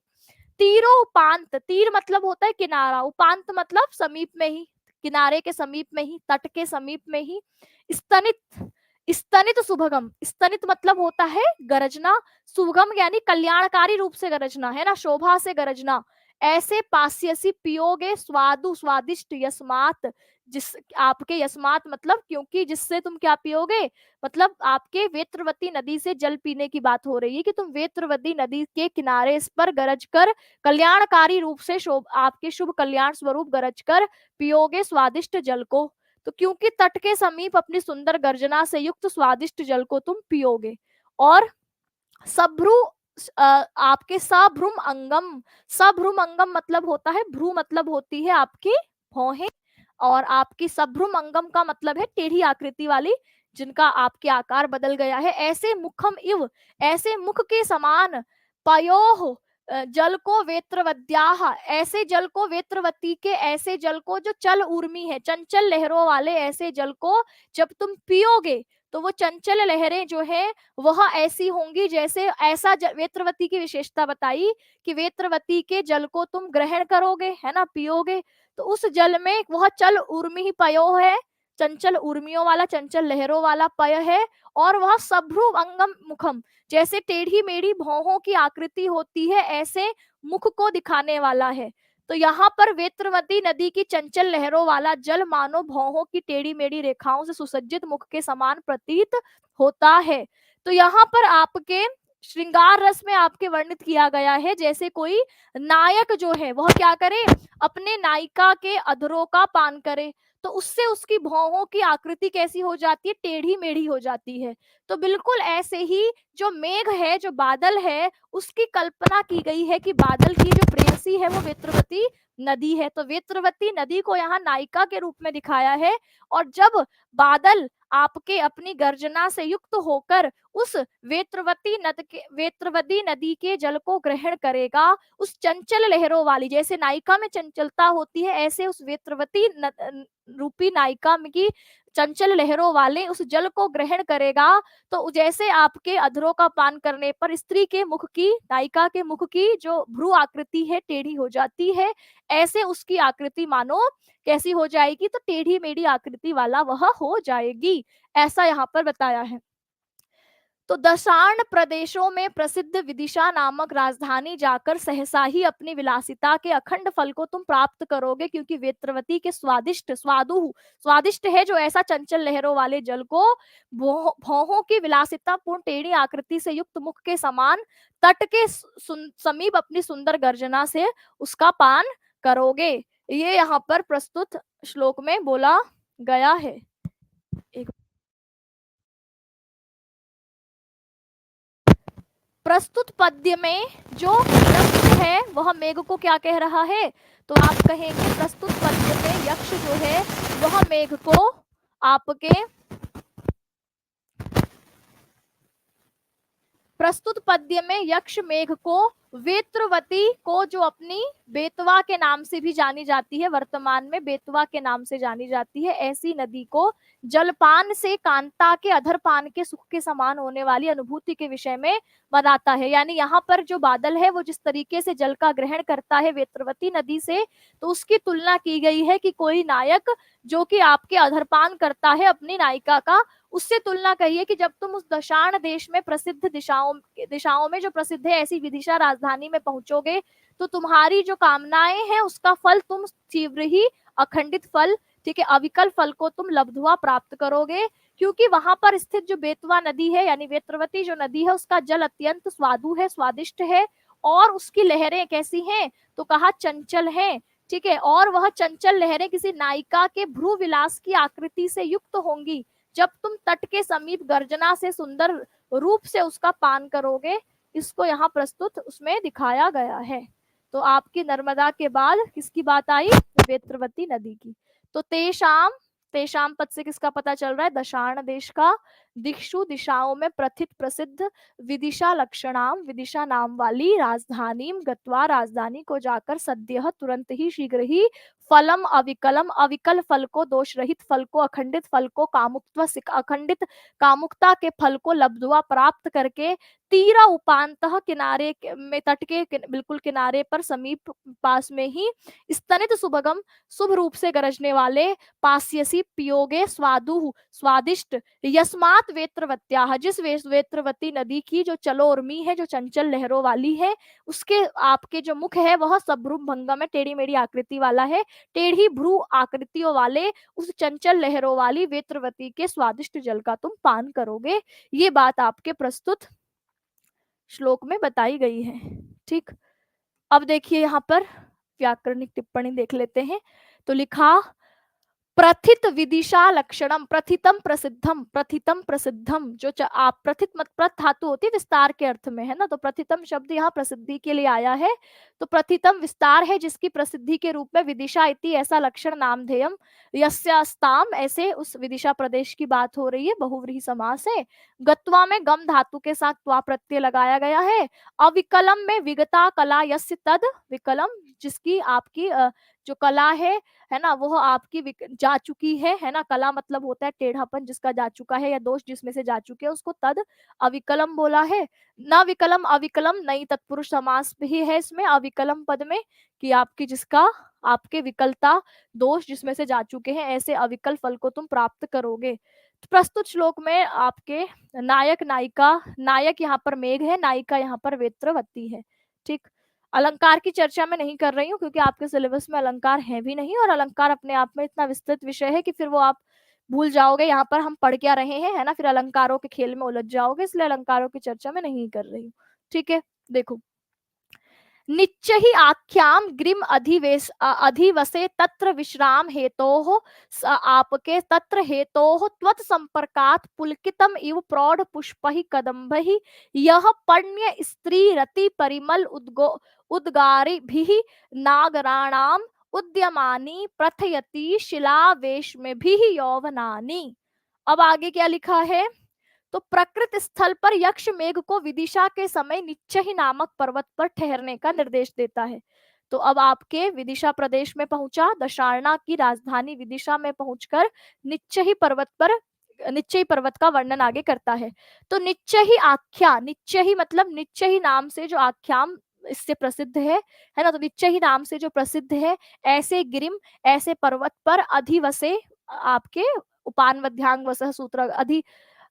तीरो उपांत, तीर मतलब होता है किनारा, उपांत मतलब समीप में ही, किनारे के समीप में ही, तट के समीप में ही, स्तनित, स्तनित सुभगम, स्तनित मतलब होता है गरजना, सुभगम यानी कल्याणकारी रूप से गरजना, है ना, शोभा से गरजना, ऐसे पास्यसी पियोगे, स्वादु स्वादिष्ट, यस्मात, जिस आपके, यस्मात मतलब क्योंकि, जिससे तुम क्या पियोगे, मतलब आपके वेत्रवती नदी से जल पीने की बात हो रही है कि तुम वेत्रवती नदी के किनारे इस पर गरज कर, कल्याणकारी रूप से आपके शुभ कल्याण स्वरूप गरज कर पियोगे स्वादिष्ट जल को, तो क्योंकि तट के समीप अपनी सुंदर गर्जना से युक्त स्वादिष्ट जल को तुम पियोगे, और सभ्रु, आपके सभ्रुम अंगम, सभ्रुम अंगम मतलब होता है, भ्रू मतलब होती है आपकी भौहें, और आपकी सभ्रुम अंगम का मतलब है टेढ़ी आकृति वाली, जिनका आपके आकार बदल गया है, ऐसे मुखम इव, ऐसे मुख के समान, पयोह, जल को, वेत्रवद्याह, ऐसे जल को, वेत्रवती के ऐसे जल को, जो चल उर्मी है, चंचल लहरों वाले ऐसे जल को जब तुम पियोगे, तो वो चंचल लहरें जो है वह ऐसी होंगी जैसे, ऐसा वेत्रवती की विशेषता बताई कि वेत्रवती के जल को तुम ग्रहण करोगे, है ना, पियोगे, तो उस जल में वह चल उर्मी पयो है, चंचल उर्मियों वाला, चंचल लहरों वाला पय है, और वह सभ्रु अंगम मुखम, जैसे टेढ़ी मेढ़ी भौहों की आकृति होती है, ऐसे मुख को दिखाने वाला है, तो यहाँ पर वेत्रवती नदी की चंचल लहरों वाला जल मानो भौहों की टेढ़ी मेढ़ी रेखाओं से सुसज्जित मुख के समान प्रतीत होता है, तो यहाँ पर आपके श्रृंगार रस में आपके वर्णित किया गया है, जैसे कोई नायक जो है वह क्या करे, अपने नायिका के अधरों का पान करे, तो उससे उसकी भौहों की आकृति कैसी हो जाती है, टेढ़ी मेढ़ी हो जाती है, तो बिल्कुल ऐसे ही जो मेघ है, जो बादल है, उसकी कल्पना की गई है कि बादल की जो प्रेयसी है वो वेत्रवती नदी है, तो वेत्रवती नदी को यहाँ नायिका के रूप में दिखाया है, और जब बादल आपके अपनी गर्जना से युक्त होकर उस वेत्रवती नदी के जल को ग्रहण करेगा, उस चंचल लहरों वाली, जैसे नायिका में चंचलता होती है, ऐसे उस वेत्रवती रूपी नायिका की चंचल लहरों वाले उस जल को ग्रहण करेगा, तो जैसे आपके अधरों का पान करने पर स्त्री के मुख की, नायिका के मुख की जो भ्रू आकृति है टेढ़ी हो जाती है, ऐसे उसकी आकृति मानो कैसी हो जाएगी, तो टेढ़ी मेढ़ी आकृति वाला वह हो जाएगी, ऐसा यहाँ पर बताया है। तो दशार्ण प्रदेशों में प्रसिद्ध विदिशा नामक राजधानी जाकर सहसा ही अपनी विलासिता के अखंड फल को तुम प्राप्त करोगे, क्योंकि वेत्रवती के स्वादिष्ट, स्वादिष्ट है जो ऐसा चंचल लहरों वाले जल को भौहों की विलासिता पूर्ण टेढ़ी आकृति से युक्त मुख के समान तट के समीप अपनी सुंदर गर्जना से उसका पान करोगे, ये यहाँ पर प्रस्तुत श्लोक में बोला गया है। एक प्रस्तुत पद्य में जो यक्ष है वह मेघ को क्या कह रहा है, तो आप कहेंगे प्रस्तुत पद्य में यक्ष जो है वह मेघ को, आपके प्रस्तुत पद्य में यक्ष मेघ को वेत्रवती को, जो अपनी बेतवा के नाम से भी जानी जाती है, वर्तमान में बेतवा के नाम से जानी जाती है, ऐसी नदी को जलपान से कांता के अधरपान के सुख के समान होने वाली अनुभूति के विषय में बताता है, यानी यहाँ पर जो बादल है वो जिस तरीके से जल का ग्रहण करता है वेत्रवती नदी से, तो उसकी तुलना की गई है कि कोई नायक जो कि आपके अधरपान करता है अपनी नायिका का, उससे तुलना करिए कि जब तुम उस दशार्ण देश में प्रसिद्ध दिशाओं में जो प्रसिद्ध है ऐसी विदिशा राजधानी में पहुंचोगे, तो तुम्हारी जो कामनाएं हैं उसका फल तुम शीघ्र ही, अखंडित फल, ठीक है, अविकल फल को तुम लब्ध्वा प्राप्त करोगे, क्योंकि वहां पर स्थित जो बेतवा नदी है यानी वेत्रवती जो नदी है उसका जल अत्यंत स्वादु है, स्वादिष्ट है, और उसकी लहरें कैसी हैं, तो कहा चंचल हैं, ठीक है, और वह चंचल लहरें किसी नायिका के भ्रू विलास की आकृति से युक्त होंगी, जब तुम तट के समीप गर्जना से सुंदर रूप से उसका पान करोगे, इसको यहाँ प्रस्तुत उसमें दिखाया गया है। तो आपकी नर्मदा के बाद किसकी बात आई, वेत्रवती नदी की, तो तेषाम तेषाम पद से किसका पता चल रहा है? दशार्ण देश का। दिक्षु दिशाओं में प्रथित प्रसिद्ध विदिशा लक्षणाम, विदिशा नाम वाली राजधानीम गत्वा, राजधानी को जाकर सद्यः तुरंत ही शीघ्र ही फलम अविकलम, अविकल फल को, दोष रहित फल को, अखंडित फल को, कामुकत्व अखंडित कामुकता के फल को लब्धवा प्राप्त करके, तीरा उपांतः किनारे में, तट के बिल्कुल किनारे पर समीप पास में ही स्तनित सुभगम शुभ रूप से गरजने वाले पास्यसी पियोगे स्वादु स्वादिष्ट यस्मात् वेत्रवत्याः, जिस वेत्रवती नदी की जो चलोर्मी है, जो चंचल लहरों वाली है, उसके आपके जो मुख है वह सबरूप भंगम है, टेढ़ी मेढ़ी आकृति वाला है, टेढ़ी भ्रू आकृतियों वाले उस चंचल लहरों वाली वेत्रवती के स्वादिष्ट जल का तुम पान करोगे। ये बात आपके प्रस्तुत श्लोक में बताई गई है। ठीक, अब देखिए यहाँ पर व्याकरणिक टिप्पणी देख लेते हैं। तो लिखा प्रथित विदिशा लक्षणम, प्रथितम प्रसिद्धम, प्रथितम प्रसिद्धम, जो आप प्रथित मत प्रथ धातु होती है विस्तार के अर्थ में, है ना, तो प्रथितम शब्द यहाँ प्रसिद्धि के लिए आया है। तो प्रथितम विस्तार है जिसकी प्रसिद्धि के रूप में, विदिशा इति ऐसा लक्षण नामधेयम, यस्यास्ताम ऐसे उस विदिशा प्रदेश की बात हो रही है, बहुव्रीहि समास है। गत्वा में गम धातु के साथ त्वा प्रत्यय लगाया गया है। अविकलम में विगता कला यस्य तद विकलम, जिसकी आपकी जो कला है ना, वो आपकी जा चुकी है ना, कला मतलब होता है टेढ़ापन जिसका जा चुका है, या दोष जिसमें से जा चुके हैं, उसको तद अविकलम बोला है। न विकलम अविकलम नई तत्पुरुष समास भी है इसमें अविकलम पद में, कि आपकी जिसका आपके विकलता दोष जिसमें से जा चुके हैं, ऐसे अविकल फल को तुम प्राप्त करोगे। तो प्रस्तुत श्लोक में आपके नायक नायिका, नायक यहाँ पर मेघ है, नायिका यहाँ पर वेत्रवती है। ठीक, अलंकार की चर्चा मैं नहीं कर रही हूँ क्योंकि आपके सिलेबस में अलंकार है भी नहीं, और अलंकार अपने आप में इतना विस्तृत विषय है कि फिर वो आप भूल जाओगे यहाँ पर हम पढ़ क्या रहे हैं, है ना, फिर अलंकारों के खेल में उलझ जाओगे, इसलिए अलंकारों की चर्चा मैं नहीं कर रही हूँ। ठीक है, देखो, निच्च ही आख्याम ग्रीम अधिवसे तत्र विश्राम हेतोः, आपके तत्र हेतोः त्वत् संपर्कात् पुलकितम इव प्रौढ़ पुष्पैः कदम्बैः यह पर्ण्य स्त्री रति परिमल उद्गारिभिः नागराणाम उद्यमानी प्रथयति शिलावेश में भी यौवनानि। अब आगे क्या लिखा है? तो प्रकृत स्थल पर यक्ष मेघ को विदिशा के समय निच्चही नामक पर्वत पर ठहरने का निर्देश देता है। तो अब आपके विदिशा प्रदेश में पहुंचा, दशार्णा की राजधानी विदिशा में पहुंचकर निच्चही पर्वत पर, निच्चही पर्वत का वर्णन आगे करता है। तो निच्चही आख्या, निच्चही मतलब निच्चही नाम से जो आख्याम इससे प्रसिद्ध है ना, तो निच्चही नाम से जो प्रसिद्ध है, ऐसे गिरिम ऐसे पर्वत पर अधिवसे, आपके उपान मध्यांग वसह सूत्र अधि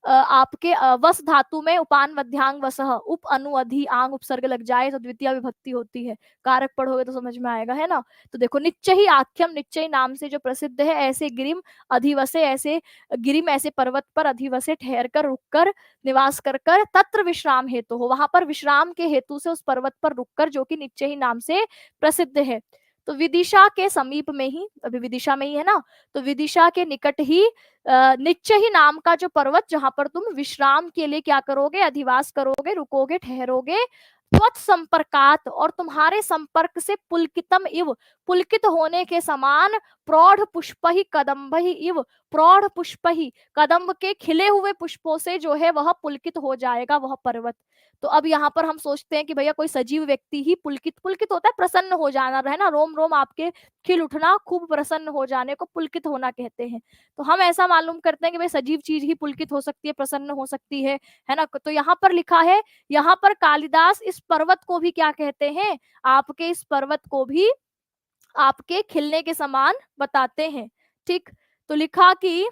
आपके वस धातु में उपान मध्यांग वसह उप अनु अधि आंग उपसर्ग लग जाए तो द्वितीय विभक्ति होती है, कारक पढ़ोगे तो समझ में आएगा, है ना। तो देखो, निच्चय ही आख्यम, निच्चय नाम से जो प्रसिद्ध है, ऐसे गिरिम अधिवसे, ऐसे गिरिम ऐसे पर्वत पर अधिवसे ठहर कर, रुक कर, निवास कर कर, तत्र विश्राम हेतु हो, वहां पर विश्राम के हेतु से उस पर्वत पर रुककर, जो कि निच्चय ही नाम से प्रसिद्ध है। तो विदिशा के समीप में ही, अभी विदिशा में ही है ना, तो विदिशा के निकट ही निच्चही नाम का जो पर्वत, जहां पर तुम विश्राम के लिए क्या करोगे? अधिवास करोगे, रुकोगे, ठहरोगे। त्वत् संपर्कात, और तुम्हारे संपर्क से, पुलकितम इव, पुलकित होने के समान, प्रौढ़ पुष्पहि कदम्बहि इव, प्रौढ़ पुष्पहि, कदम्ब के खिले हुए पुष्पों से जो है वह पुलकित हो जाएगा वह पर्वत। तो अब यहाँ पर हम सोचते हैं कि भैया कोई सजीव व्यक्ति ही पुलकित, पुलकित होता है प्रसन्न हो जाना, है ना, रोम रोम आपके खिल उठना, खूब प्रसन्न हो जाने को पुलकित होना कहते हैं। तो हम ऐसा मालूम करते हैं कि भाई सजीव चीज ही पुलकित हो सकती है, प्रसन्न हो सकती है ना। तो यहाँ पर लिखा है, यहाँ पर कालिदास इस पर्वत को भी क्या कहते हैं? आपके इस पर्वत को भी आपके खिलने के समान बताते हैं। ठीक, तो लिखा कि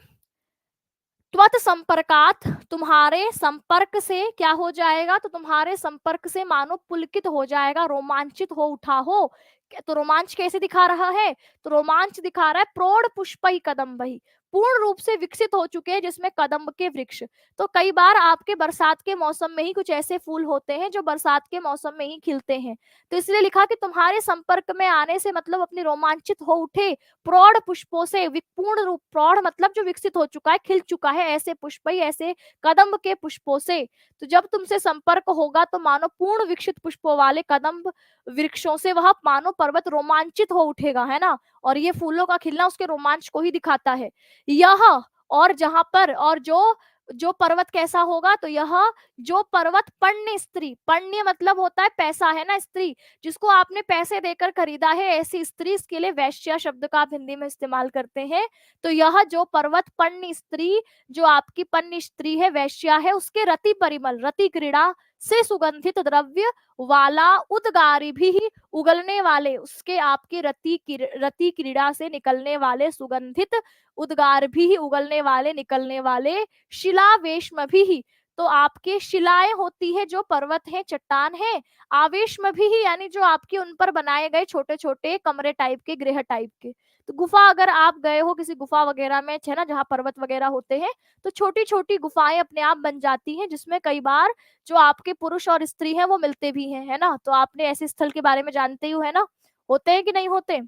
त्वत संपर्कात, तुम्हारे संपर्क से क्या हो जाएगा? तो तुम्हारे संपर्क से मानो पुलकित हो जाएगा, रोमांचित हो उठा हो। तो रोमांच कैसे दिखा रहा है? तो रोमांच दिखा रहा है प्रौढ़ पुष्पहि कदम्बहि, पूर्ण रूप से विकसित हो चुके हैं जिसमें कदम्ब के वृक्ष। तो कई बार आपके बरसात के मौसम में ही कुछ ऐसे फूल होते हैं जो बरसात के मौसम में ही खिलते हैं। तो इसलिए लिखा कि तुम्हारे संपर्क में आने से मतलब अपनी रोमांचित हो उठे प्रौढ़ पुष्पों से, पूर्ण रूप, प्रौढ़ मतलब जो विकसित हो चुका है, खिल चुका है, ऐसे पुष्प ही, ऐसे कदम्ब के पुष्पों से। तो जब तुमसे संपर्क होगा तो मानो पूर्ण विकसित पुष्पों वाले कदम्ब वृक्षों से वह मानो पर्वत रोमांचित हो उठेगा, है ना। और ये फूलों का खिलना उसके रोमांच को ही दिखाता है। यह, और जहां पर, और जो जो पर्वत कैसा होगा, तो यह जो पर्वत पण्य स्त्री, पण्य मतलब होता है पैसा, है ना, स्त्री जिसको आपने पैसे देकर खरीदा है, ऐसी स्त्री, इसके लिए वैश्या शब्द का आप हिंदी में इस्तेमाल करते हैं। तो यह जो पर्वत पण्य स्त्री, जो आपकी पण्य स्त्री है, वैश्या है, उसके रति परिमल, रति क्रीड़ा से सुगंधित द्रव्य वाला उद्गारी भी, उगलने वाले, उसके आपके रति क्रीड़ा से निकलने वाले सुगंधित उद्गार भी, उगलने वाले, निकलने वाले, शिलावेशम भी, तो आपके शिलाएं होती है जो पर्वत है, चट्टान है, आवेशम भी, यानी जो आपके उन पर बनाए गए छोटे छोटे कमरे टाइप के, गृह टाइप के। तो गुफा, अगर आप गए हो किसी गुफा वगैरह में, है ना, जहाँ पर्वत वगैरह होते हैं, तो छोटी छोटी गुफाएं अपने आप बन जाती हैं, जिसमें कई बार जो आपके पुरुष और स्त्री हैं वो मिलते भी हैं, है ना। तो आपने ऐसे स्थल के बारे में जानते ही हो, है ना, होते हैं कि नहीं होते।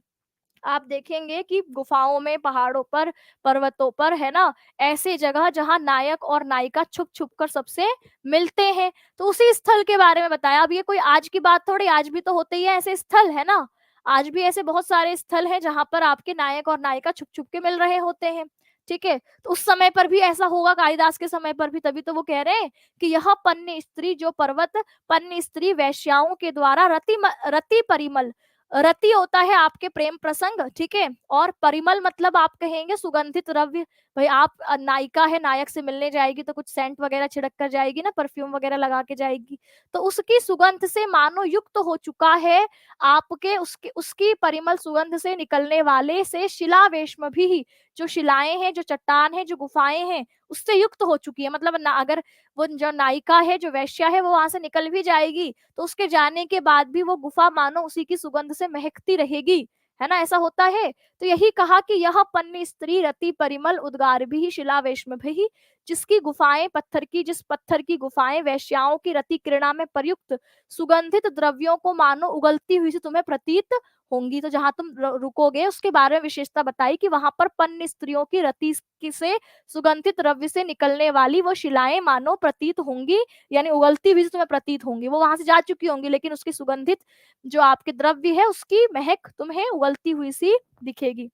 आप देखेंगे कि गुफाओं में, पहाड़ों पर, पर्वतों पर, है ना, ऐसे जगह जहां नायक और नायिका छुप छुप कर सबसे मिलते हैं, तो उसी स्थल के बारे में बताया। अब ये कोई आज की बात थोड़ी, आज भी तो होते ही है ऐसे स्थल, है ना, आज भी ऐसे बहुत सारे स्थल हैं जहां पर आपके नायक और नायिका छुप छुप के मिल रहे होते हैं। ठीक है, तो उस समय पर भी ऐसा होगा, कालिदास के समय पर भी, तभी तो वो कह रहे हैं कि यह पन्नी स्त्री, जो पर्वत पन्नी स्त्री वैश्याओं के द्वारा रति परिमल, रति होता है आपके प्रेम प्रसंग, ठीक है, और परिमल मतलब आप कहेंगे सुगंधित द्रव्य। भाई आप नायिका है, नायक से मिलने जाएगी तो कुछ सेंट वगैरह छिड़क कर जाएगी ना, परफ्यूम वगैरह लगा के जाएगी, तो उसकी सुगंध से मानो युक्त हो चुका है आपके, उसकी उसकी परिमल सुगंध से निकलने वाले से शिलावेशम भी, जो शिलाएं हैं, जो चट्टान है, जो गुफाएं हैं, उससे युक्त हो चुकी है। मतलब अगर वो जो नायिका है, जो वैश्या है, वो वहां से निकल भी जाएगी, तो उसके जाने के बाद भी वो गुफा मानो उसी की सुगंध से महकती रहेगी, है ना, ऐसा होता है। तो यही कहा कि यह पन्नी स्त्री रति परिमल उद्गार भी शिलावेश में भी, जिसकी गुफाएं पत्थर की, जिस पत्थर की गुफाएं वैश्याओं की रति किरणा में प्रयुक्त सुगंधित द्रव्यों को मानो उगलती हुई से तुम्हें प्रतीत होंगी। तो जहां तुम रुकोगे उसके बारे में विशेषता बताई कि वहां पर पन्नी स्त्रियों की रति से सुगंधित द्रव्य से निकलने वाली वो शिलाएं मानो प्रतीत होंगी, यानी उगलती हुई तुम्हें प्रतीत होंगी। वो वहां से जा चुकी होंगी, लेकिन उसकी सुगंधित जो आपके द्रव्य है, उसकी महक तुम्हें उगलती हुई सी दिखेगी।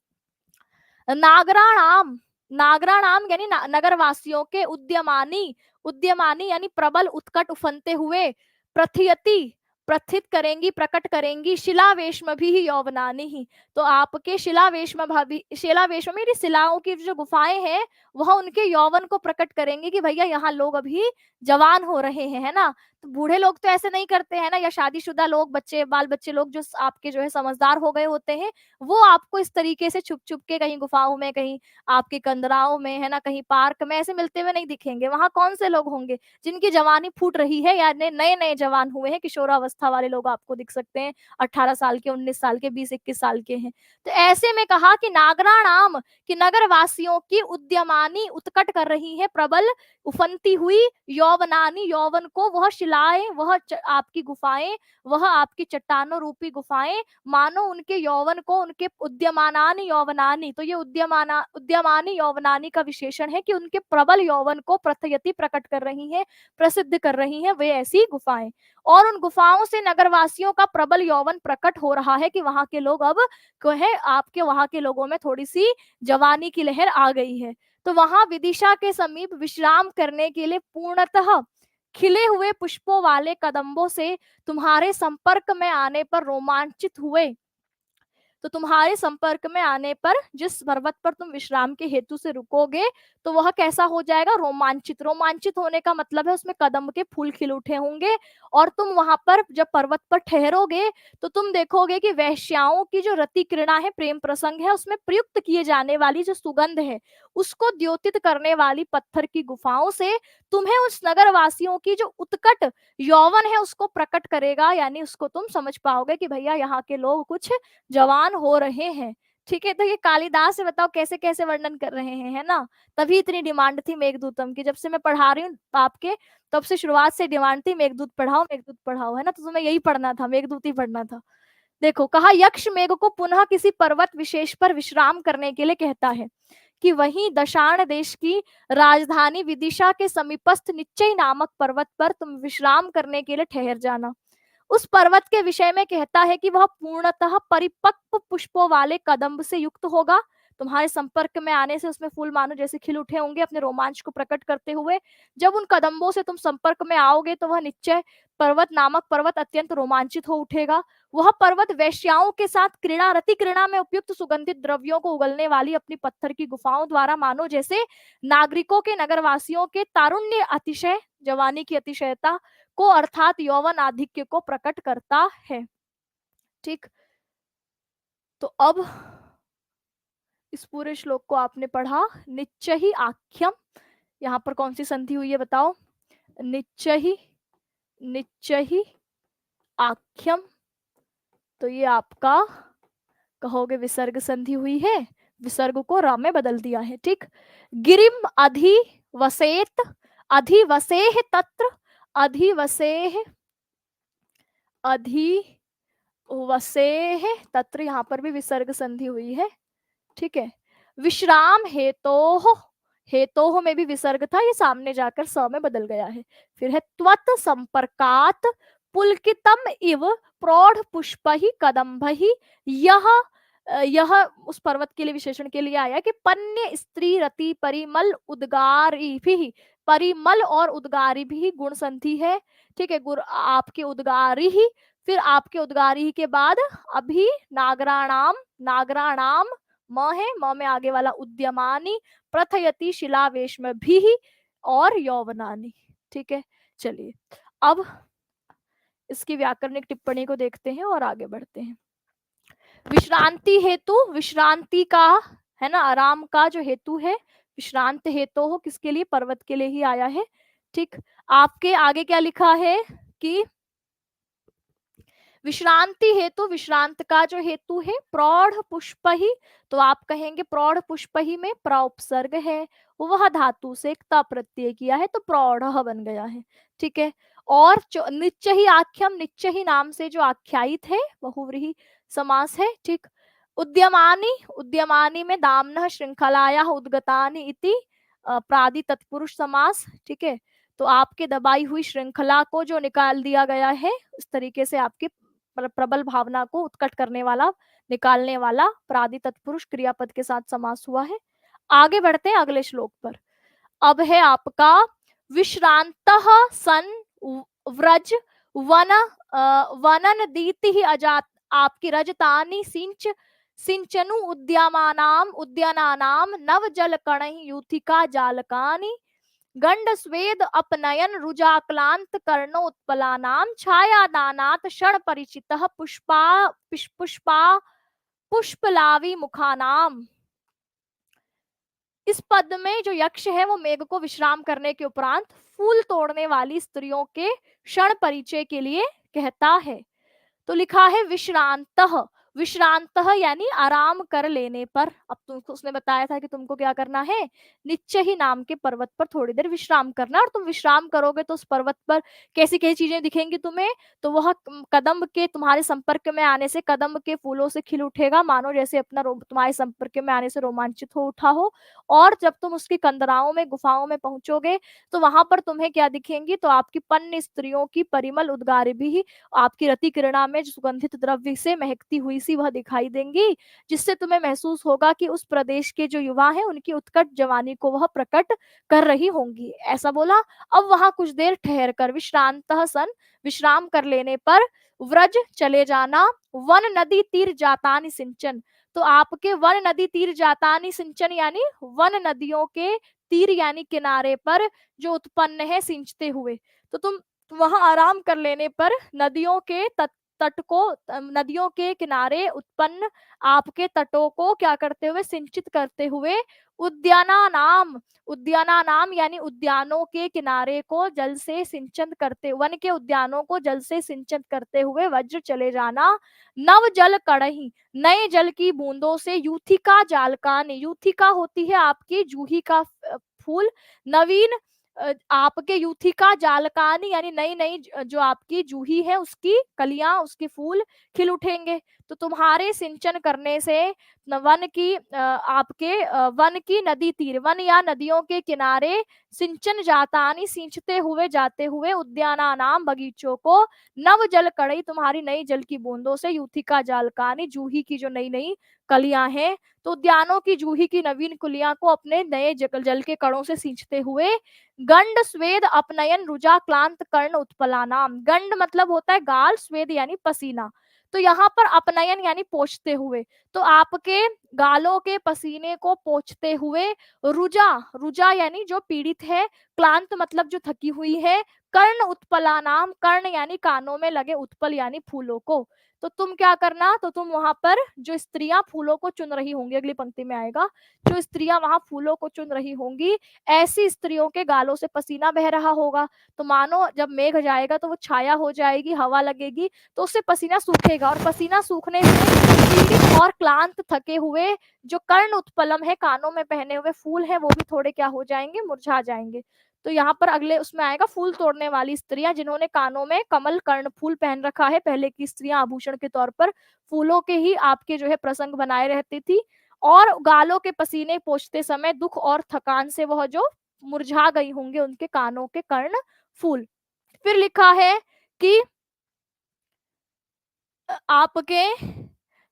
नागराणाम, नागराणाम यानी नगरवासियों के, उद्यमानी, उद्यमानी यानी प्रबल, उत्कट, उफनते हुए, प्रथियति प्रथित करेंगी, प्रकट करेंगी, शिलावेश में भी यौवनानी ही, तो आपके शिलावेश में भाभी, शिलावेश में शिलाओं की जो गुफाएं हैं वह उनके यौवन को प्रकट करेंगे कि भैया यहाँ लोग अभी जवान हो रहे हैं, है ना। तो बूढ़े लोग तो ऐसे नहीं करते हैं ना, या शादीशुदा लोग, बच्चे, बाल बच्चे लोग जो आपके जो है समझदार हो गए होते हैं, वो आपको इस तरीके से छुप छुप के कहीं गुफाओं में, कहीं आपके कंदराओं में, है ना, कहीं पार्क में ऐसे मिलते हुए नहीं दिखेंगे। वहां कौन से लोग होंगे जिनकी जवानी फूट रही है, या नए नए जवान हुए हैं, किशोरावस्था वाले लोग आपको दिख सकते हैं, 18 साल के, 19 साल के, 20-21 साल के हैं। तो ऐसे में कहा कि नागराणाम, कि नगरवासियों की उद्यमानी उत्कट कर रही है, प्रबल उफनती हुई, यौवनानी यौवन को, वह शिलाएं, वह आपकी गुफाएं, वह आपकी चट्टानों रूपी गुफाएं मानो उनके यौवन को, उनके उद्यमानानि यौवनानि, तो ये उद्यमानी यौवनानी का विशेषण है कि उनके प्रबल यौवन को प्रथयति प्रकट कर रही है, प्रसिद्ध कर रही है वे ऐसी गुफाएं। और उन गुफाओं से नगरवासियों का प्रबल यौवन प्रकट हो रहा है कि वहां के लोग अब है, आपके वहां के लोगों में थोड़ी सी जवानी की लहर आ गई है। तो वहां विदिशा के समीप विश्राम करने के लिए पूर्णतः खिले हुए पुष्पों वाले कदम्बों से तुम्हारे संपर्क में आने पर रोमांचित हुए। तो तुम्हारे संपर्क में आने पर, जिस पर्वत पर तुम विश्राम के हेतु से रुकोगे, तो वह कैसा हो जाएगा, रोमांचित। रोमांचित होने का मतलब है उसमें कदम के फूल खिल उठे होंगे, और तुम वहां पर जब पर्वत पर ठहरोगे तो तुम देखोगे कि वैश्याओं की जो रति किरणा है, प्रेम प्रसंग है, उसमें प्रयुक्त किए जाने वाली जो सुगंध है, उसको द्योतित करने वाली पत्थर की गुफाओं से तुम्हें उस नगर वासियों की जो उत्कट यौवन है उसको प्रकट करेगा, यानी उसको तुम समझ पाओगे कि भैया यहाँ के लोग कुछ जवान हो रहे हैं। ठीक है, तो ये कालिदास से बताओ कैसे कैसे वर्णन कर रहे हैं, है ना। तभी इतनी डिमांड थी मेघदूतम की, जब से मैं पढ़ा रही हूँ आपके, तब से शुरुआत से डिमांड थी मेघदूत पढ़ाओ, मेघदूत पढ़ाओ, है ना। तो तुम्हें यही पढ़ना था, मेघदूत ही पढ़ना था। देखो, कहा यक्ष मेघ को पुनः किसी पर्वत विशेष पर विश्राम करने के लिए कहता है कि वहीं दशाण देश की राजधानी विदिशा के समीपस्थ निश्चय नामक पर्वत पर तुम विश्राम करने के लिए ठहर जाना। उस पर्वत के विषय में कहता है कि वह पूर्णतः परिपक्व पुष्पों वाले कदम्ब से युक्त होगा, तुम्हारे संपर्क में आने से उसमें फूल मानो जैसे खिल उठे होंगे अपने रोमांच को प्रकट करते हुए। जब उन कदम्बों से तुम संपर्क में आओगे तो वह निश्चय पर्वत नामक पर्वत अत्यंत रोमांचित हो उठेगा। वह पर्वत वेश्याओं के साथ क्रीड़ा रति क्रीड़ा में उपयुक्त सुगंधित द्रव्यों को उगलने वाली अपनी पत्थर की गुफाओं द्वारा मानो जैसे नागरिकों के नगरवासियों के तारुण्य अतिशय जवानी की अतिशयता को अर्थात यौवन आधिक्य को प्रकट करता है। ठीक, तो अब इस पूरे श्लोक को आपने पढ़ा। निश्चय ही आख्यम, यहाँ पर कौन सी संधि हुई है बताओ? निश्चय ही आख्यम, तो ये आपका कहोगे विसर्ग संधि हुई है, विसर्ग को र में बदल दिया है। ठीक, गिरिम अधिवसेत, अधिवसेह तत्र, अधिवसेह, अधिवसेह तत्र, यहाँ पर भी विसर्ग संधि हुई है। ठीक है, विश्राम हेतोः, हेतोः में भी विसर्ग था, ये सामने जाकर स में बदल गया है। फिर है त्वत् संपर्कात् पुलकितम इव प्रौढ़ पुष्पहि कदम्भहि, यह उस पर्वत के लिए विशेषण के लिए आया कि पन्य स्त्री रति परिमल उद्गारी भी, परिमल और उद्गारी भी गुण संधि है। ठीक है, गुर आपके उद्गारी ही, फिर आपके उद्गारी के बाद अभी नागराणाम, नागराणाम म है, म में आगे वाला उद्यमानी, प्रथयति शिलावेश में भी और यौवनानी। ठीक है, चलिए अब इसकी व्याकरणिक टिप्पणी को देखते हैं और आगे बढ़ते हैं। विश्रांति हेतु, विश्रांति का है ना, आराम का जो हेतु है, विश्रांत हेतु हो किसके लिए? पर्वत के लिए ही आया है। ठीक, आपके आगे क्या लिखा है कि विश्रांति हेतु, विश्रांत का जो हेतु है प्रौढ़ पुष्प ही, तो आप कहेंगे प्रौढ़ पुष्प ही में प्र उपसर्ग है, वह धातु से एक त प्रत्यय किया है तो प्रौढ़ बन गया है। ठीक है, और निश्चय ही आख्यम, निश्चय ही नाम से जो आख्यायित है बहुव्रीहि समास है। ठीक, उद्यमानी, उद्यमानी में दाम्नः श्रृंखलाया उद्गतानि इति प्रादि तत्पुरुष समास। ठीक है, तो आपके दबाई हुई श्रृंखला को जो निकाल दिया गया है, इस तरीके से आपके प्रबल भावना को उत्कट करने वाला, निकालने वाला प्रादि तत्पुरुष क्रियापद के साथ समास हुआ है। आगे बढ़ते हैं अगले श्लोक पर। अब है आपका विश्रांतः सन व्रज वन वनन दीति अजात, आपकी रजतानि सिंच सिंचनु उद्यामानाम उद्यानानाम नव जल कणहि यूथिका जालकानि गंड स्वेद अपनयन रुजाक्लांत कर्णोत्पलानाम छायादानात क्षण परिचितः पुष्पा पुष्पा पुष्पलावी मुखानाम। इस पद में जो यक्ष है वो मेघ को विश्राम करने के उपरांत फूल तोड़ने वाली स्त्रियों के क्षण परिचय के लिए कहता है। तो लिखा है विश्रांतः, विश्रांतः यानी आराम कर लेने पर। अब तुमको उसने बताया था कि तुमको क्या करना है, निश्चय ही नाम के पर्वत पर थोड़ी देर विश्राम करना, और तुम विश्राम करोगे तो उस पर्वत पर कैसी कैसी चीजें दिखेंगी तुम्हें, तो वह कदम्ब के तुम्हारे संपर्क में आने से कदम्ब के फूलों से खिल उठेगा, मानो जैसे अपना तुम्हारे संपर्क में आने से रोमांचित हो उठा हो। और जब तुम उसकी कंदराओं में गुफाओं में पहुंचोगे तो वहां पर तुम्हें क्या दिखेंगी, तो आपकी पन्य स्त्रियों की परिमल उद्गारे भी आपकी रति किरणा में जो सुगंधित द्रव्य से महकती हुई सी वह दिखाई देंगी, जिससे तुम्हें महसूस होगा कि उस प्रदेश के जो युवा हैं उनकी उत्कट जवानी को वह प्रकट कर रही होंगी, ऐसा बोला। अब वहां कुछ देर ठहर कर विश्रांतः सन, विश्राम कर लेने पर व्रज चले जाना, वन नदी तीर जातानि सिंचन, तो आपके वन नदी तीर जातानि सिंचन यानी वन नदियों के तीर यानी किनारे पर जो उत्पन्न है सिंचते हुए, तो तुम वहां आराम कर लेने पर नदियों के तट को, नदियों के किनारे उत्पन्न आपके तटों को क्या करते हुए, सिंचित करते हुए, उद्याना नाम, उद्याना नाम यानी उद्यानों के किनारे को जल से सिंचन करते, वन के उद्यानों को जल से सिंचन करते हुए वज्र चले जाना, नव जल कड़ही, नए जल की बूंदों से, यूथिका जालकान, यूथिका होती है आपकी जूही का फूल, नवीन आपके यूथिका जालकानी यानी नई नई जो आपकी जूही है उसकी कलियां, उसके फूल खिल उठेंगे। तो तुम्हारे सिंचन करने से वन की आपके वन की नदी तीर, वन या नदियों के किनारे सिंचन जातानी सींचते हुए जाते हुए उद्याना नाम बगीचों को, नव जल कड़ई तुम्हारी नई जल की बूंदों से, यूथिका जालकानी जूही की जो नई नई कलियां हैं, तो उद्यानों की जूही की नवीन कलियां को अपने नए जल के कणों से सींचते हुए गंड स्वेद अपनयन रुजा क्लांत कर्ण उत्पलानाम। गंड मतलब होता है गाल, स्वेद यानी पसीना, तो यहाँ पर अपनयन यानी पोंछते हुए, तो आपके गालों के पसीने को पोंछते हुए, रुजा, रुजा यानी जो पीड़ित है, क्लांत मतलब जो थकी हुई है, कर्ण उत्पलानाम, कर्ण यानी कानों में लगे, उत्पल यानी फूलों को, तो तुम क्या करना, तो तुम वहां पर जो स्त्रियां फूलों को चुन रही होंगी, अगली पंक्ति में आएगा, जो स्त्रियां वहां फूलों को चुन रही होंगी, ऐसी स्त्रियों के गालों से पसीना बह रहा होगा, तो मानो जब मेघ जाएगा तो वो छाया हो जाएगी, हवा लगेगी, तो उससे पसीना सूखेगा, और पसीना सूखने से पीड़ित और क्लांत थके हुए जो कर्ण उत्पलम है, कानों में पहने हुए फूल है, वो भी थोड़े क्या हो जाएंगे, मुरझा जाएंगे। तो यहाँ पर अगले उसमें आएगा फूल तोड़ने वाली स्त्रियां, जिन्होंने कानों में कमल कर्ण फूल पहन रखा है, पहले की स्त्रियां आभूषण के तौर पर फूलों के ही आपके जो है प्रसंग बनाए रहती थी, और गालों के पसीने पोंछते समय दुख और थकान से वह जो मुरझा गई होंगे उनके कानों के कर्ण फूल। फिर लिखा है कि आपके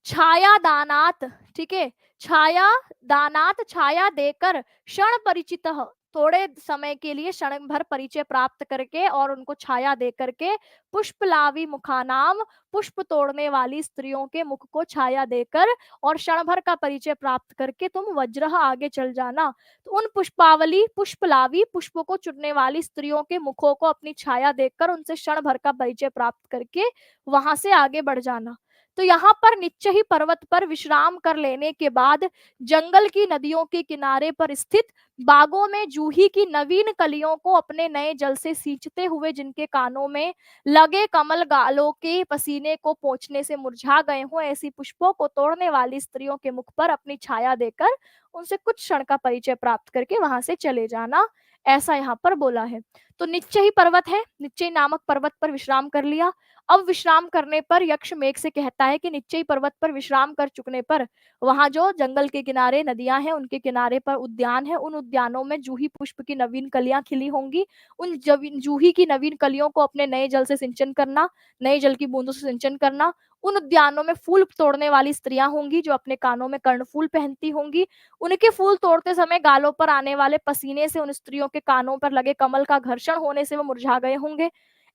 छाया दानात, ठीक है, छाया दानात, छाया देकर क्षण परिचित, थोड़े समय के लिए क्षण भर परिचय प्राप्त करके और उनको छाया दे करके, पुष्पलावी मुखानाम, पुष्प तोड़ने वाली स्त्रियों के मुख को छाया देकर और क्षण भर का परिचय प्राप्त करके तुम वज्र आगे चल जाना, तो उन पुष्पावली पुष्पलावी पुष्पों को चुनने वाली स्त्रियों के मुखों को अपनी छाया देखकर उनसे क्षण भर का परिचय प्राप्त करके वहां से आगे बढ़ जाना। तो यहाँ पर निश्चय ही पर्वत पर विश्राम कर लेने के बाद जंगल की नदियों के किनारे पर स्थित बागों में जूही की नवीन कलियों को अपने नए जल से सींचते हुए, जिनके कानों में लगे कमल गालों के पसीने को पोंछने से मुरझा गए हों, ऐसी पुष्पों को तोड़ने वाली स्त्रियों के मुख पर अपनी छाया देकर उनसे कुछ क्षण का परिचय प्राप्त करके वहां से चले जाना, ऐसा यहाँ पर बोला है। तो निश्चय ही पर्वत है, निश्चय नामक पर्वत पर विश्राम कर लिया। अब विश्राम करने पर यक्ष मेघ से कहता है कि निश्चय पर्वत पर विश्राम कर चुकने पर वहां जो जंगल के किनारे नदियां हैं, उनके किनारे पर उद्यान है, उन उद्यानों में जूही पुष्प की नवीन कलियां खिली होंगी, उन जूही की नवीन कलियों को अपने नए जल से सिंचन करना, नए जल की बूंदों से सिंचन करना। उन उद्यानों में फूल तोड़ने वाली स्त्रियां होंगी जो अपने कानों में कर्णफूल पहनती होंगी, उनके फूल तोड़ते समय गालों पर आने वाले पसीने से उन स्त्रियों के कानों पर लगे कमल का घर्षण होने से वो मुरझा गए होंगे।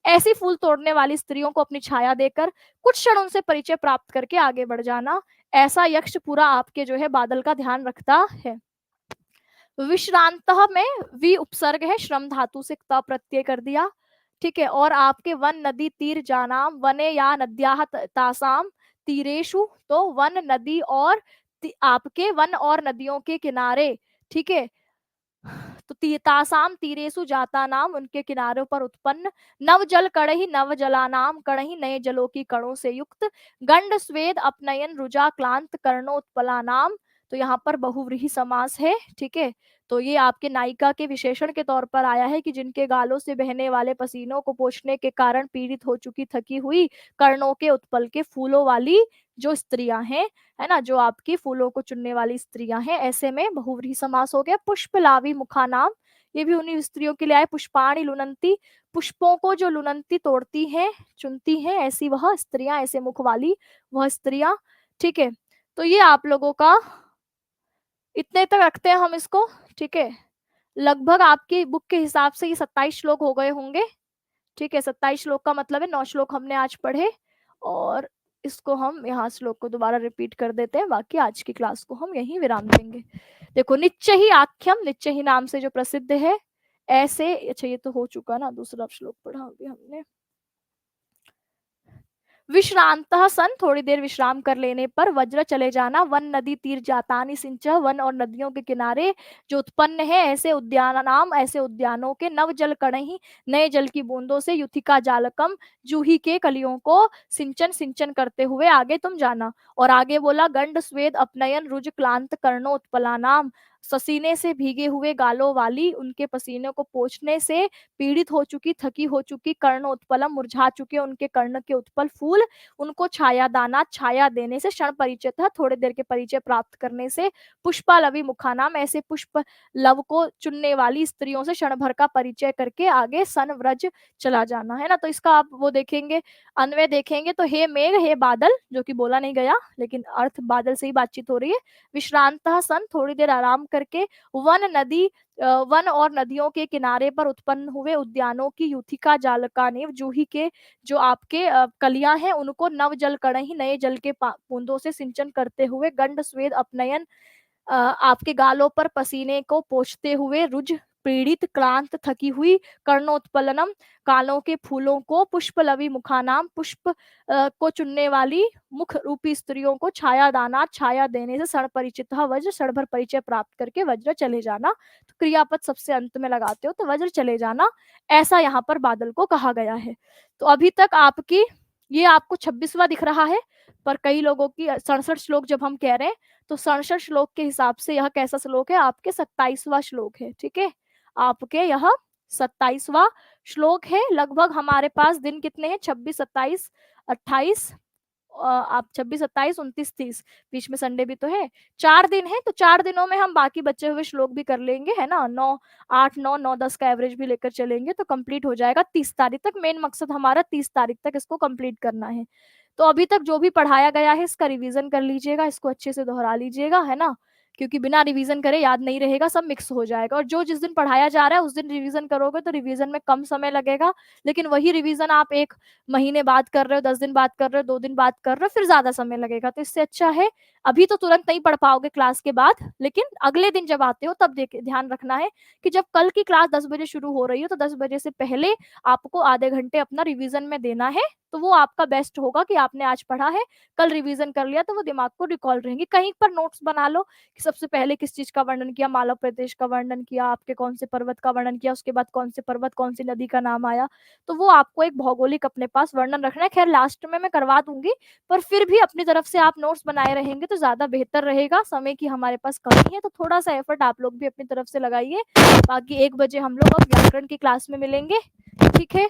ऐसी फूल तोड़ने वाली स्त्रियों को अपनी छाया देकर कुछ क्षण उनसे परिचय प्राप्त करके आगे बढ़ जाना, ऐसा यक्ष पूरा आपके जो है बादल का ध्यान रखता है। विश्रांत में वि उपसर्ग है, श्रम धातु से त प्रत्यय कर दिया, ठीक है, और आपके वन नदी तीर जानाम, वने या नद्याः तासाम तीरेषु, तो वन नदी और आपके वन और नदियों के किनारे, ठीक है, तो तासाम तीरेसु जाता नाम, उनके किनारों पर उत्पन्न, नव जल कड़ही नव जलानाम, कड़ही नए जलों की कणों से युक्त, गंड स्वेद अपनयन रुजा क्लांत कर्णोत्पला नाम, तो यहाँ पर बहुव्रीहि समास है, ठीक है, तो ये आपके नायिका के विशेषण के तौर पर आया है कि जिनके गालों से बहने वाले पसीनों को पोंछने के कारण पीड़ित हो चुकी थकी हुई कर्णों के उत्पल के फूलों वाली जो स्त्रियां हैं, है ना, जो आपकी फूलों को चुनने वाली स्त्रियां हैं, ऐसे में बहुव्रीहि समास हो गया। पुष्पलावी मुखानाम, ये भी उन्हीं स्त्रियों के लिए आए, पुष्पाणि लुनंती, पुष्पों को जो लुनंती तोड़ती हैं, चुनती हैं, ऐसी वह स्त्रियां, ऐसे मुख वाली वह स्त्रियां, ठीक है। तो ये आप लोगों का इतने तक रखते हैं हम इसको, ठीक है, लगभग आपकी बुक के हिसाब से ये 27 श्लोक हो गए होंगे, ठीक है, 27 श्लोक का मतलब है 9 श्लोक हमने आज पढ़े, और इसको हम यहाँ श्लोक को दोबारा रिपीट कर देते हैं, बाकी आज की क्लास को हम यहीं विराम देंगे। देखो, निश्चय ही आख्यम, निश्चय ही नाम से जो प्रसिद्ध है, ऐसे, अच्छा ये तो हो चुका ना, दूसरा श्लोक पढ़ा अभी हमने। विश्रांत सन, थोड़ी देर विश्राम कर लेने पर वज्र चले जाना, वन नदी तीर जातानि सिंच, वन और नदियों के किनारे जो उत्पन्न है ऐसे उद्यान नाम, ऐसे उद्यानों के, नव जल कणही नए जल की बूंदों से, युथिका जालकम जूही के कलियों को सिंचन सिंचन करते हुए आगे तुम जाना। और आगे बोला, गंड स्वेद अपनयन रुज क्लांत कर्णो उत्पला नाम, पसीने से भीगे हुए गालों वाली, उनके पसीने को पोंछने से पीड़ित हो चुकी, थकी हो चुकी, कर्णोत्पलम, मुरझा चुके उनके कर्ण के उत्पल फूल, उनको छायादानात, छाया देने से, क्षण परिचयतः, थोड़ी देर के परिचय प्राप्त करने से, पुष्पालवी मुखानाम, ऐसे पुष्प लव को चुनने वाली स्त्रियों से क्षण भर का परिचय करके आगे सन व्रज चला जाना, है ना। तो इसका आप वो देखेंगे, अन्वय देखेंगे तो हे मेघ, हे बादल, जो कि बोला नहीं गया लेकिन अर्थ बादल से ही बातचीत हो रही है, विश्रांतः सन, थोड़ी देर आराम करके, वन नदी, वन और नदियों के किनारे पर उत्पन्न हुए उद्यानों की यूथिका जालकानेव, जूही के जो आपके कलियां हैं उनको नव जल कणही, नए जल के बूंदों से सिंचन करते हुए, गंड स्वेद अपनयन, आपके गालों पर पसीने को पोंछते हुए, रुज पीड़ित, क्लांत, थकी हुई, कर्णोत्पलनम, कालों के फूलों को, पुष्पलवी मुखानाम, पुष्प को चुनने वाली मुख रूपी स्त्रियों को, छाया दाना, छाया देने से, क्षण परिचित वज्र, क्षण भर परिचय प्राप्त करके वज्र चले जाना। तो क्रियापद सबसे अंत में लगाते हो तो वज्र चले जाना, ऐसा यहाँ पर बादल को कहा गया है। तो अभी तक आपकी ये आपको 26वां दिख रहा है, पर कई लोगों की 67 श्लोक जब हम कह रहे हैं तो 67 श्लोक के हिसाब से यह कैसा श्लोक है, आपके 27वां श्लोक है, ठीक है। आपके यह 27वां श्लोक है। लगभग हमारे पास दिन कितने हैं, 26, 27, 28, आप 26, 27, 29, 30, बीच में संडे भी तो है, 4 दिन है। तो 4 दिनों में हम बाकी बचे हुए श्लोक भी कर लेंगे, है ना। 9, 8, 9, 9, 10 का एवरेज भी लेकर चलेंगे तो कंप्लीट हो जाएगा 30 तारीख तक। मेन मकसद हमारा 30 तारीख तक इसको कंप्लीट करना है। तो अभी तक जो भी पढ़ाया गया है इसका रिवीजन कर लीजिएगा, इसको अच्छे से दोहरा लीजिएगा, है ना, क्योंकि बिना रिवीजन करे याद नहीं रहेगा, सब मिक्स हो जाएगा। और जो जिस दिन पढ़ाया जा रहा है उस दिन रिवीजन करोगे तो रिवीजन में कम समय लगेगा, लेकिन वही रिवीजन आप 1 महीने बाद कर रहे हो, 10 दिन बाद कर रहे हो, 2 दिन बाद कर रहे हो, फिर ज्यादा समय लगेगा। तो इससे अच्छा है अभी तो तुरंत नहीं पढ़ पाओगे क्लास के बाद, लेकिन अगले दिन जब आते हो तब ध्यान रखना है कि जब कल की क्लास 10 बजे शुरू हो रही हो तो 10 बजे से पहले आपको आधे घंटे अपना रिवीजन में देना है। तो वो आपका बेस्ट होगा कि आपने आज पढ़ा है, कल रिवीजन कर लिया, तो वो दिमाग को रिकॉल रहेंगी। कहीं पर नोट्स बना लो कि सबसे पहले किस चीज का वर्णन किया, मालव प्रदेश का वर्णन किया, आपके कौन से पर्वत का वर्णन किया, उसके बाद कौन से पर्वत, कौन सी नदी का नाम आया। तो वो आपको एक भौगोलिक अपने पास वर्णन रखना है। खैर लास्ट में मैं करवा दूंगी, पर फिर भी अपनी तरफ से आप नोट्स बनाए रहेंगे तो ज्यादा बेहतर रहेगा। समय की हमारे पास कमी है तो थोड़ा सा एफर्ट आप लोग भी अपनी तरफ से लगाइए। बाकी 1 बजे हम लोग अब व्याकरण की क्लास में मिलेंगे, ठीक है।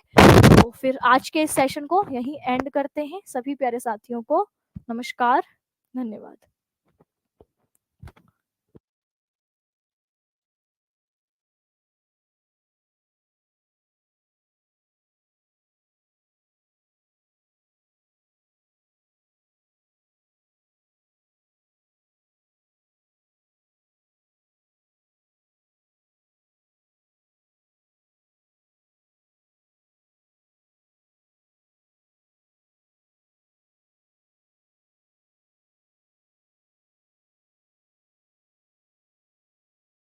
तो फिर आज के इस सेशन को यहीं एंड करते हैं। सभी प्यारे साथियों को नमस्कार, धन्यवाद।